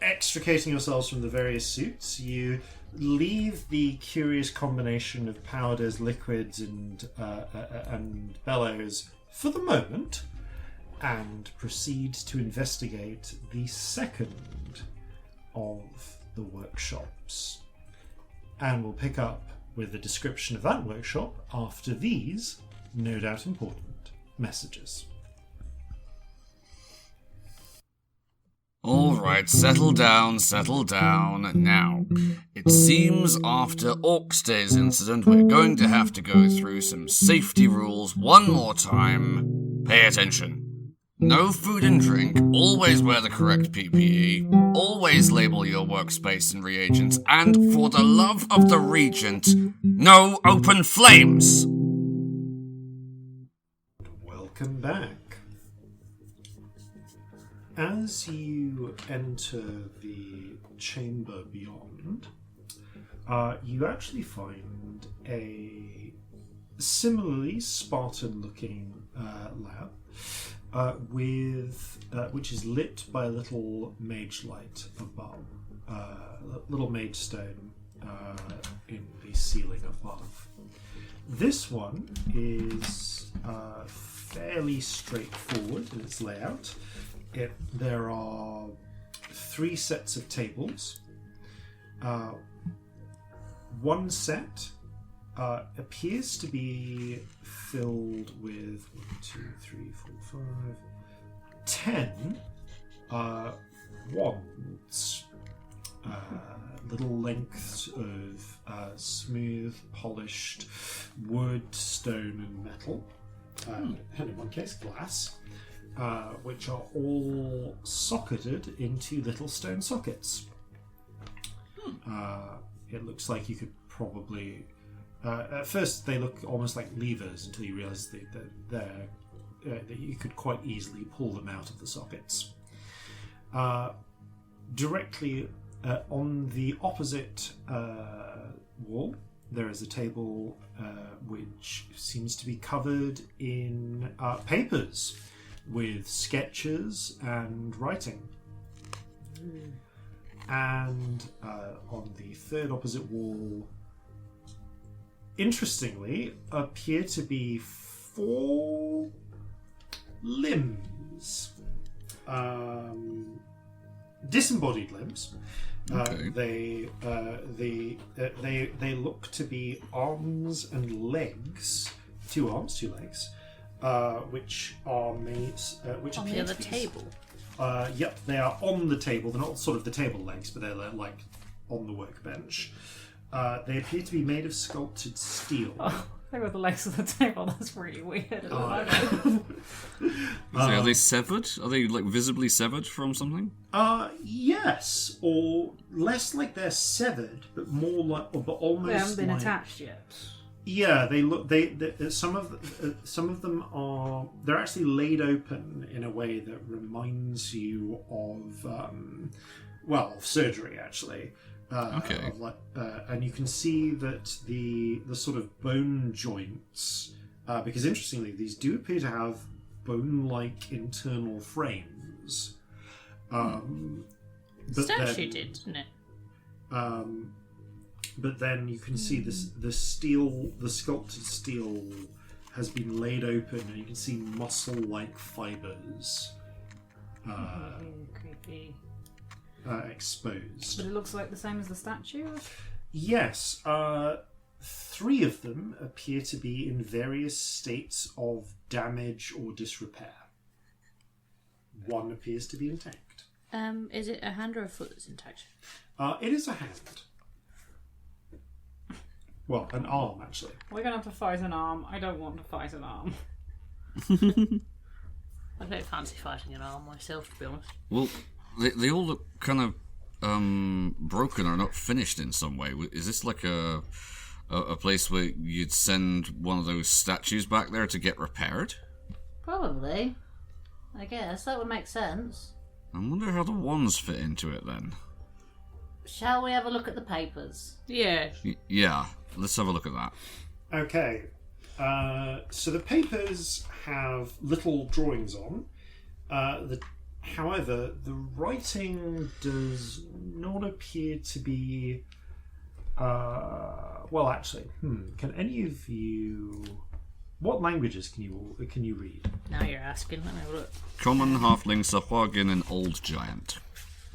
extricating yourselves from the various suits, you leave the curious combination of powders, liquids, and bellows for the moment, and proceed to investigate the second of the workshops. And we'll pick up with a description of that workshop after these, no doubt important, messages. Alright, settle down. Now, it seems after Orkstay's incident, we're going to have to go through some safety rules one more time. Pay attention. No food and drink, always wear the correct PPE, always label your workspace and reagents, and for the love of the Regent, no open flames! Welcome back. As you enter the chamber beyond, you actually find a similarly Spartan-looking lab, which is lit by a little mage light above, little mage stone in the ceiling above. This one is fairly straightforward in its layout. There are 3 sets of tables. One set appears to be filled with 1, 2, 3, 4, 5, 10 wands. Little lengths of smooth, polished wood, stone, and metal. And in one case, glass. Which are all socketed into little stone sockets. It looks like you could probably... at first they look almost like levers until you realise that you could quite easily pull them out of the sockets. Directly on the opposite wall, there is a table which seems to be covered in papers with sketches and writing. And on the third opposite wall, interestingly, appear to be 4 limbs. Disembodied limbs. Okay. They look to be arms and legs. 2 arms, 2 legs. Which are made, which on appear the other to be, table. Yep, they are on the table. They're not sort of the table legs, but they're like on the workbench. They appear to be made of sculpted steel. Oh, they were the legs of the table. That's really weird. Are they severed? Are they like visibly severed from something? Yes, or less like they're severed, but more like, but almost. They haven't been like, attached yet. Yeah, they look. They some of them are. They're actually laid open in a way that reminds you of, of surgery actually. Okay. And you can see that the sort of bone joints, because interestingly, these do appear to have bone-like internal frames. Statue did, didn't it? But then you can see the steel, the sculpted steel, has been laid open, and you can see muscle-like fibers Creepy. Exposed. But it looks like the same as the statue? Yes. 3 of them appear to be in various states of damage or disrepair. 1 appears to be intact. Is it a hand or a foot that's intact? It is a hand. Well, an arm, actually. We're going to have to fight an arm. I don't want to fight an arm. I don't fancy fighting an arm myself, to be honest. Well, they all look kind of broken or not finished in some way. Is this like a place where you'd send one of those statues back there to get repaired? Probably. I guess that would make sense. I wonder how the wands fit into it then. Shall we have a look at the papers? Yeah. Yeah, let's have a look at that. Okay. So the papers have little drawings on. However, the, the writing does not appear to be Well, actually, can any of you? What languages can you read? Now you're asking. Let me have a look. Common, halfling, Sahuagin, and old giant.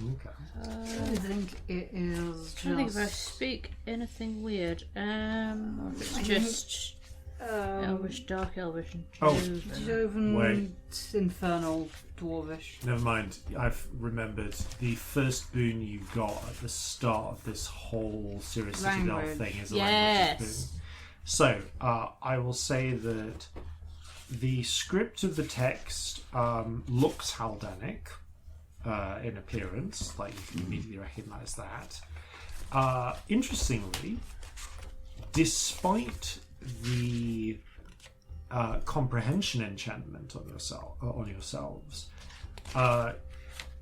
Okay. I think it is I don't think if I just... speak anything weird. It's just Elvish, Dark Elvish, and Joven, Wait. Infernal, Dwarvish. Never mind. I've remembered the first boon you got at the start of this whole Serious Citadel Language. thing is a Yes. language boon. So, I will say that the script of the text looks Haldanic in appearance, like you can immediately recognise that. Interestingly, despite the comprehension enchantment on yourselves,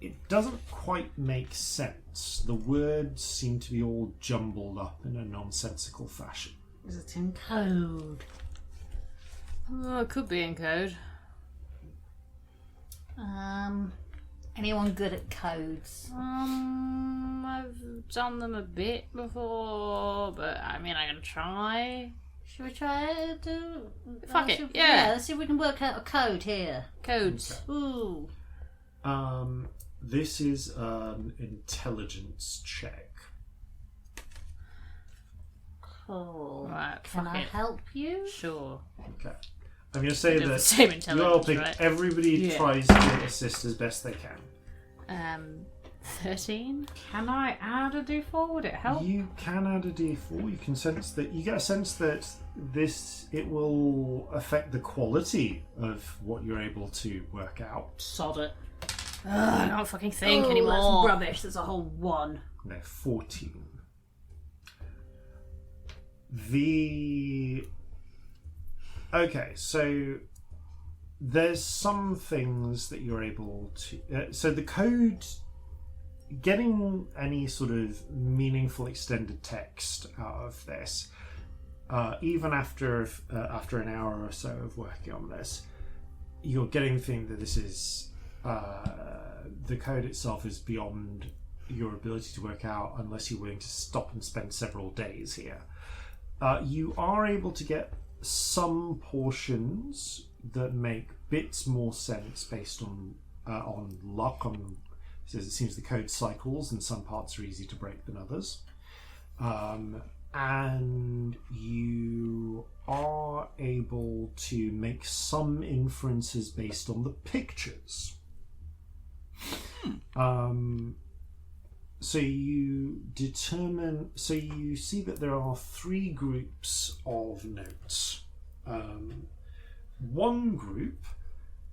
it doesn't quite make sense. The words seem to be all jumbled up in a nonsensical fashion. Is it in code? Oh, it could be in code. Anyone good at codes? I've done them a bit before, but I mean, I can try. Should we try it? Fuck it, yeah. Let's see if we can work out a code here. Codes. Ooh. This is an intelligence check. Cool. Right, Can fuck I it. help you? Sure. Okay. I'm going to say They're the that same you're intelligence, helping. right? Everybody Yeah. tries to assist as best they can. 13? Can I add a d4? Would it help? You can add a d4. You can sense that. You get a sense that it will affect the quality of what you're able to work out. Sod it. I can't fucking think Oh, anymore. That's rubbish. There's a whole 1. No, 14. Okay, so there's some things that you're able to. So the code, getting any sort of meaningful extended text out of this, even after an hour or so of working on this, you're getting the thing that this is the code itself is beyond your ability to work out unless you're willing to stop and spend several days here. You are able to get some portions that make bits more sense based on luck. It seems the code cycles, and some parts are easy to break than others. And you are able to make some inferences based on the pictures. So you see that there are 3 groups of notes. One group,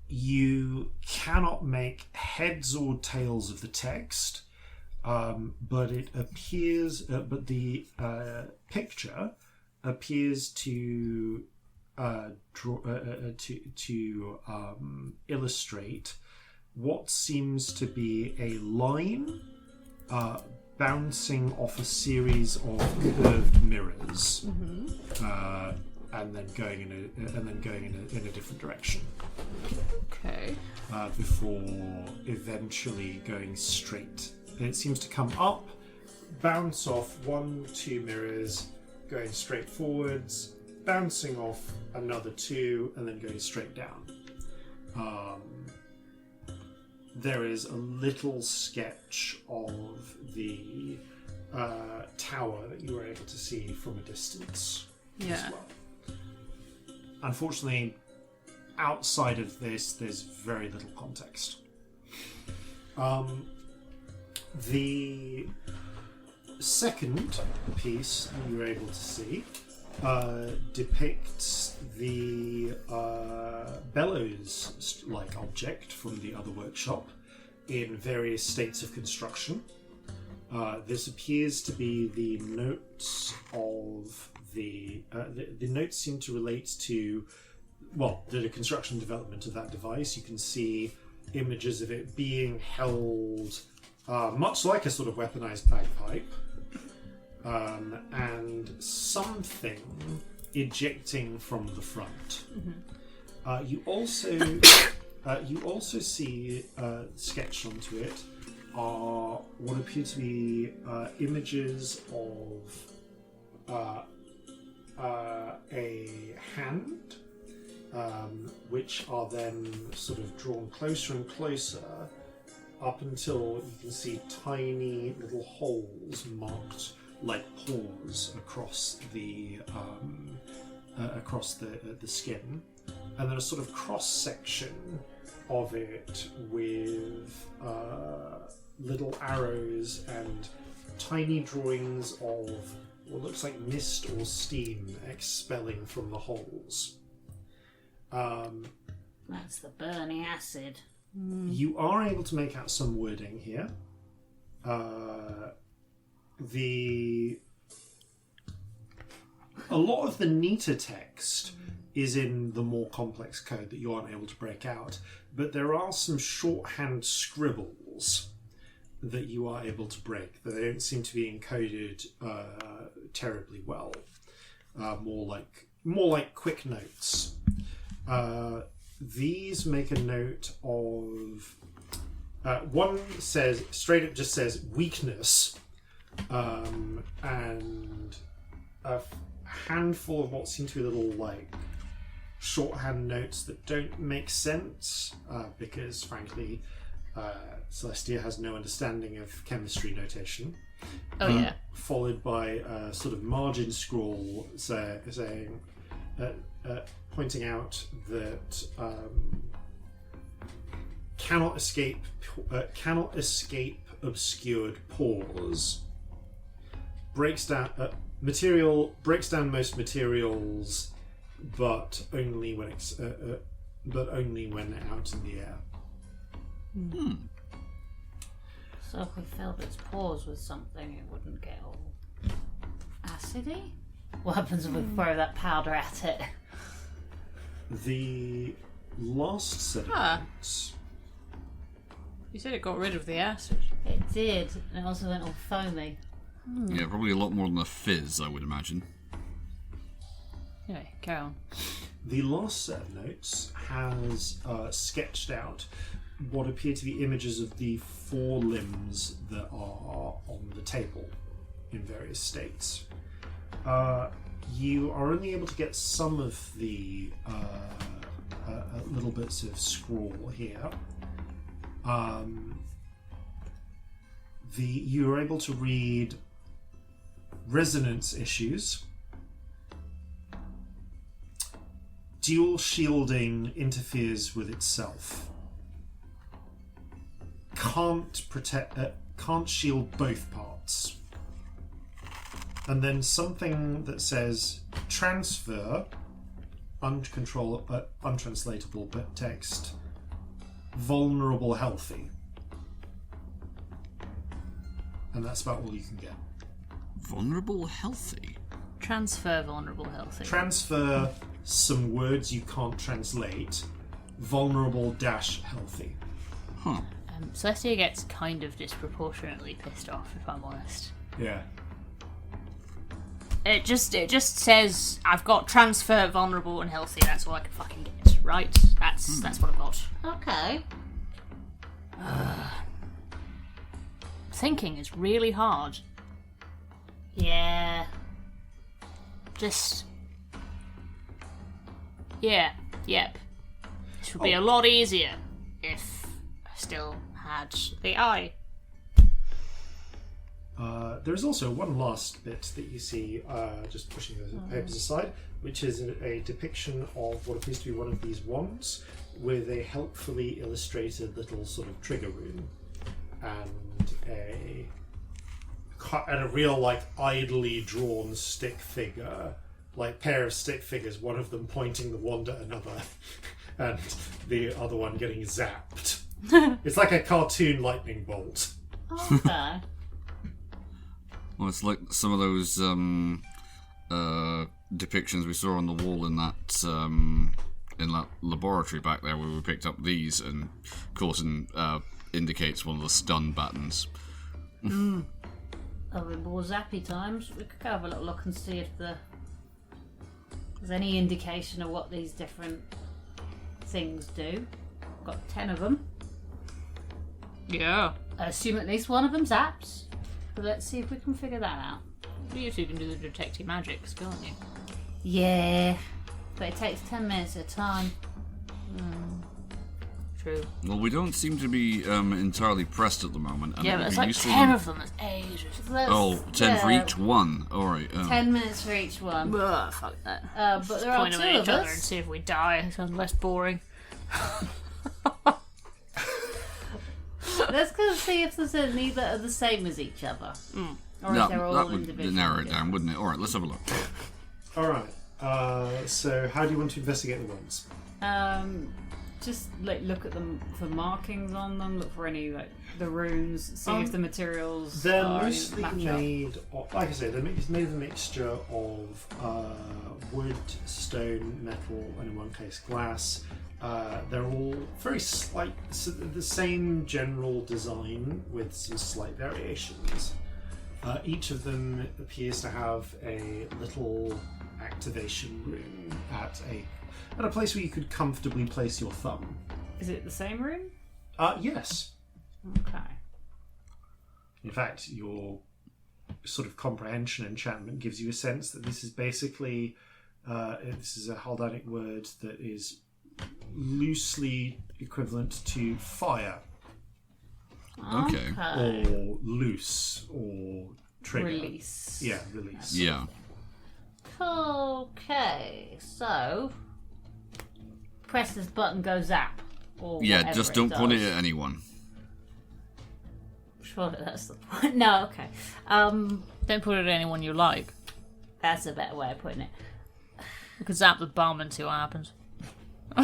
you cannot make heads or tails of the text, but it appears, but the picture appears to illustrate what seems to be a line bouncing off a series of curved mirrors, and then going in a different direction. Okay. Before eventually going straight. And it seems to come up, bounce off 1-2 mirrors, going straight forwards, bouncing off another 2, and then going straight down. There is a little sketch of the tower that you were able to see from a distance as well. Unfortunately, outside of this, there's very little context. The second piece you were able to see depicts the bellows-like object from the other workshop in various states of construction. This appears to be the notes of the notes seem to relate to, well, the construction and development of that device. You can see images of it being held much like a sort of weaponized bagpipe, and something ejecting from the front. You also see sketched onto it are what appear to be images of a hand, which are then sort of drawn closer and closer up until you can see tiny little holes marked like paws across the skin, and then a sort of cross section of it with little arrows and tiny drawings of what looks like mist or steam expelling from the holes. That's the burning acid. You are able to make out some wording here. A lot of the neater text is in the more complex code that you aren't able to break out, but there are some shorthand scribbles that you are able to break. They don't seem to be encoded terribly well. More like quick notes. These make a note of one says straight up just says weakness, and a handful of what seem to be little like shorthand notes that don't make sense because frankly Celestia has no understanding of chemistry notation. Followed by a sort of margin scroll saying pointing out that cannot escape obscured pores. Breaks down most materials, but only when out in the air. So if we filled its pores with something, it wouldn't get all acidy? What happens if we throw that powder at it? The last set of notes. You said it got rid of the acid. It did, and it also went all foamy. Yeah, probably a lot more than a fizz, I would imagine. Anyway, carry on. The last set of notes has sketched out what appear to be images of the 4 limbs that are on the table in various states. You are only able to get some of the little bits of scroll here. You are able to read resonance issues. Dual shielding interferes with itself. Can't shield both parts. And then something that says transfer, untranslatable but text, vulnerable healthy. And that's about all you can get. Vulnerable healthy? Transfer vulnerable healthy. Transfer some words you can't translate. Vulnerable-healthy. Huh. Celestia gets kind of disproportionately pissed off, if I'm honest. Yeah. It just says I've got transfer, vulnerable, and healthy. That's all I can fucking get, right? That's what I've got. Okay. Thinking is really hard. Yeah. Yep. This would be a lot easier if I still had the eye. There's also one last bit that you see, just pushing those papers aside, which is a depiction of what appears to be one of these wands with a helpfully illustrated little sort of trigger rune and a real like idly drawn stick figure, like pair of stick figures, one of them pointing the wand at another and the other one getting zapped. It's like a cartoon lightning bolt. Okay. Well, it's like some of those depictions we saw on the wall in that laboratory back there where we picked up these, and Corzin indicates one of the stun buttons. Oh, in more zappy times, we could go have a little look and see if there's any indication of what these different things do. Got 10 of them. Yeah. I assume at least one of them zaps. But let's see if we can figure that out. You two can do the detective magics, can't you? Yeah, but it takes 10 minutes at a time. True. Well, we don't seem to be entirely pressed at the moment. And Yeah, it but would it's be like useful 10 of them. That's ages. Oh, 10 for each one. All right. 10 minutes for each one. Ugh, fuck that. But there are Point two them at of each other and us. see if we die. It sounds less boring. Let's go see if there's any that are the same as each other. Or if they're all that would individual. narrow it down, wouldn't it? All right, let's have a look. All right. So how do you want to investigate the ones? Just like look at them for markings on them. Look for any like the runes. See if the materials. They're are mostly match up. made of, like I say, they're made of a mixture of wood, stone, metal, and in one case glass. They're all very slight, so the same general design with some slight variations. Each of them appears to have a little activation room at a place where you could comfortably place your thumb. Is it the same room? Yes. Okay. In fact, your sort of comprehension enchantment gives you a sense that this is basically this is a Haldanic word that is loosely equivalent to fire, Okay. or loose, or trigger. Release. Yeah, release. Yeah. Okay, so press this button, go zap. Or Yeah, whatever just don't point it does. at anyone. Surely that's the point. No, okay. Don't put it at anyone you like. That's a better way of putting it. You could zap the bomb and see what happens. Do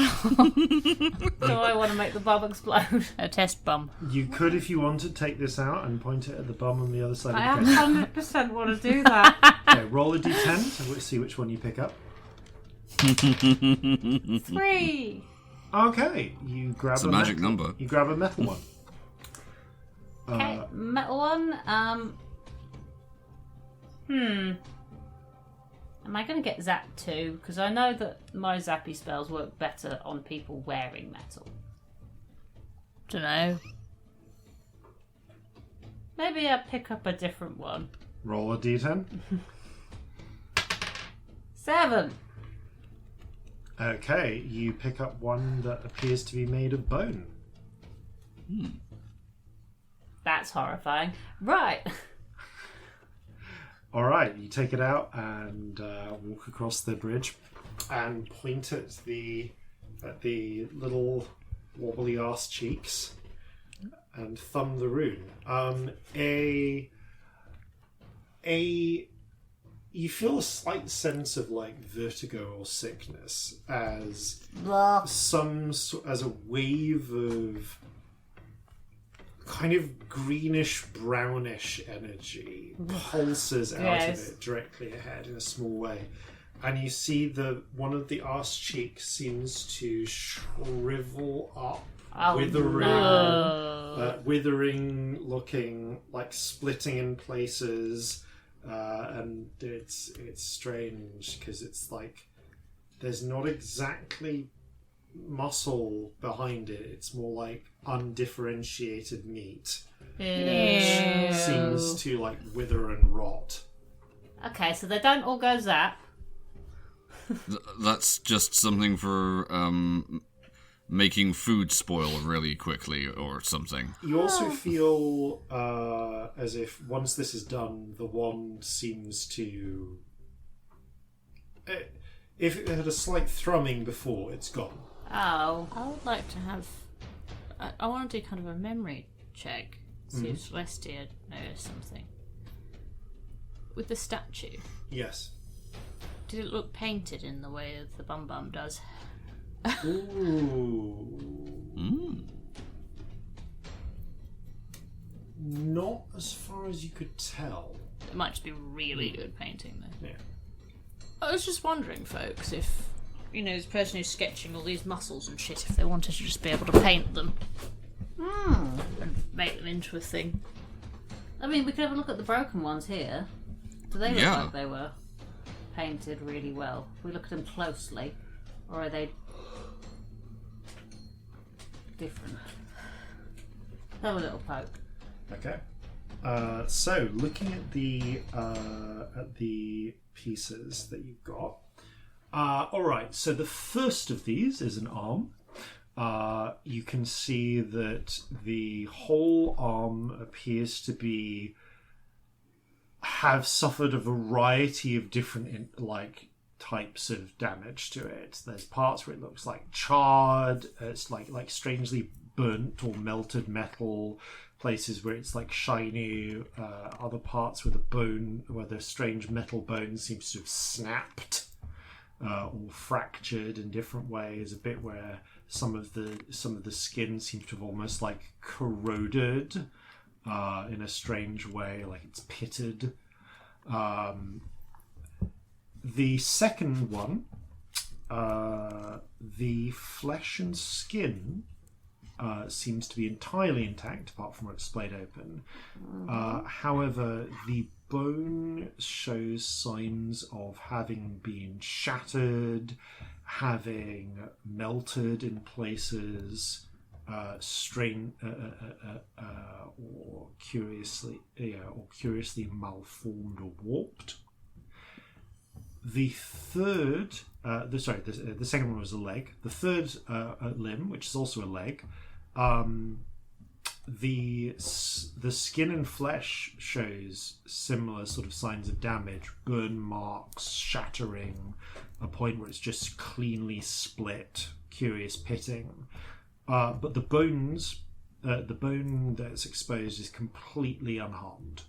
I want to make the bomb explode? A test bum. You could, if you wanted, take this out and point it at the bum on the other side I of the am case. 100% want to do that. Okay, roll a d10 to see which one you pick up. 3. Okay, you grab It's a magic number. You grab a metal one. Okay, metal one. Am I going to get zapped too? Because I know that my zappy spells work better on people wearing metal. Dunno. Maybe I'll pick up a different one. Roll a d10. 7. Okay, you pick up one that appears to be made of bone. That's horrifying. Right. All right, you take it out and walk across the bridge and point at the little wobbly ass cheeks and thumb the rune. You feel a slight sense of like vertigo or sickness as as a wave of kind of greenish brownish energy pulses out of it directly ahead in a small way, and you see one of the arse cheeks seems to shrivel up, withering, looking like splitting in places, and it's strange because it's like there's not exactly muscle behind it. It's more like undifferentiated meat, which seems to like wither and rot. Okay, so they don't all go zap. That's just something for making food spoil really quickly or something. You also feel as if once this is done, the wand seems to... if it had a slight thrumming before, it's gone. Oh. I would like to have... I want to do kind of a memory check. See if Celestia knows something. With the statue, Yes. did it look painted in the way that the Bum Bum does? Ooh. Not as far as you could tell. It might just be really good painting, though. Yeah. I was just wondering, folks, if, this person who's sketching all these muscles and shit, if they wanted to just be able to paint them and make them into a thing. I mean, we could have a look at the broken ones here. Do they look like they were painted really well? If we look at them closely, or are they different? Have a little poke. Okay. So looking at the pieces that you've got. All right. So the first of these is an arm. You can see that the whole arm appears to have suffered a variety of different types of damage to it. There's parts where it looks like charred. It's like strangely burnt or melted metal. Places where it's like shiny. Other parts where the strange metal bone seems to have snapped or fractured in different ways. A bit where some of the skin seems to have almost like corroded in a strange way, like it's pitted. The second one, the flesh and skin seems to be entirely intact, apart from where it's splayed open. However, the bone shows signs of having been shattered, having melted in places, or curiously malformed or warped. The third, the second one was a leg. The third limb, which is also a leg, the skin and flesh shows similar sort of signs of damage, burn marks, shattering, a point where it's just cleanly split, curious pitting. But the bone that's exposed is completely unharmed.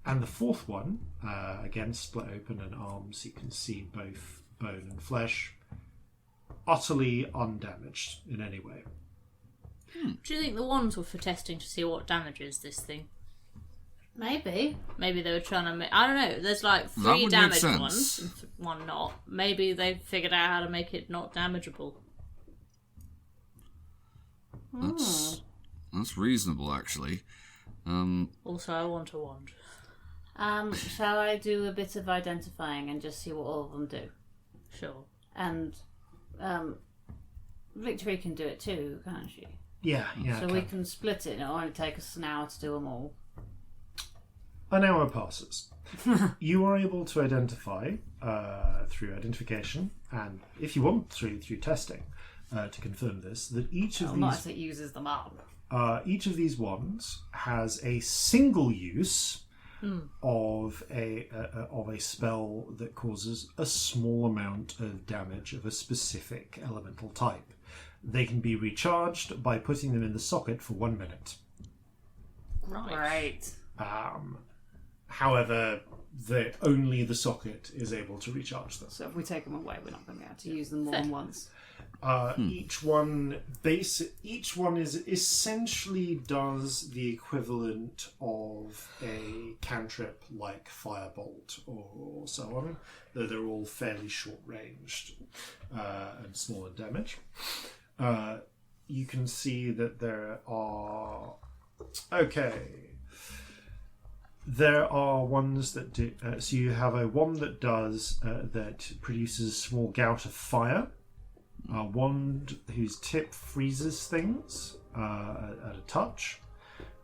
And the fourth one, again split open and arms, you can see both bone and flesh, utterly undamaged in any way. Do you think the wands were for testing to see what damages this thing? Maybe they were trying to make... I don't know. There's like 3 damaged ones and 1 not. Maybe they figured out how to make it not damageable. That's reasonable, actually. Also, I want a wand. Shall I do a bit of identifying and just see what all of them do? Sure. And Victory can do it too, can't she? Yeah. So we can split it. It'll only take us an hour to do them all. An hour passes. You are able to identify through identification, and if you want through testing to confirm this, that each of these. Not if it uses them up. Each of these wands has a single use of a spell that causes a small amount of damage of a specific elemental type. They can be recharged by putting them in the socket for 1 minute. Right. However, only the socket is able to recharge them. So if we take them away, we're not going to be able to use them more than once. Each one is essentially does the equivalent of a cantrip like Firebolt or so on, though they're all fairly short-ranged and small in damage. You can see that there are... There are ones that do... so you have a wand that does... that produces a small gout of fire. A wand whose tip freezes things at a touch.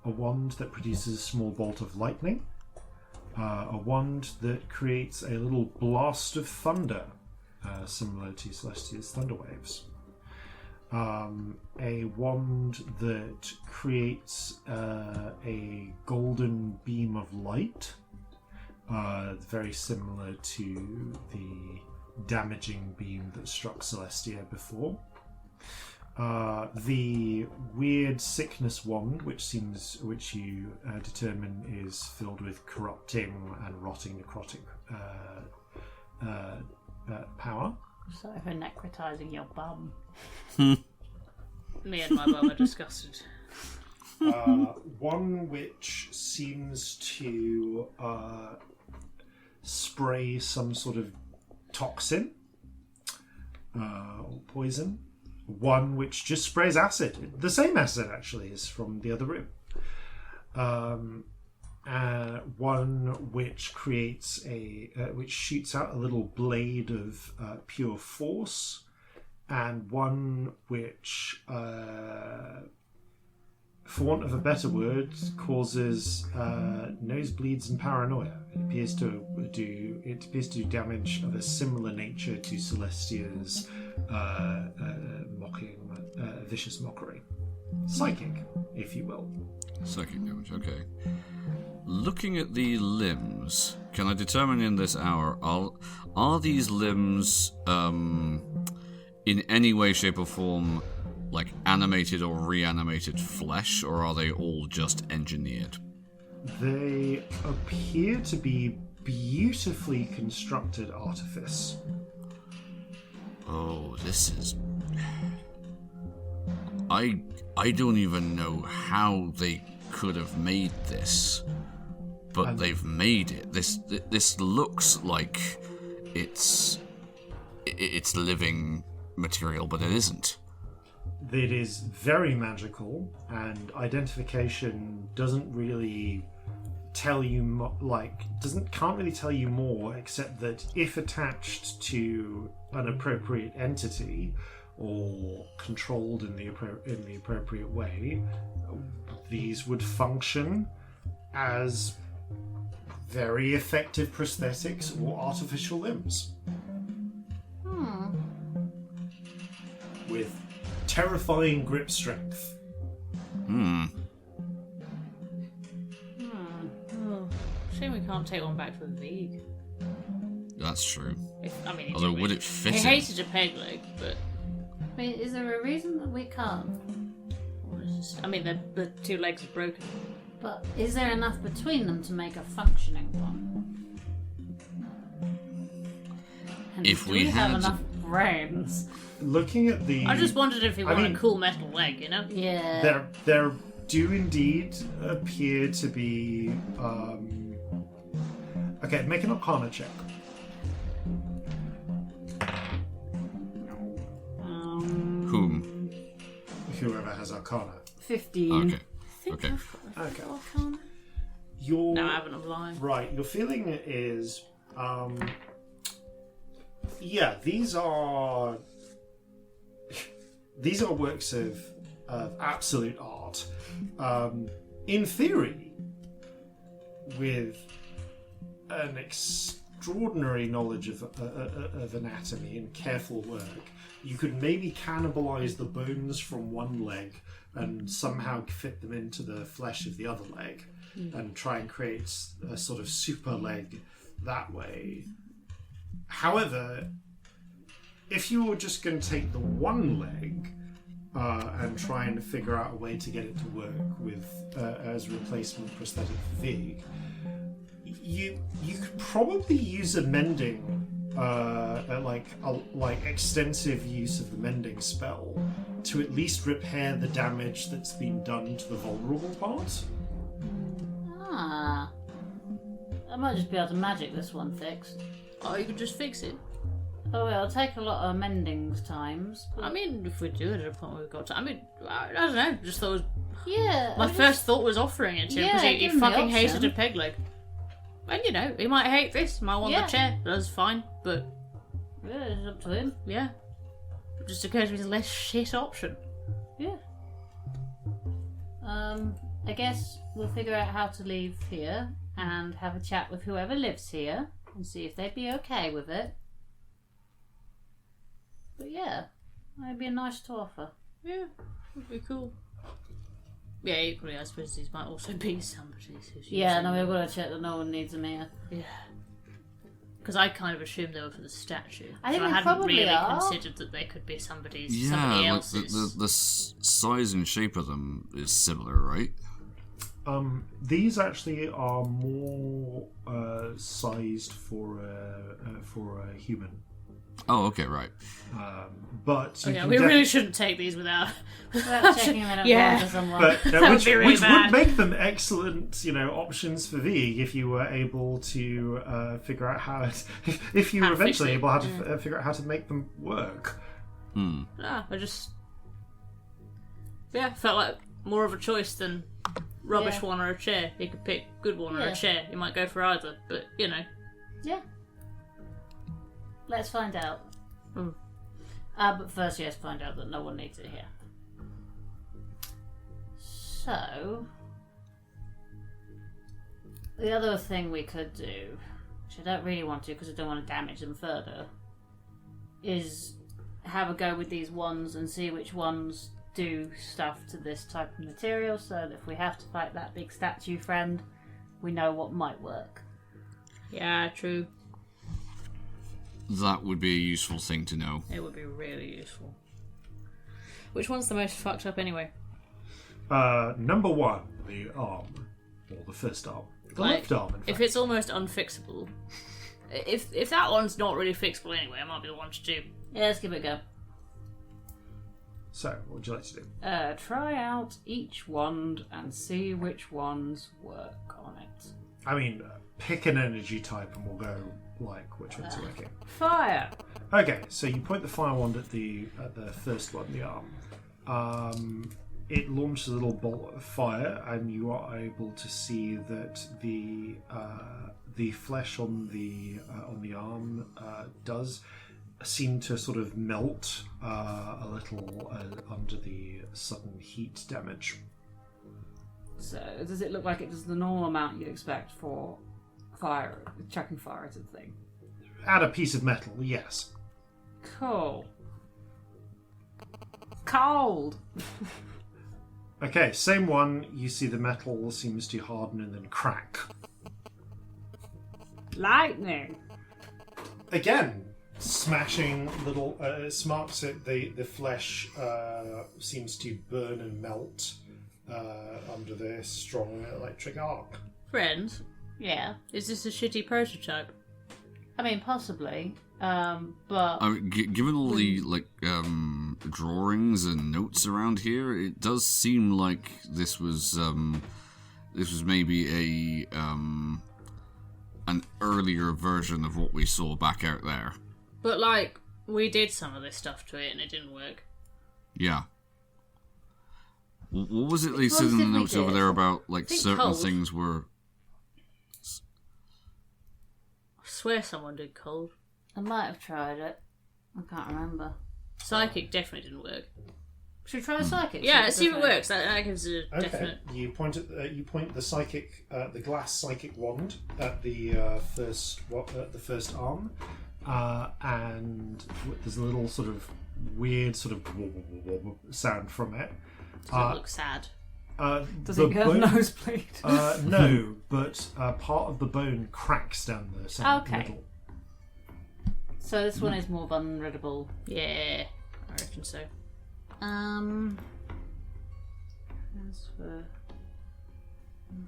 A wand that produces a small bolt of lightning. A wand that creates a little blast of thunder, similar to Celestia's thunder waves. A wand that creates a golden beam of light, very similar to the damaging beam that struck Celestia before. The weird sickness wand, which you determine is filled with corrupting and rotting necrotic power. Sorry for necrotizing your bum. Me and my mum are disgusted. One which seems to spray some sort of toxin or poison. One which just sprays acid. The same acid, actually, is from the other room. One which creates which shoots out a little blade of pure force, and one which for want of a better word, causes nosebleeds and paranoia. It appears to do damage of a similar nature to Celestia's vicious mockery. Psychic, if you will. Psychic damage, okay. Looking at the limbs, can I determine in this hour, are these limbs in any way, shape or form like animated or reanimated flesh, or are they all just engineered? They appear to be beautifully constructed artifice. Oh, this is... I don't even know how they could have made this, but they've made it. This looks like it's living material, but it isn't. It is very magical, and identification doesn't really tell you can't really tell you more, except that if attached to an appropriate entity or controlled in the appropriate way, these would function as very effective prosthetics or artificial limbs. With terrifying grip strength. Shame we can't take one back for the Vig. That's true. Although would it fit? He hated a peg leg, but I mean, is there a reason that we can't? The two legs are broken. But is there enough between them to make a functioning one? And If do we have had- enough brains? Looking at the... I just wondered if he wanted a cool metal leg, you know? Yeah. There do indeed appear to be... Okay, make an Arcana check. Whom? Whoever has Arcana. 15. Okay. Okay. Arcana. No, I haven't. I'm lying. Right, your feeling is... yeah, these are works of absolute art. In theory, with an extraordinary knowledge of anatomy and careful work, you could maybe cannibalize the bones from one leg and somehow fit them into the flesh of the other leg and try and create a sort of super leg that way. However, if you were just going to take the one leg and try and figure out a way to get it to work with as a replacement prosthetic Vig, you could probably use a mending, extensive use of the mending spell to at least repair the damage that's been done to the vulnerable part. I might just be able to magic this one fixed. Oh, you could just fix it. Oh, well, it'll take a lot of mendings times. But... if we do it at a point where we've got to... I don't know. Just thought it was... Yeah. My first thought was offering it to him because he fucking hated a peg leg. And, he might hate this. He might want the chair. That's fine, but... Yeah, it's up to him. Yeah. It just occurs to me as a less shit option. Yeah. I guess we'll figure out how to leave here and have a chat with whoever lives here and see if they'd be okay with it. But yeah, it'd be nice to offer. Yeah, would be cool. Yeah, equally, I suppose these might also be somebody's who's Yeah, no, we've got to check that no one needs them here. Yeah. Because I kind of assumed they were for the statue. I think so they I hadn't probably really are. considered that they could be somebody Yeah, else's. the size and shape of them is similar, right? These actually are more sized for a human. Oh, okay, right. But you can we really shouldn't take these without checking them out to someone. But would be really which bad. would make them excellent, options for Vig if you were able to figure out how it, if you were eventually able to figure out how to make them work. I just felt like more of a choice than rubbish one or a chair. You could pick good one or a chair. You might go for either, but Yeah. Let's find out. But first, find out that no one needs it here. So, the other thing we could do, which I don't really want to because I don't want to damage them further, is have a go with these ones and see which ones do stuff to this type of material, so that if we have to fight that big statue friend, we know what might work. Yeah, true. That would be a useful thing to know. It would be really useful. Which one's the most fucked up anyway? Number 1, the arm. Or the first arm. The left arm, in fact. If it's almost unfixable. If that one's not really fixable anyway, it might be the one to do. Yeah, let's give it a go. So, what would you like to do? Try out each wand and see which ones work on it. I mean, pick an energy type and we'll go, like, which one's working. Fire! Okay, so you point the fire wand at the first one, the arm. It launches a little bolt of fire, and you are able to see that the flesh on the arm does seem to sort of melt a little under the sudden heat damage. So, does it look like it does the normal amount you'd expect for fire, chucking fire at a thing? Add a piece of metal, yes. Cool. Cold! Okay, same one. You see the metal seems to harden and then crack. Lightning! Again, smashing little smarts it. The flesh seems to burn and melt under the strong electric arc. Friends, Yeah. is this a shitty prototype? I mean, possibly. But... I mean, given all the drawings and notes around here, it does seem like this was maybe an earlier version of what we saw back out there. But, like, we did some of this stuff to it and it didn't work. Yeah. What was it they said in the notes over there about, like, certain cold. things were... I swear someone did cold. I might have tried it. I can't remember. Psychic definitely didn't work. Should we try psychic? Yeah, see if it works. That gives a definite... You point the psychic, the glass psychic wand at the first arm, and there's a little sort of weird sort of sound from it. Does it look sad? Does it get a nosebleed? No, but part of the bone cracks down the centre middle. So this one is more vulnerable. Yeah, I reckon so. As for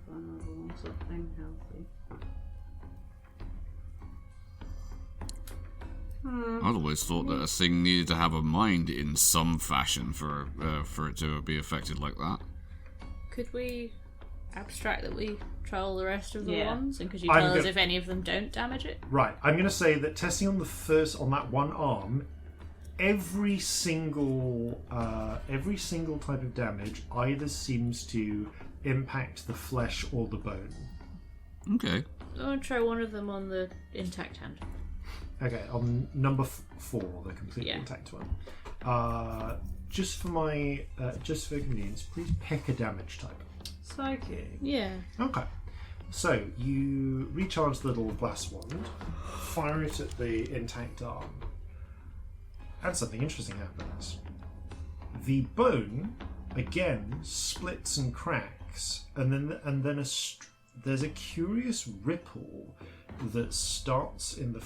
vulnerable, something healthy. I'd always thought that a thing needed to have a mind in some fashion for it to be affected like that. Could we abstract that we try all the rest of the Yeah. ones? And could you tell us if any of them don't damage it? Right, I'm going to say that testing on that one arm, every single type of damage either seems to impact the flesh or the bone. Okay. I want to try one of them on the intact hand. Okay, on number 4, the completely intact one. Just for convenience, please pick a damage type. Psychic. Yeah. Okay. So you recharge the little glass wand, fire it at the intact arm, and something interesting happens. The bone again splits and cracks, and then there's a curious ripple that starts in the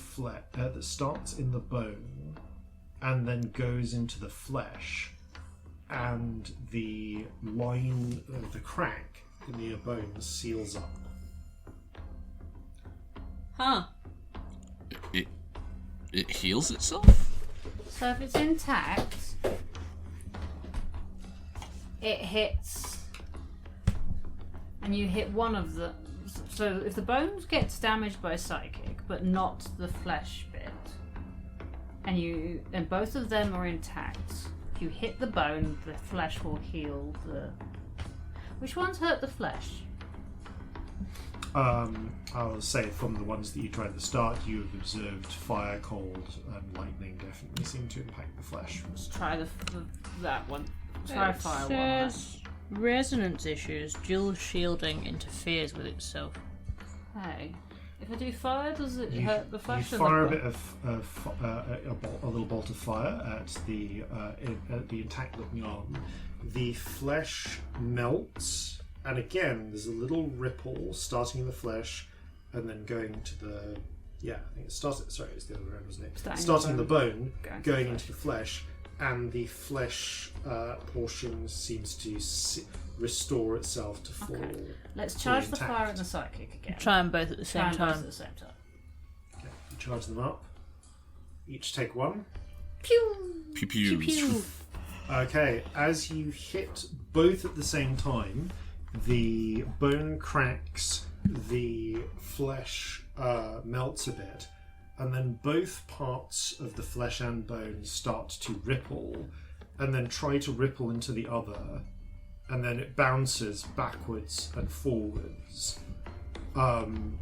bone, and then goes into the flesh, and the line of the crack in the bone seals up. Huh. It heals itself? So if it's intact, it hits, and you hit one of the. So if the bones gets damaged by psychic, but not the flesh bit, and both of them are intact, if you hit the bone, the flesh will heal the. Which ones hurt the flesh? I'll say from the ones that you tried at the start, you have observed fire, cold, and lightning definitely seem to impact the flesh. Let's try that one. Try fire one. Resonance issues. Dual shielding interferes with itself. Hey. If I do fire, does it hurt the flesh? You fire a bit of a little bolt of fire at the intact looking arm. The flesh melts, and again there's a little ripple starting in the flesh, and then going to the I think it starts. Sorry, it's the other way around, wasn't it? Starting in the bone, going into the flesh, and the flesh portion seems to restore itself to full. Okay. Let's charge the fire and the psychic again. Try them both at the same time. Okay, you charge them up. Each take one. Pew! Pew pew. Pew pew. Okay, as you hit both at the same time, the bone cracks, the flesh melts a bit, and then both parts of the flesh and bone start to ripple, and then try to ripple into the other, and then it bounces backwards and forwards. And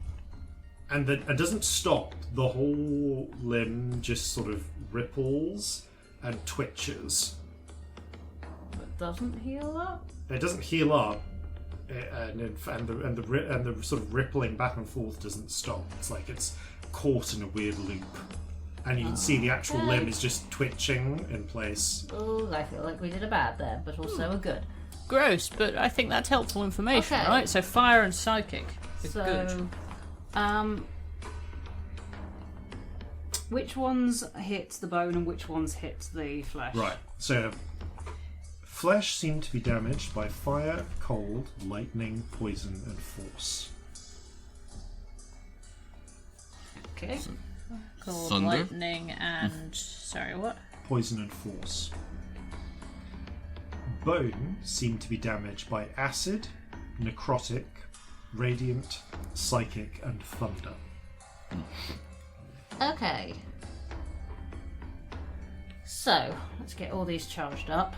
then it doesn't stop. The whole limb just sort of ripples and twitches. But doesn't heal up? It doesn't heal up, and the sort of rippling back and forth doesn't stop. It's like it's caught in a weird loop, and you can see the actual limb is just twitching in place. Oh, I feel like we did a bad there, but also a good. Gross, but I think that's helpful information, right? So fire and psychic are good. Which ones hit the bone and which ones hit the flesh? Right. So flesh seemed to be damaged by fire, cold, lightning, poison, and force. Okay. Cold, Thunder? lightning, and sorry, what? Poison and force. Bone seemed to be damaged by acid, necrotic, radiant, psychic, and thunder. Okay. So, let's get all these charged up.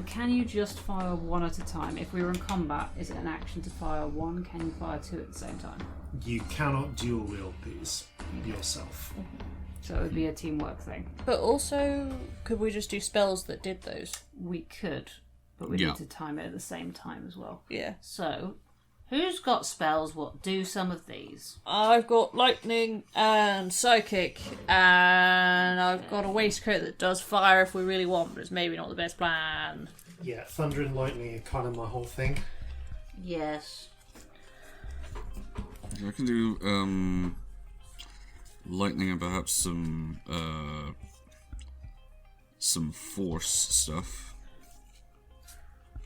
Can you just fire one at a time? If we were in combat, is it an action to fire one? Can you fire two at the same time? You cannot dual wield these yourself. So it would be a teamwork thing. But also, could we just do spells that did those? We could, but we need to time it at the same time as well. Yeah. So, who's got spells? What do some of these? I've got lightning and psychic, and I've got a waistcoat that does fire if we really want, but it's maybe not the best plan. Yeah, thunder and lightning are kind of my whole thing. Yes. I can do lightning and perhaps some force stuff.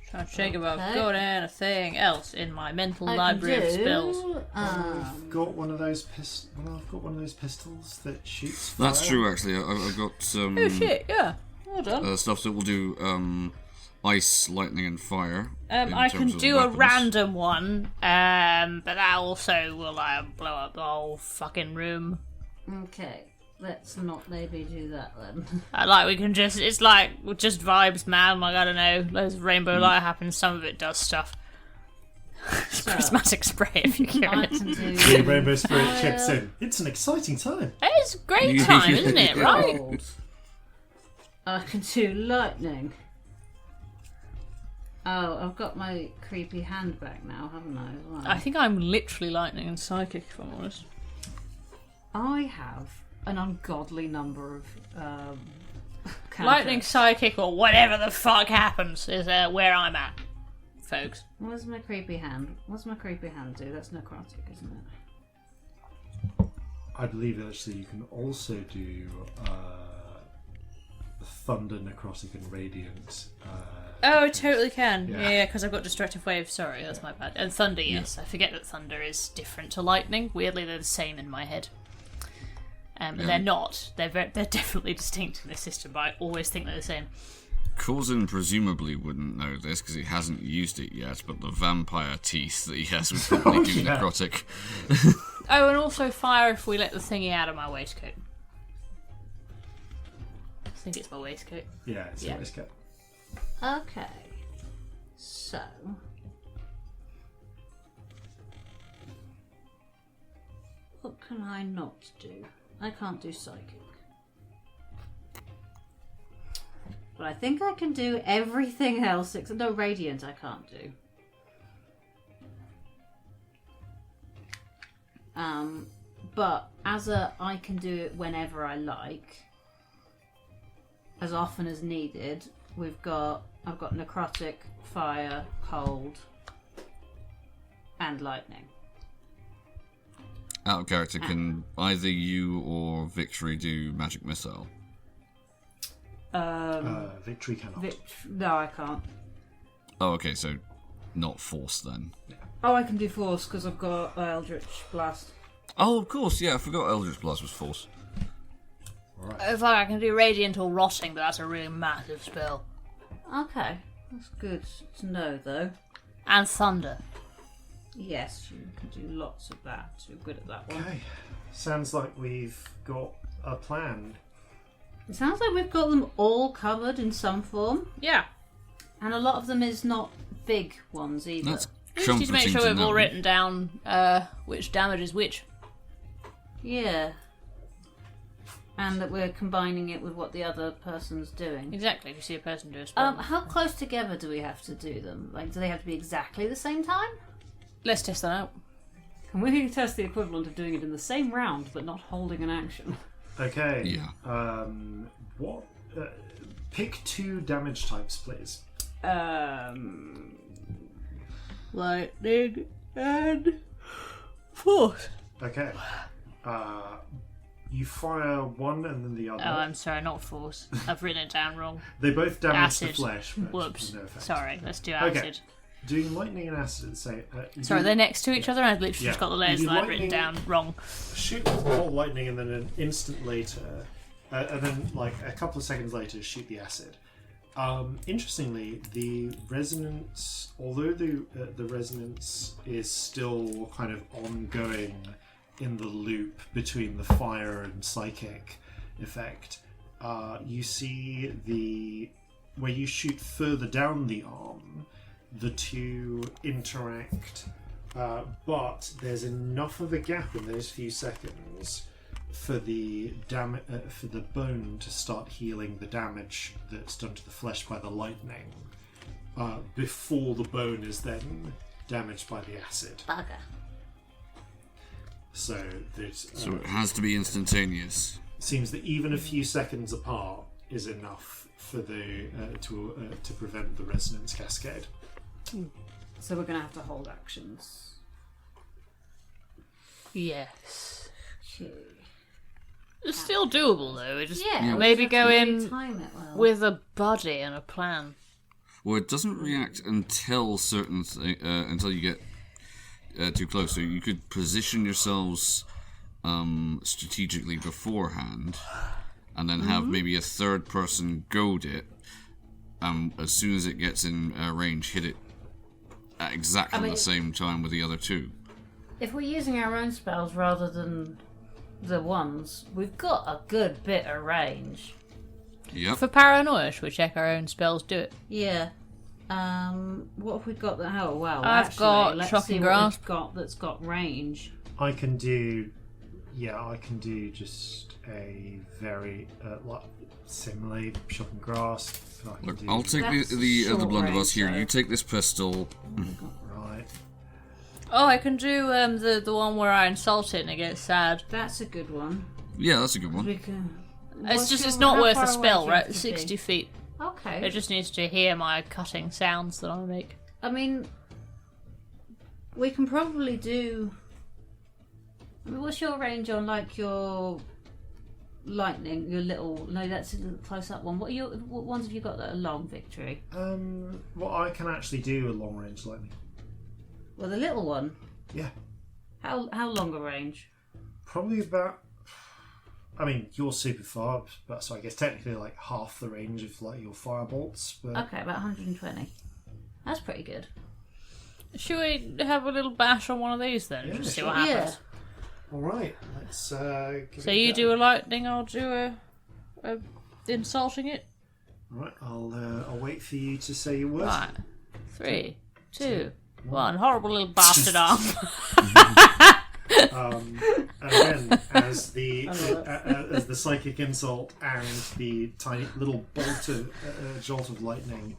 Trying to think about got anything else in my mental library of spells. I've got one of those I've got one of those pistols that shoots fire. That's true, actually. I've got Oh shit! Yeah, well done. stuff that will do ice, lightning, and fire. I can do a random one, but that also will blow up the whole fucking room. Okay. Let's not maybe do that then. We can just, it's like, just vibes, man. Like, I don't know, loads of rainbow light happens, some of it does stuff. Prismatic spray, if you get it. The rainbow spirit chips in. It's an exciting time. It's a great time, isn't it, right? I can do lightning. Oh, I've got my creepy hand back now, haven't I? As well? I think I'm literally lightning and psychic, if I'm honest. I have an ungodly number of lightning, psychic, or whatever the fuck happens is where I'm at, folks. Where's my creepy hand? What's my creepy hand do? That's necrotic, isn't it? I believe actually you can also do thunder, necrotic, and radiant. Oh, I totally can. Yeah, because I've got destructive wave. Sorry, that's my bad. And thunder, yes. I forget that thunder is different to lightning. Weirdly, they're the same in my head. They're not. They're definitely distinct in this system, but I always think they're the same. Corzin presumably wouldn't know this because he hasn't used it yet, but the vampire teeth that he has would probably do necrotic. Oh, and also fire if we let the thingy out of my waistcoat. I think it's my waistcoat. Yeah, it's a waistcoat. Okay. So... what can I not do? I can't do psychic. But I think I can do everything else except no radiant I can't do. But I can do it whenever I like, as often as needed. I've got necrotic, fire, cold, and lightning. Out of character, can either you or Victory do magic missile? Victory cannot. No, I can't. Oh, okay, so not force then. Yeah. Oh, I can do force because I've got Eldritch Blast. Oh, of course, yeah, I forgot Eldritch Blast was force. Right. If I can do radiant or rotting, but that's a really massive spell. Okay, that's good to know though. And thunder. Yes, you can do lots of that. You're good at that one. Okay. Sounds like we've got a plan. It sounds like we've got them all covered in some form. Yeah. And a lot of them is not big ones either. That's We just need to make comforting sure to we've all know. written down which damage is which. Yeah. And that we're combining it with what the other person's doing. Exactly, if you see a person do a spell. How close together do we have to do them? Like, do they have to be exactly the same time? Let's test that out. Can we test the equivalent of doing it in the same round but not holding an action? Okay. Yeah. What? Pick 2 damage types, please. Lightning and force. Okay. You fire one and then the other. Oh, I'm sorry, not force. I've written it down wrong. They both damage Acid. the flesh. But Whoops. no effect. Sorry, let's do acid. Okay. Doing lightning and acid at the same. Sorry, they're next to each other, and I've literally Yeah. just got the letters You do that I've written lightning- down wrong. Shoot bolt lightning and then an instant later, and then like a couple of seconds later, shoot the acid. Interestingly, the resonance, although the resonance is still kind of ongoing in the loop between the fire and psychic effect, you see where you shoot further down the arm, the two interact, but there's enough of a gap in those few seconds for the bone to start healing the damage that's done to the flesh by the lightning, before the bone is then damaged by the acid. Bugger. So that So it has to be instantaneous. seems that even a few seconds apart is enough for the to prevent the resonance cascade. So we're going to have to hold actions. Yes. Okay. It's still doable, though. We just Yeah. we maybe have go to really in time it well. with a body and a plan. Well, it doesn't react until until you get too close. So you could position yourselves strategically beforehand, and then have maybe a third person goad it. As soon as it gets in range, hit it at exactly the same time with the other two. If we're using our own spells rather than the ones, we've got a good bit of range. Yep. For paranoia, should we check our own spells? Do it. Yeah. What have we got that? Oh well. I've got let's Shocking see Grasp. what we've got that's got range. I can do just a very similar shocking grasp. Look, I'll take the short blunderbuss here. range, You take this pistol. Right. Oh, I can do the one where I insult it and it gets sad. That's a good one. Yeah, that's a good one. We can. It's not worth a spell, do you have right? to 60 be? feet. Okay. It just needs to hear my cutting sounds that I make. I mean, we can probably do. I mean, what's your range on like your lightning? Your little no, that's a little close up one. What ones have you got that are long, Victory? Well, I can actually do a long range lightning. Well, the little one. Yeah. How long a range? Probably about. I mean, you're super far, but so I guess technically like half the range of like your firebolts. But Okay, about 120. That's pretty good. Should we have a little bash on one of these then? Yeah, Just see sure. what happens. all right, let's. Give So it you go. do a lightning, I'll do a insulting it. All right, I'll wait for you to say your words. Right. 3, 2, 1. Horrible little bastard arm. And then, as the psychic insult and the tiny little jolt of lightning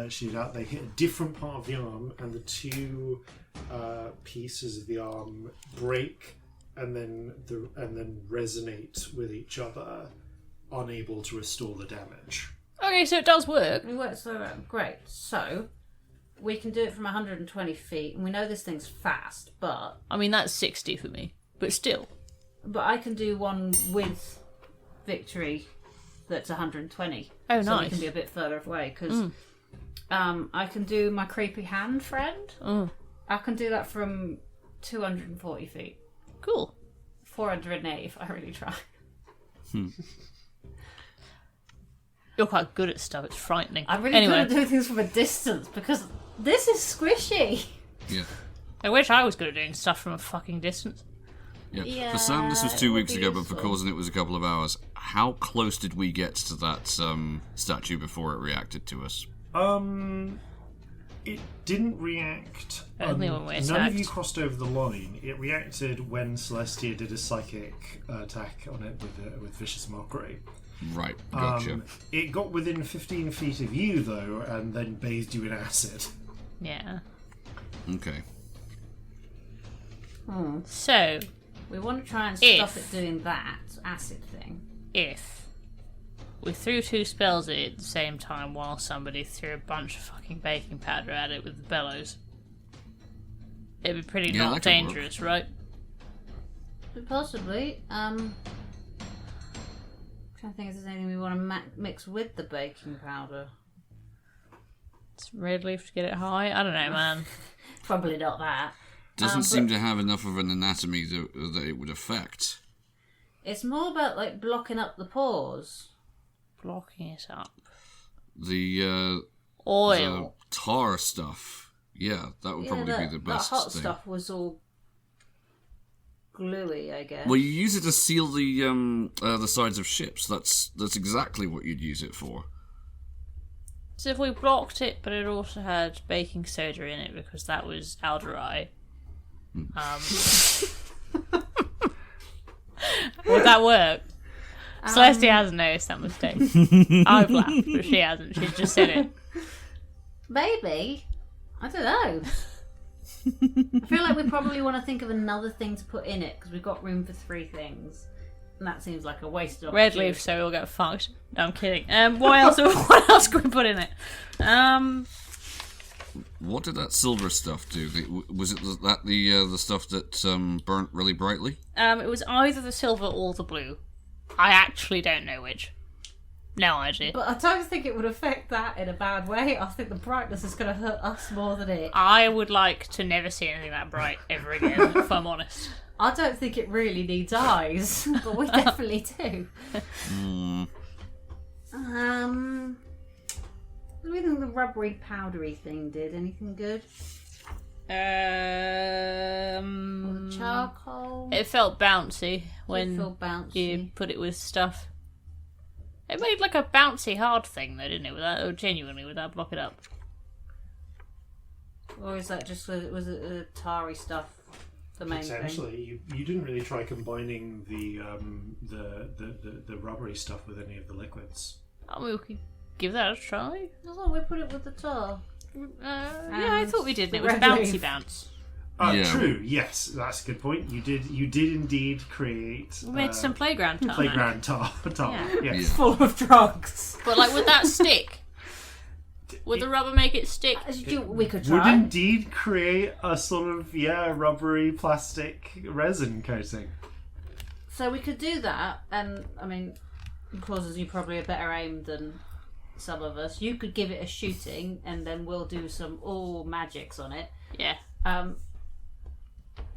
shoot out, they hit a different part of the arm, and the two pieces of the arm break and then resonate with each other, unable to restore the damage. Okay, so it does work. It works so great. So we can do it from 120 feet, and we know this thing's fast, but I mean, that's 60 for me, but still. But I can do one with victory that's 120. Oh, so nice. we can be a bit further away, because I can do my creepy hand friend. I can do that from 240 feet. Cool. 480 if I really try. You're quite good at stuff. It's frightening. I'm really good at doing things from a distance, because this is squishy. Yeah. I wish I was good at doing stuff from a fucking distance. Yeah. For Sam, this was 2 weeks ago, but for Corzin, it was a couple of hours. How close did we get to that statue before it reacted to us? It didn't react. Only when we none attacked. of you crossed over the line. It reacted when Celestia did a psychic attack on it with Vicious Mockery. Right, gotcha. It got within 15 feet of you, though, and then bathed you in acid. Yeah. Okay. So, We want to try and stop it doing that acid thing. if we threw two spells at it at the same time while somebody threw a bunch of fucking baking powder at it with the bellows, it'd be pretty Yeah, not that could dangerous, right? Possibly. I'm trying to think if there's anything we want to mix with the baking powder. It's red leaf to get it high. I don't know, man. Probably not that. Doesn't seem to have enough of an anatomy that it would affect. It's more about like blocking up the pores. Blocking it up. The Oil. the tar stuff. Yeah, that would probably be the best that hot thing. stuff was all gluey, I guess. Well, you use it to seal the sides of ships. That's exactly what you'd use it for. So if we blocked it, but it also had baking soda in it because that was alderai. Would that work? Celestia hasn't noticed that mistake. I've laughed, but she hasn't. She's just said it. Maybe. I don't know. I feel like we probably want to think of another thing to put in it because we've got room for 3 things. And that seems like a wasted Red opportunity. leaf, so we'll get fucked. No, I'm kidding. What else could we put in it? What did that silver stuff do? Was it the stuff that burnt really brightly? It was either the silver or the blue. I actually don't know which. No idea. But I don't think it would affect that in a bad way. I think the brightness is going to hurt us more than it. I would like to never see anything that bright ever again, if I'm honest. I don't think it really needs eyes, but we definitely do. What do we think the rubbery, powdery thing did? Anything good? Charcoal? It felt bouncy It when felt bouncy. you put it with stuff. It made like a bouncy hard thing though, didn't it? Genuinely, would that block it up? Or is that just was it the tarry stuff? The main thing. Potentially, you didn't really try combining the rubbery stuff with any of the liquids. I mean, we could give that a try. I thought we put it with the tar. Yeah, I thought we did. the It was red bouncy leaf. bounce. Yeah. True. Yes, that's a good point. You did indeed create. We made some playground tar. playground tar. Yeah. Yes. Full of drugs. But like, would that stick? Would the rubber make it stick? We could Would try. indeed create a sort of rubbery plastic resin coating. So we could do that, and I mean, causes you probably a better aim than some of us. You could give it a shooting, and then we'll do some all magics on it. Yeah.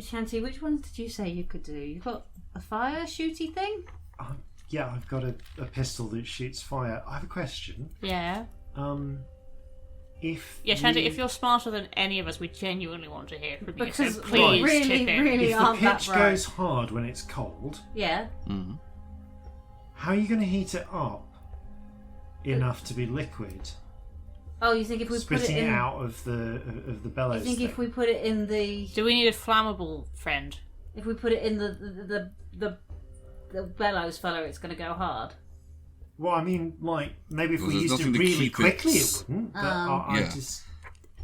Shanti, which ones did you say you could do? You got a fire shooty thing? Yeah, I've got a pistol that shoots fire. I have a question. Yeah. Shanti, if you're smarter than any of us, we genuinely want to hear from you. Because So we please really, chip in. really If the aren't that pitch bright. goes hard when it's cold, Yeah. how are you going to heat it up enough to be liquid? Oh, you think if we put Spitting it in? out of the bellows. You think if we put it in the? Do we need a flammable friend? If we put it in the bellows fella, it's going to go hard. Well, I mean, like, maybe if we used it really quickly, it wouldn't. But I just...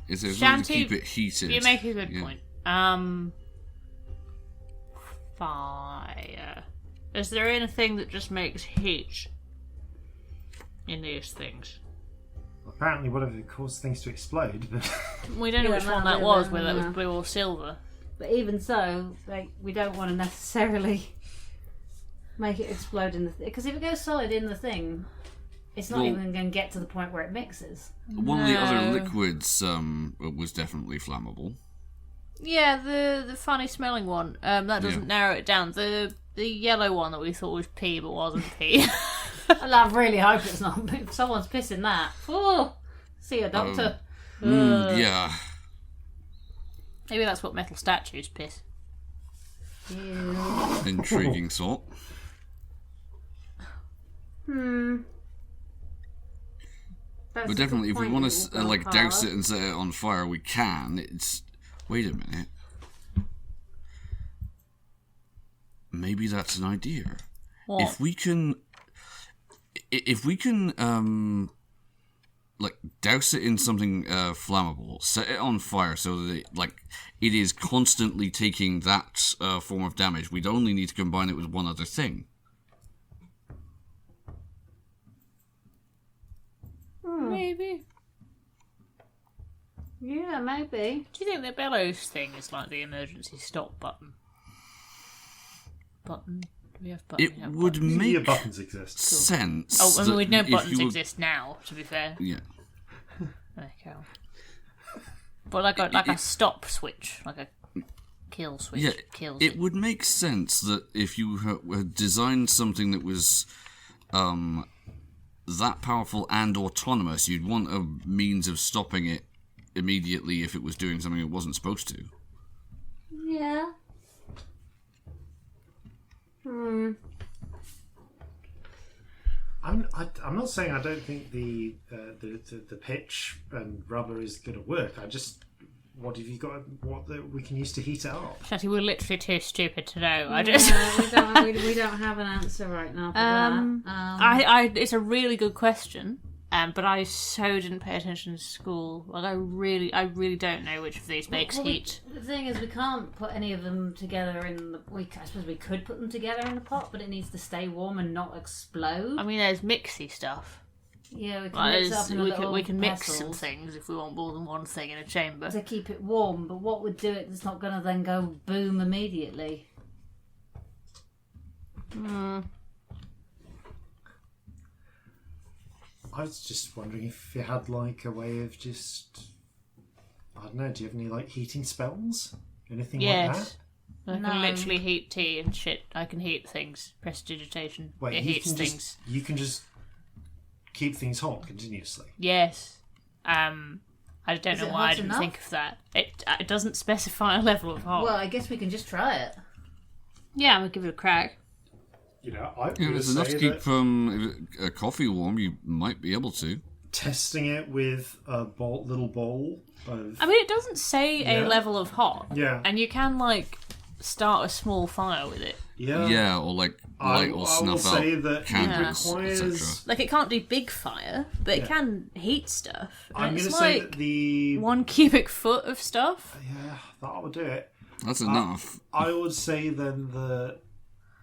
Is there Shanty, to keep it heated? You make a good point. Fire. Is there anything that just makes heat in these things? Apparently, whatever caused things to explode. But We don't know which one that was, whether it was blue or silver. But even so, like, we don't want to necessarily make it explode in the thing. Because if it goes solid in the thing, it's not even going to get to the point where it mixes. One of the other liquids was definitely flammable. Yeah, the funny smelling one. That doesn't narrow it down. The yellow one that we thought was pee but wasn't pee. I really hope it's not. If someone's pissing that, see a doctor. Yeah. Maybe that's what metal statues piss. Yeah. Intriguing thought. But definitely, if we want to douse it and set it on fire, we can. It's... Wait a minute. Maybe that's an idea. What? If we can douse it in something flammable, set it on fire so that it is constantly taking that form of damage. We'd only need to combine it with one other thing. Maybe. Yeah, maybe. Do you think the bellows thing is like the emergency stop button? Do we have buttons? It would make buttons exist. sense. Oh, I mean, we know buttons exist now, to be fair. Yeah. Okay. But like a stop switch, like a kill switch. Yeah, kills it would make sense that if you had designed something that was that powerful and autonomous, you'd want a means of stopping it immediately if it was doing something it wasn't supposed to. Yeah. I'm not saying I don't think the pitch and rubber is going to work. I just, what have you got? What that we can use to heat it up? Shanty, we're literally too stupid to know. We don't have an answer right now for that. It's a really good question. But I so didn't pay attention to school. Like I really don't know which of these makes heat. The thing is, we can't put any of them together in the. I suppose we could put them together in the pot, but it needs to stay warm and not explode. I mean, there's mixy stuff. Yeah, we can mix up in we can mix vessels some things if we want more than one thing in a chamber to keep it warm. But what would do it? It's not going to then go boom immediately. I was just wondering if you had like a way of just, I don't know, do you have any heating spells? Anything like that? I can literally heat tea and shit. I can heat things. Prestidigitation. Wait, it heats things. You can just keep things hot continuously? Yes. I don't know why I didn't think of that. It doesn't specify a level of hot. Well, I guess we can just try it. Yeah, I'm going to give it a crack. If it's enough to keep a coffee warm, you might be able to. Testing it with a little bowl of... I mean, it doesn't say a level of hot. Yeah. And you can, start a small fire with it. Yeah. Yeah, or light or snuff out candles, etc. It can't do big fire, but it can heat stuff. I'm going to say that the... 1 cubic foot of stuff. Yeah, that would do it. That's enough. I would say then the...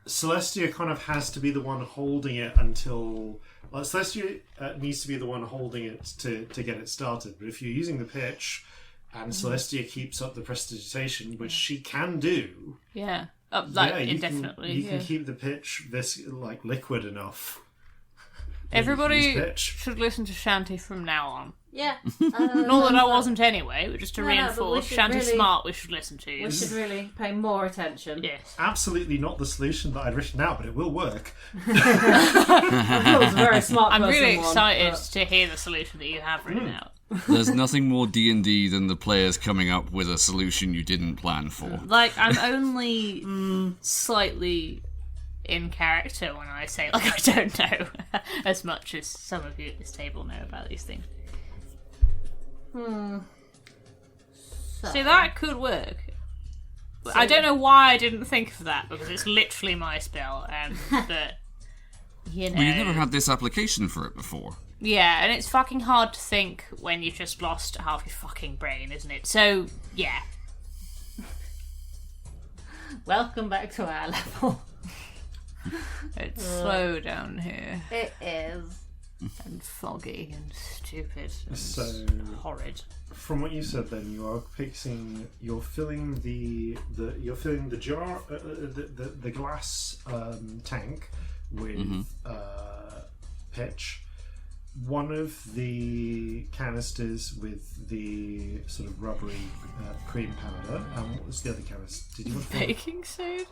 Celestia kind of has to be the one holding it until... Celestia needs to be the one holding it to get it started. But if you're using the pitch and Celestia keeps up the prestidigitation, which she can do... Yeah. Indefinitely. You can keep the pitch liquid enough. Everybody should listen to Shanty from now on. Yeah. Not that I wasn't anyway, but just to reinforce, Shanty's smart, we should listen to. We should really pay more attention. Yes. Absolutely not the solution that I'd written out, but it will work. That was a very smart I'm really excited to hear the solution that you have written out. There's nothing more D&D than the players coming up with a solution you didn't plan for. I'm only slightly in character when I say, I don't know as much as some of you at this table know about these things. So. See, that could work. I don't know why I didn't think of that, because it's literally my spell, but, you know... Well, you've never had this application for it before. Yeah, and it's fucking hard to think when you've just lost half your fucking brain, isn't it? So, yeah. Welcome back to our level. It's slow down here. It is. And foggy and stupid and horrid. From what you said, then you're filling the jar, the glass tank with pitch. One of the canisters with the sort of rubbery cream powder. What was the other canister? Did you want baking soda?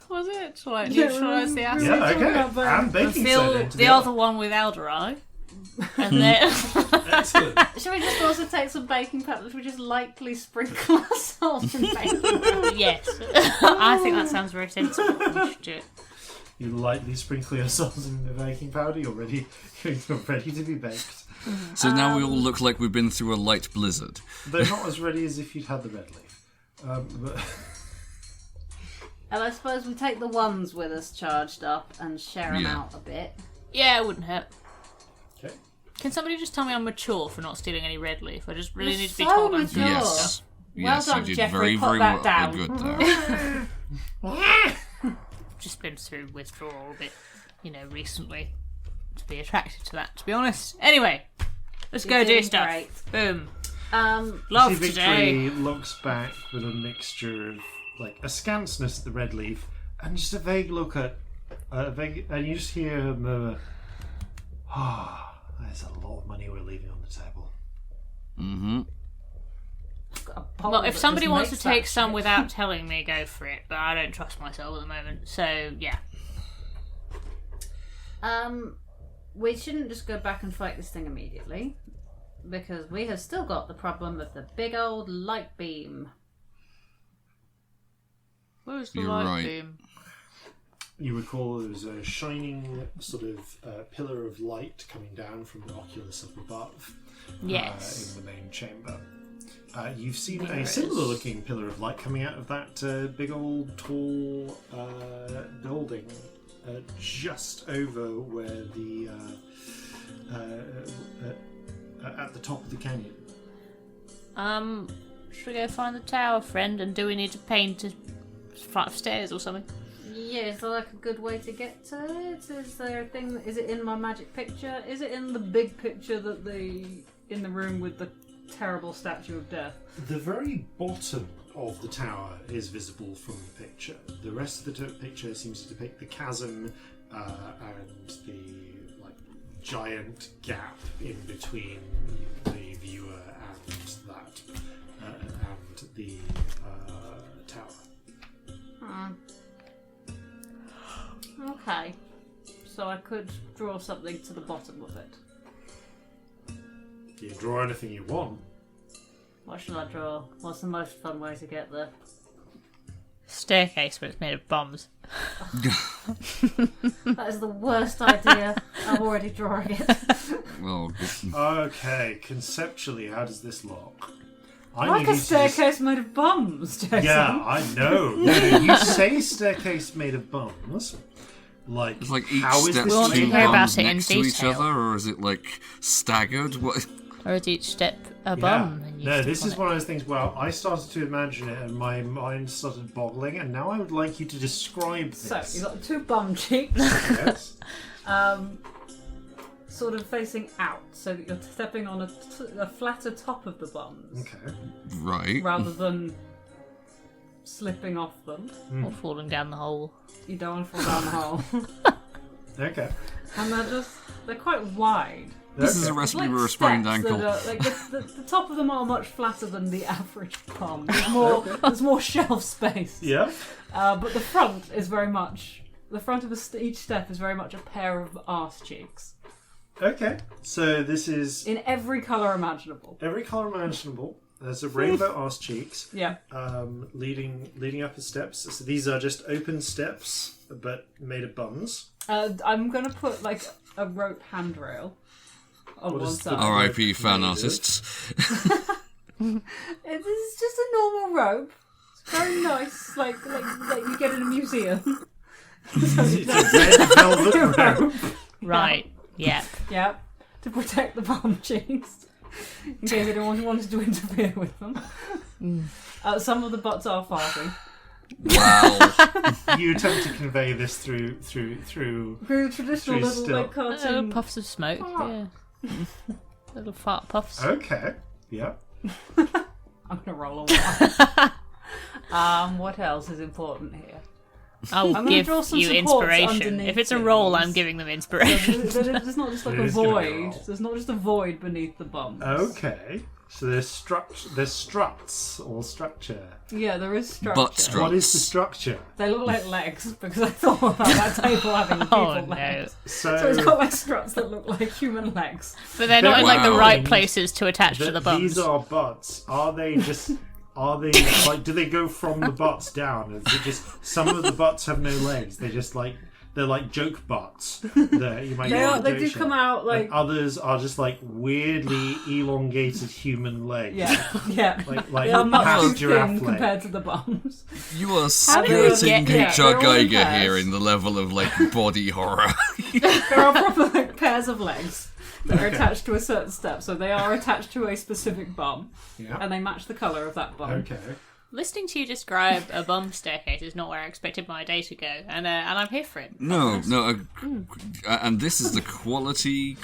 Was it to like neutralise the acid? Yeah, okay. And baking soda. The other one with aldehyde. And then excellent. Should we just also take some baking powder? Should we just lightly sprinkle ourselves in baking powder? Yes. I think that sounds very sensible. We should do it. You lightly sprinkle yourselves in the baking powder. You're ready to be baked. So now we all look like we've been through a light blizzard. They're not as ready as if you'd had the red leaf. But... And I suppose we take the ones with us charged up and share them out a bit. Yeah, it wouldn't hurt. Okay. Can somebody just tell me I'm mature for not stealing any red leaf? I just really You're need to be so told I'm mature. doing Yes. stuff. Yes, done, you did Jeffrey. very, Put very that down. good there. Just been through withdrawal a bit, recently. To be attracted to that, to be honest. Anyway, let's go do doing stuff. great. Boom. See Love Victory today. looks back with a mixture of like askance at the red leaf and just a vague look at and you just hear her murmur, there's a lot of money we're leaving on the table. Mm-hmm. Well, if somebody wants to take some without telling me, go for it. But I don't trust myself at the moment, so yeah. We shouldn't just go back and fight this thing immediately, because we have still got the problem of the big old light beam. Where's the You're light right. beam? You recall there was a shining sort of pillar of light coming down from the oculus up above. Yes. In the main chamber. You've seen a similar looking pillar of light coming out of that big old tall building just over where the at the top of the canyon. Should we go find the tower, friend? And do we need to paint a flight of stairs or something? Yeah, is there like a good way to get to it? Is there a thing? Is it in my magic picture? Is it in the big picture that in the room with the terrible statue of death? The very bottom of the tower is visible from the picture. The rest of the picture seems to depict the chasm and the giant gap in between the viewer and that and the tower. Okay, so I could draw something to the bottom of it. You can draw anything you want. What should I draw? What's the most fun way to get there? Staircase, but it's made of bombs. That is the worst idea. I'm already drawing it. Well, Okay, conceptually, how does this look? I Like need a you to staircase made of bums, Jason. Yeah, I know. No, you say staircase made of bones. Like, it's like each how is step this We want to two hear about bombs it in next to each detail. other, or is it like staggered? What? Or is each step a Yeah. bomb? And you No, step this on is it? one of those things where I started to imagine it and my mind started boggling, and now I would like you to describe So, this. you've got two bum cheeks, Yes. sort of facing out, so that you're stepping on a flatter top of the bums, Okay. Right. rather than slipping off them. Or falling down the hole. You don't want to fall down the hole. Okay. And they're quite wide. This is a Okay. recipe Like for a sprained steps ankle. that are, like the top of them are much flatter than the average palm. There's more shelf space. Yeah. But the front is very much the front of each step is very much a pair of arse cheeks Okay. So this is in every colour imaginable. every colour imaginable. There's a rainbow arse cheeks. Yeah. Leading up the steps. So these are just open steps, but made of bums. I'm gonna put like a rope handrail on What one is the- side. R.I.P. fan Made of. artists. This is just a normal rope. It's Very nice, like you get in a museum. It's a red velvet rope. Right. Yeah. Yep. To protect the bomb cheese. In case anyone wanted to interfere with them. Some of the butts are farting. Wow. You attempt to convey this through Through traditional Through little still. like cartoon. Little puffs of smoke. Yeah. Little fart puffs. Okay. Yeah. I'm gonna roll a one. What else is important here? I will gonna give draw some you supports inspiration. underneath If it's a roll, things. I'm giving them inspiration. There's not just like It a is gonna be a void. roll. There's not just a void beneath the bumps. Okay. So there's struts or structure. Yeah, there is structure. Butt struts. What is the structure? They look like legs because I thought about that table having people Oh no! legs. So, So it's got like struts that look like human legs. But they're not in like the Wow. right places to attach to the bums. these are butts. Are they just? Are they like? Do they go from the butts down? Is it just some of the butts have no legs? They're like joke butts. That you might They do come out like And others are just like weirdly elongated human legs. yeah. Like They are much half too giraffe thin leg. compared to the bums. You are How do you skirting get- H.R. they're all in Geiger pairs. here in the level of like body horror. There are proper like pairs of legs that are Okay. attached to a certain step, so they are attached to a specific bum, Yeah. and they match the colour of that bum. Okay. Listening to you describe a bum staircase is not where I expected my day to go, and I'm here for it. No, and this is the quality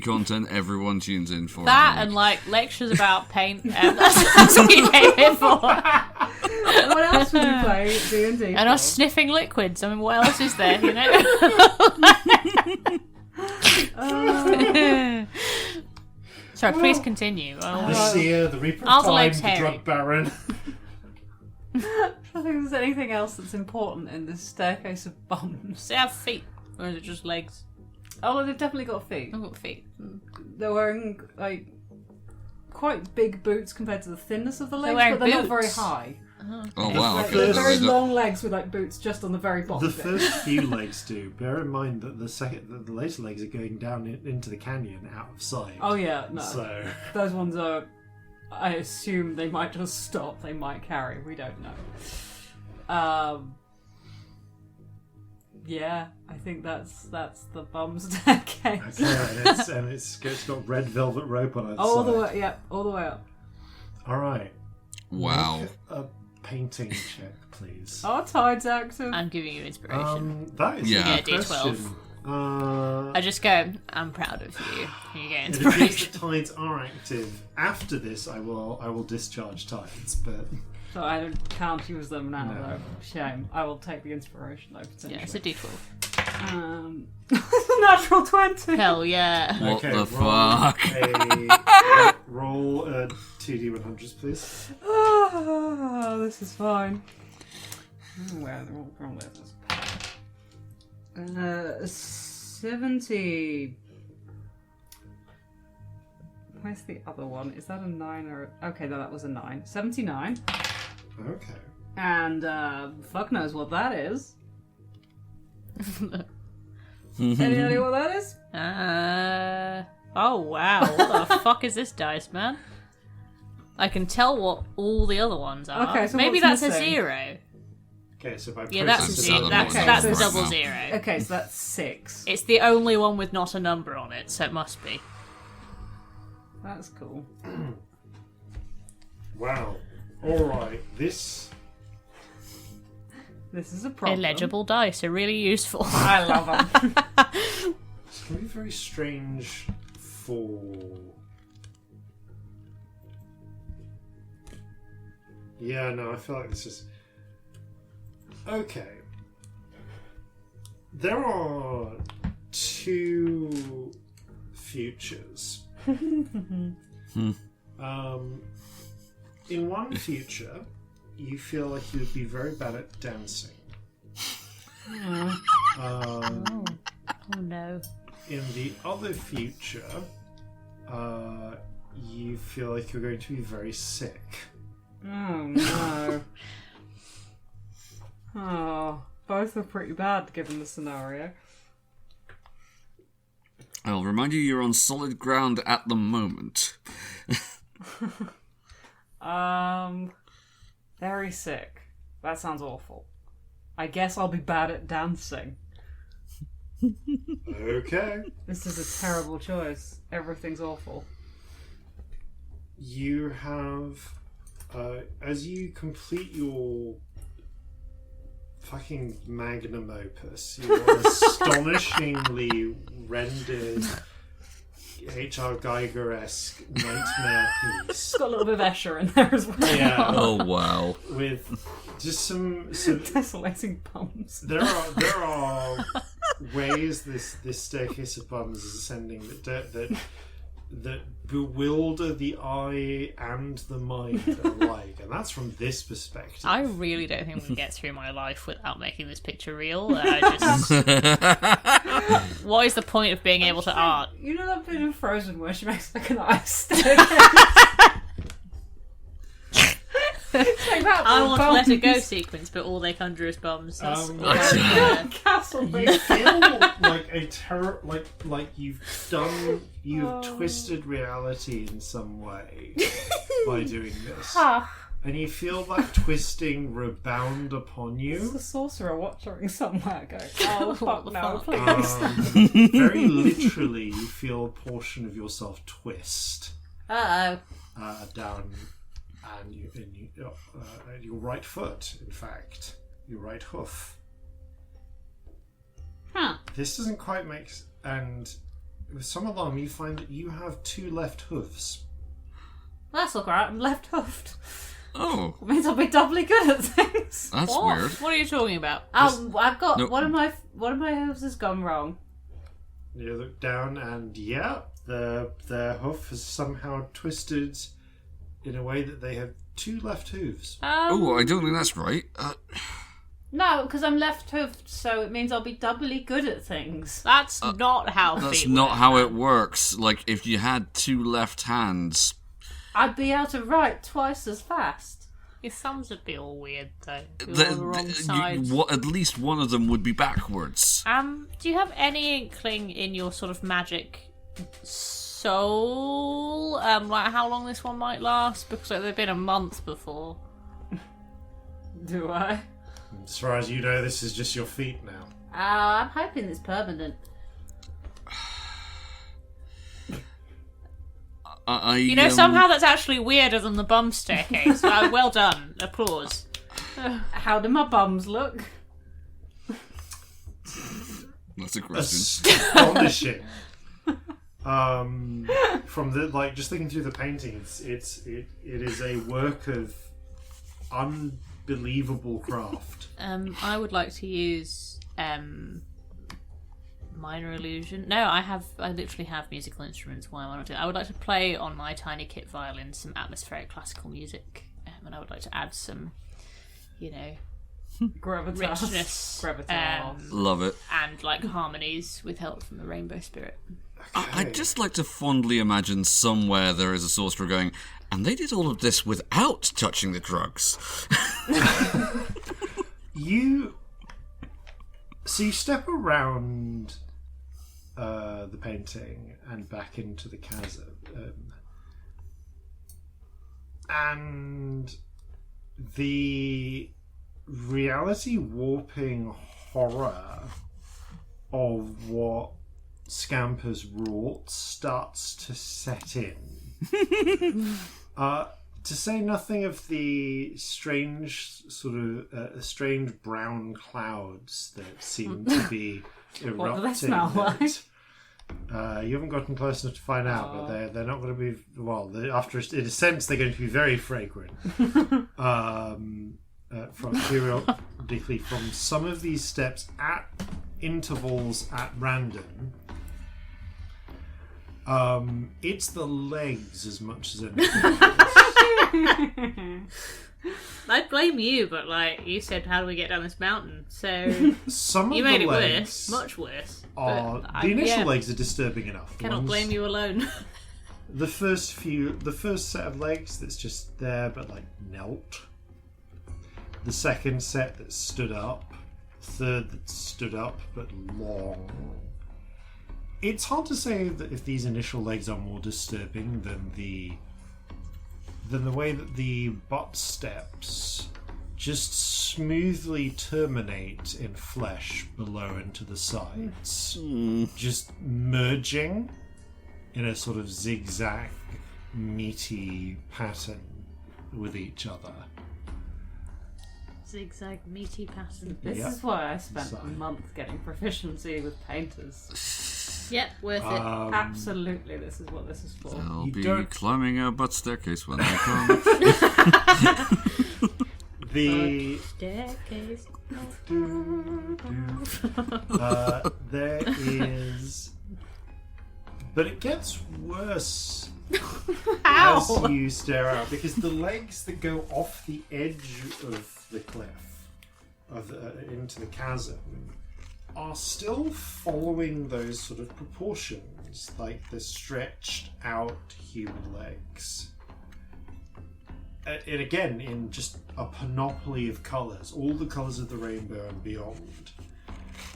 content everyone tunes in for. That and like lectures about paint, and that's what you came here for. What else would you play D&D? And us sniffing liquids. I mean, what else is there? You know. Sorry, please continue. The seer, the reaper Are of the time, legs the hairy? drug baron. I don't think there's anything else that's important in this staircase of bums. Do they have feet, or is it just legs? Oh, they've definitely got feet. I've got feet. They're wearing like quite big boots compared to the thinness of the legs, wearing but they're not very boots? high. Oh wow! Like, Okay, they're so very they don't- long legs with like boots just on the very bottom. The bit. first few legs do. Bear in mind that the later legs are going down into the canyon out of sight. Oh yeah, no. So Those ones are. I assume they might just stop. They might carry. We don't know. Yeah, I think that's the bum staircase. okay, and it's got red velvet rope on it. All the way, yeah, all the way up. All right. Wow. Make a painting check, please. Our tide's active. I'm giving you inspiration. That is Yeah. a good Yeah, D12. question. I just go, I'm proud of you. You get It appears inspiration. that tides are active. After this, I will discharge tides, but So I can't use them now, No. though. Shame. I will take the inspiration, though, potentially. Yeah, it's a D12. Natural 20! Hell yeah. What okay, the fuck? roll a 2d100s, please. Oh, this is fine. Where are the wrong letters? 70. Where's the other one? Is that a 9 or... Okay, no, that was a 9. 79. Okay. And, fuck knows what that is. Any idea what that is? Oh wow, what the fuck is this dice, man? I can tell what all the other ones are. Okay, so maybe what's that's a missing? 0. Okay, so by Yeah, that's a Process 0. another That's, one. that's Okay, the so- double Right 0. Okay, so that's 6. It's the only one with not a number on it, so it must be. That's cool. Wow. Alright, this... This is a problem. Illegible dice are really useful. I love them. It's going to be very strange for... Yeah, no, I feel like this is... Okay. There are 2 futures. In one future, you feel like you would be very bad at dancing. Oh no. In the other future, you feel like you're going to be very sick. Oh no. Oh, both are pretty bad given the scenario. I'll remind you, you're on solid ground at the moment. Very sick. That sounds awful. I guess I'll be bad at dancing. Okay. This is a terrible choice. Everything's awful. You have, as you complete your fucking magnum opus, your astonishingly rendered H.R. Geiger-esque nightmare piece. It's got a little bit of Escher in there as well. Yeah. Oh wow. With just some Desolating bums. there are ways this staircase of bums is ascending that bewilder the eye and the mind alike, and that's from this perspective. I really don't think we can get through my life without making this picture real. What is the point of being able to art? You know that bit in Frozen where she makes like an ice staircase? Like that I want to bums. let it go sequence, but all they conjure is bums. That's Castle. You feel like a like you've twisted reality in some way by doing this, and you feel that twisting rebound upon There's you. a sorcerer watching somewhere going, oh fuck no, please. Very literally, you feel a portion of yourself twist Uh-oh. down, and your right foot, in fact, your right hoof. Huh. This doesn't quite make and with some alarm you find that you have 2 left hoofs. That's all right. I'm left hoofed. Oh, It means I'll be doubly good at things. that's What? weird. What are you talking about? I've got No. one of my hooves has gone wrong. You look down and their hoof has somehow twisted in a way that they have 2 left hooves. Oh, I don't think that's right. No, because I'm left hoofed, so it means I'll be doubly good at things. That's not how That's feet not work, how man. it works. Like, if you had 2 left hands... I'd be able to write twice as fast. Your thumbs would be all weird, though. You're on the wrong side. At least one of them would be backwards. Do you have any inkling in your sort of magic soul, like how long this one might last? Because like, they've been a month before. Do I? As far as you know, this is just your feet now. I'm hoping it's permanent. You know, somehow that's actually weirder than the bum staircase. Well done. Applause. How do my bums look? That's a question. Astonishing. From the just looking through the paintings, it is a work of unbelievable craft. I would like to use minor illusion. No, I literally have musical instruments. Why am I not doing it? I would like to play on my tiny kit violin some atmospheric classical music, and I would like to add some, Gravitas. richness, Gravitas. Love it. and like harmonies with help from the rainbow spirit. I'd just like to fondly imagine somewhere there is a sorcerer going, and they did all of this without touching the drugs. You step around the painting and back into the chasm, and the reality warping horror of what Scamp has wrought starts to set in. To say nothing of the strange strange brown clouds that seem to be erupting. What do they smell like? You haven't gotten close enough to find out, but they're not going to be. Well, after in a sense, they're going to be very fragrant. Periodically from some of these steps at intervals at random. It's the legs as much as anything else. I'd blame you, but like you said, how do we get down this mountain? So Some you of made the it legs worse, much worse. are But the initial yeah, legs are disturbing enough. The cannot ones- blame you alone. The first set of legs that's just there but like knelt. The second set that stood up. Third that stood up but long. It's hard to say that if these initial legs are more disturbing than the way that the butt steps just smoothly terminate in flesh below and to the sides, just merging in a sort of zigzag, meaty pattern with each other. Zigzag, meaty pattern. This is why I spent a month getting proficiency with painters. Yep, worth it. Absolutely, this is what this is for. I'll be climbing a butt staircase when I come. The staircase. There is, but it gets worse as you stare out, because the legs that go off the edge of the cliff, into the chasm, are still following those sort of proportions, like the stretched out human legs. And again, in just a panoply of colours, all the colours of the rainbow and beyond.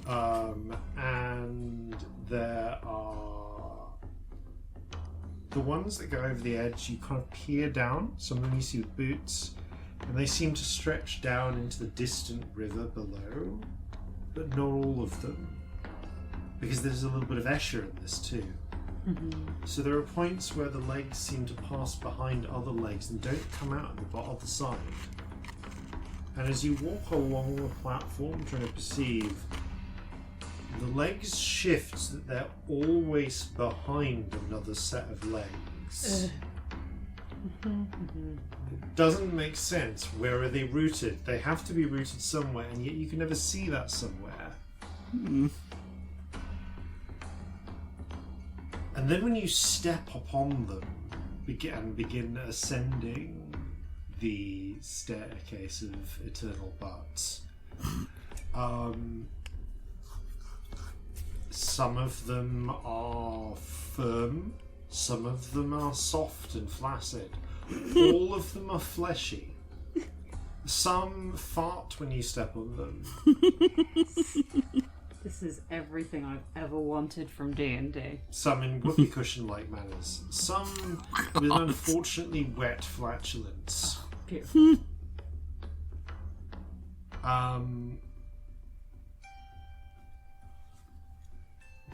And there are the ones that go over the edge, you kind of peer down, some of them you see with boots, and they seem to stretch down into the distant river below, but not all of them, because there's a little bit of Escher in this too. So there are points where the legs seem to pass behind other legs and don't come out at the other side. And as you walk along the platform trying to perceive, the legs shift so that they're always behind another set of legs. It doesn't make sense. Where are they rooted? They have to be rooted somewhere, and yet you can never see that somewhere. And then when you step upon them, begin ascending the staircase of eternal butts, some of them are firm, some of them are soft and flaccid, all of them are fleshy. Some fart when you step on them. This is everything I've ever wanted from D&D. Some in whoopee cushion-like manners. Some with unfortunately wet flatulence. Beautiful.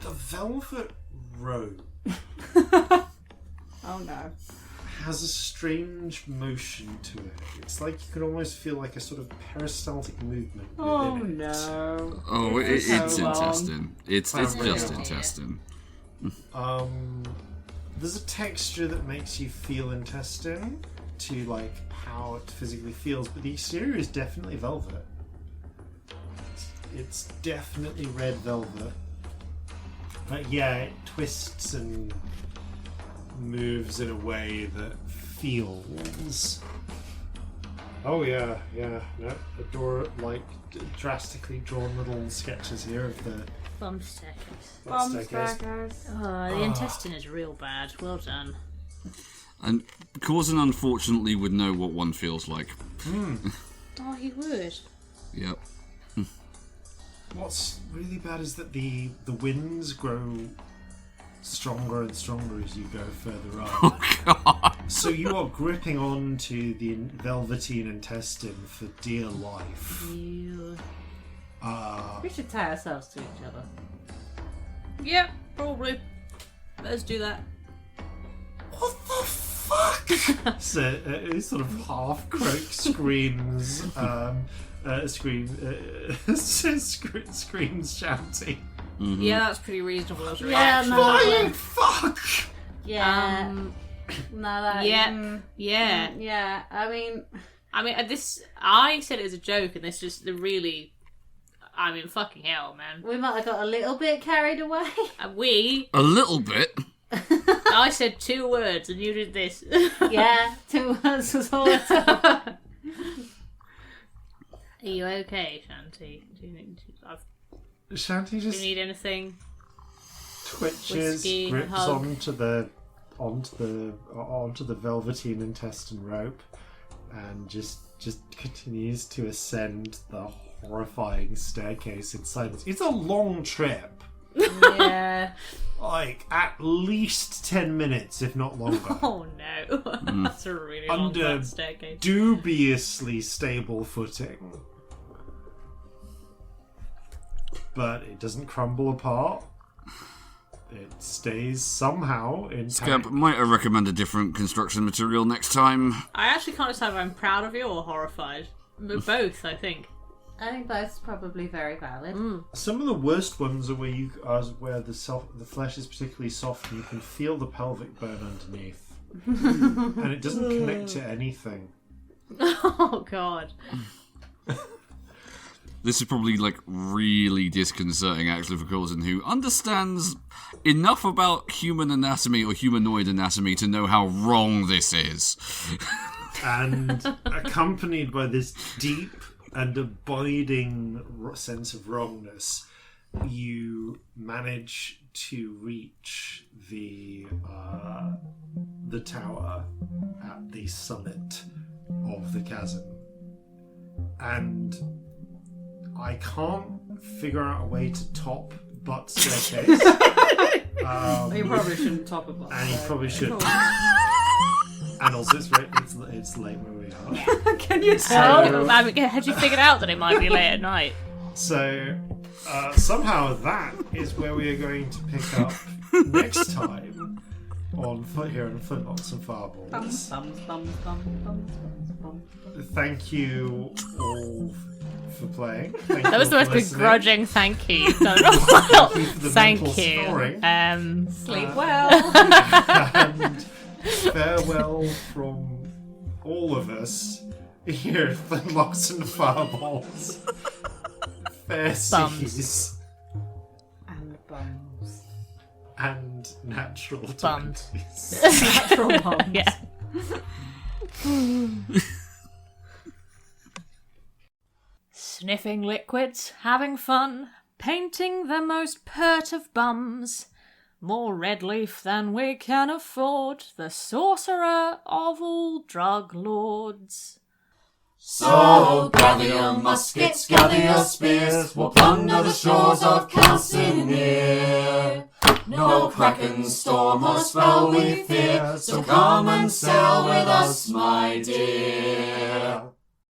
The velvet robe Oh no. has a strange motion to it. It's like you can almost feel like a sort of peristaltic movement Oh within it. no. Oh, it's so long. intestine. It's just intestine. There's a texture that makes you feel intestine to like how it physically feels, but the exterior is definitely velvet. It's definitely red velvet. But yeah, it twists and moves in a way that feels. Oh yeah. No, adore like drastically drawn little sketches here of the Bum staircase. staircase. Oh, the intestine is real bad. Well done. And Corzin unfortunately would know what one feels like. Oh, he would. Yep. What's really bad is that the winds grow stronger and stronger as you go further up. Oh god. So you are gripping onto the velveteen intestine for dear life. You. We should tie ourselves to each other. Yep, probably. Let's do that. What the fuck? So it sort of half croak screams. Screams shouting. Yeah, that's pretty reasonable. As Yeah, no. Flying fuck! Yeah. No, that. Yeah. Yeah. I mean, this. I said it as a joke, and this just the really. I mean, fucking hell, man. we might have got a little bit carried away. We. A little bit. I said 2 words, and you did this. Yeah, 2 words was all it took. Are you okay, Shanti? Do you need? Shanti Do you just need anything? twitches, Whiskey, grips hug. onto the velveteen intestine rope, and just continues to ascend the horrifying staircase in silence. It's a long trip. Yeah. Like, at least 10 minutes, if not longer. Oh no. That's a really long Under staircase. dubiously stable footing. But it doesn't crumble apart. It stays somehow intact. Scamp, might I recommend a different construction material next time? I actually can't decide if I'm proud of you or horrified. Both, I think. I think both's probably very valid. Some of the worst ones are where the flesh is particularly soft and you can feel the pelvic bone underneath. And it doesn't connect to anything. Oh god. This is probably like really disconcerting actually for Corzin, who understands enough about human anatomy or humanoid anatomy to know how wrong this is. And accompanied by this deep and abiding sense of wrongness, you manage to reach the tower at the summit of the chasm. And I can't figure out a way to top butt staircase. You probably shouldn't top a butt. And you probably should. And also, it's late where we are. Can you tell? Had you figured out that it might be late at night? So, somehow that is where we are going to pick up next time here on Flintlocks and Fireballs. Thank you all for playing. That was the most begrudging thank you you've done in a while. Thank you. Sleep well. And farewell from all of us here at Flintlocks and Fireballs. Fair seas. And bums. And natural Bummed. 20s. Natural bums. Yeah. Sniffing liquids, having fun, painting the most pert of bums. More red leaf than we can afford, the sorcerer of all drug lords. So gather your muskets, gather your spears, we'll plunder the shores of Calcinea. No kraken, storm or spell we fear, so come and sail with us, my dear.